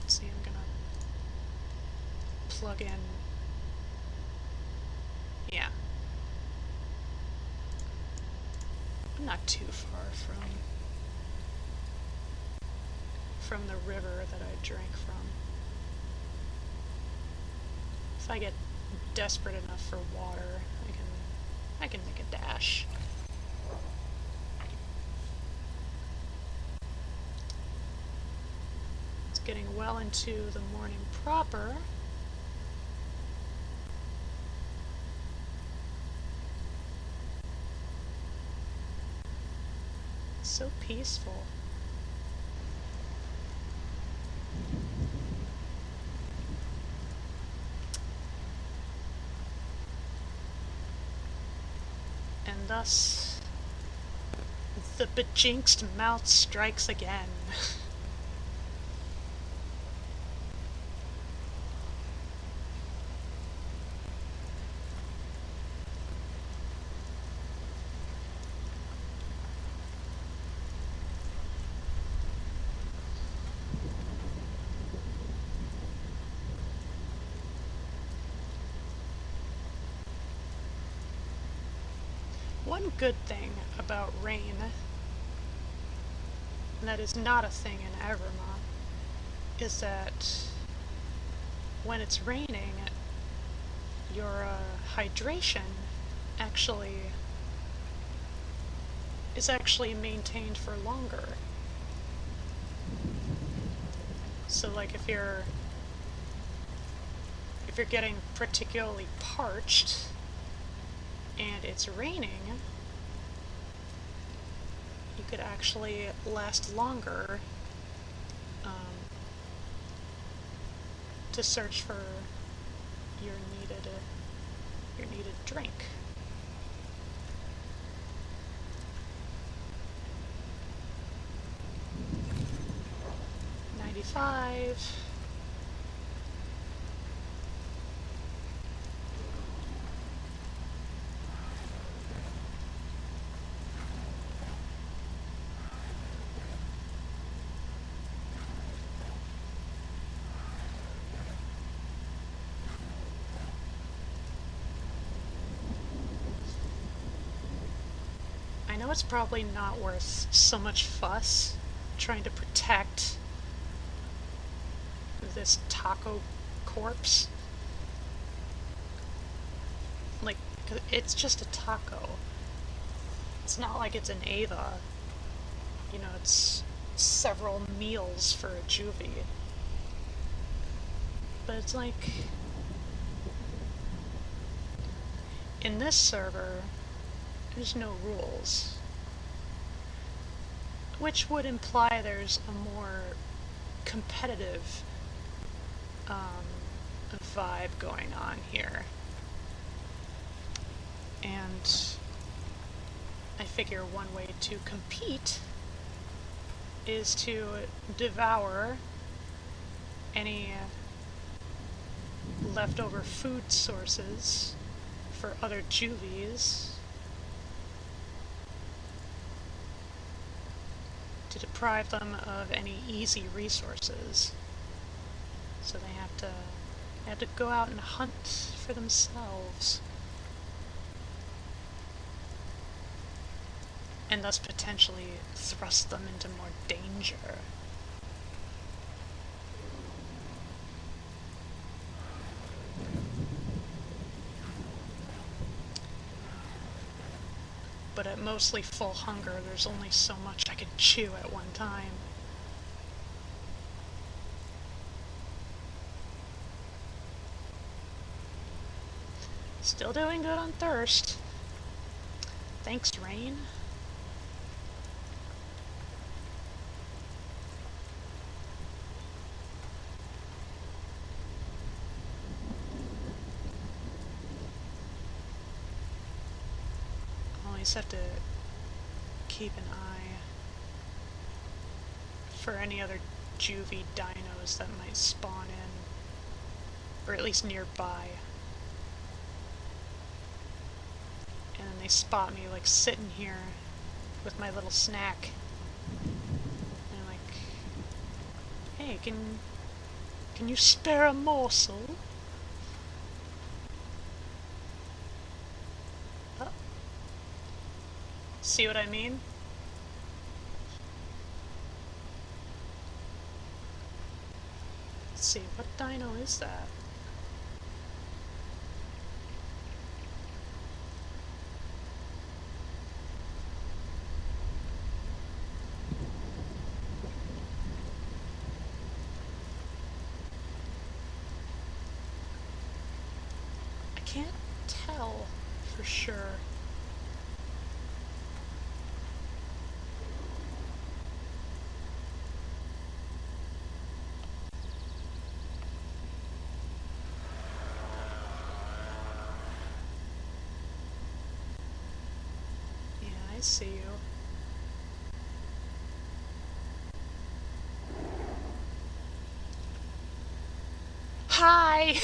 Let's see, I'm gonna plug in. Yeah. I'm not too far from the river that I drank from. If I get desperate enough for water, I can make a dash. It's getting well into the morning proper. It's so peaceful. And thus, the bejinxed mouth strikes again. One good thing about rain, and that is not a thing in Evermont, is that when it's raining, your hydration is actually maintained for longer. So like if you're getting particularly parched and it's raining, you could actually last longer to search for your needed drink. $95. I know it's probably not worth so much fuss trying to protect this taco corpse. Like, it's just a taco. It's not like it's an Ava. You know, it's several meals for a juvie. But it's like, in this server, there's no rules. Which would imply there's a more competitive vibe going on here. And I figure one way to compete is to devour any leftover food sources for other juvies to deprive them of any easy resources. So they have to go out and hunt for themselves. And thus potentially thrust them into more danger. But at mostly full hunger, there's only so much I can chew at one time. Still doing good on thirst. Thanks, Rain. Always have to keep an eye for any other juvie dinos that might spawn in, or at least nearby. And then they spot me like sitting here with my little snack. And I'm like, hey, can you spare a morsel? Oh. See what I mean? Let's see, what dino is that? I can't tell for sure. I see you. Hi!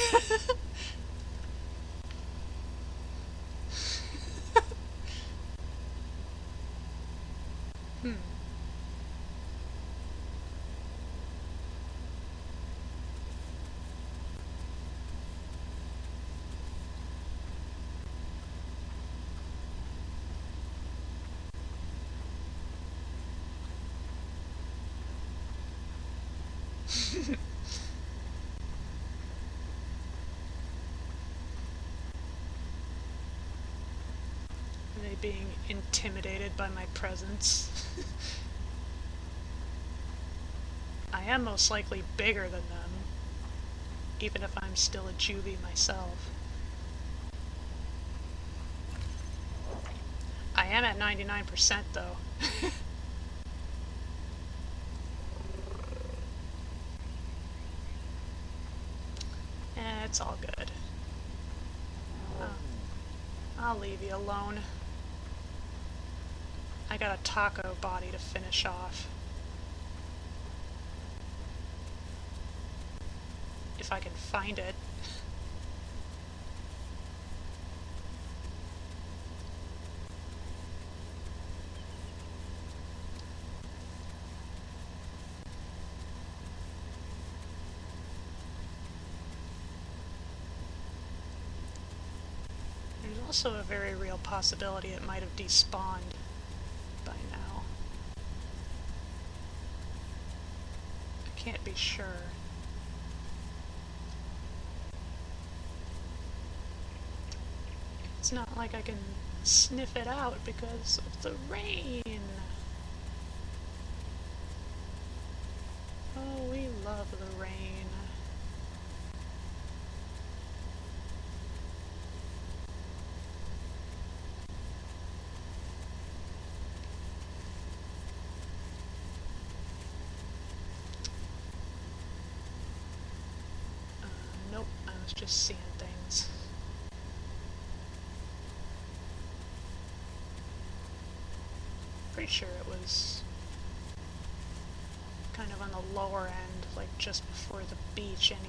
Are they being intimidated by my presence? I am most likely bigger than them, even if I'm still a juvie myself. I am at 99% though. It's all good. I'll leave you alone. I got a taco body to finish off. If I can find it. There's also a very real possibility it might have despawned by now. I can't be sure. It's not like I can sniff it out because of the rain. Oh, we love the rain. Nope, I was just seeing things. pretty sure it was kind of on the lower end, like just before the beach anyhow.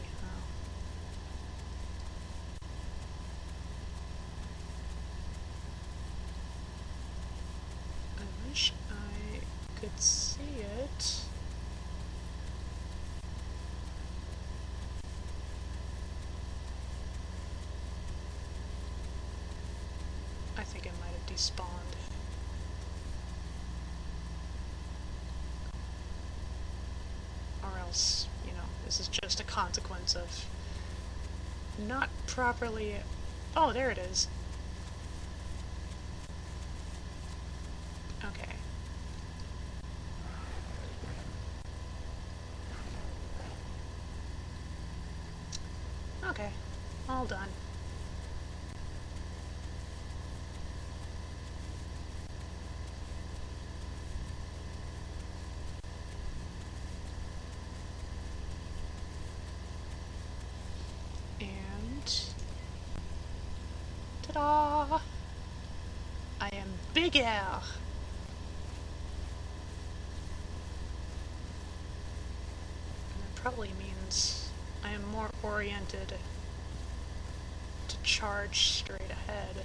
I wish I could see it. I think it might have despawned. Or else, you know, this is just a consequence of not properly... Oh, there it is. Okay. Okay, all done. And... ta-da! I am Big Air! And that probably means I am more oriented to charge straight ahead.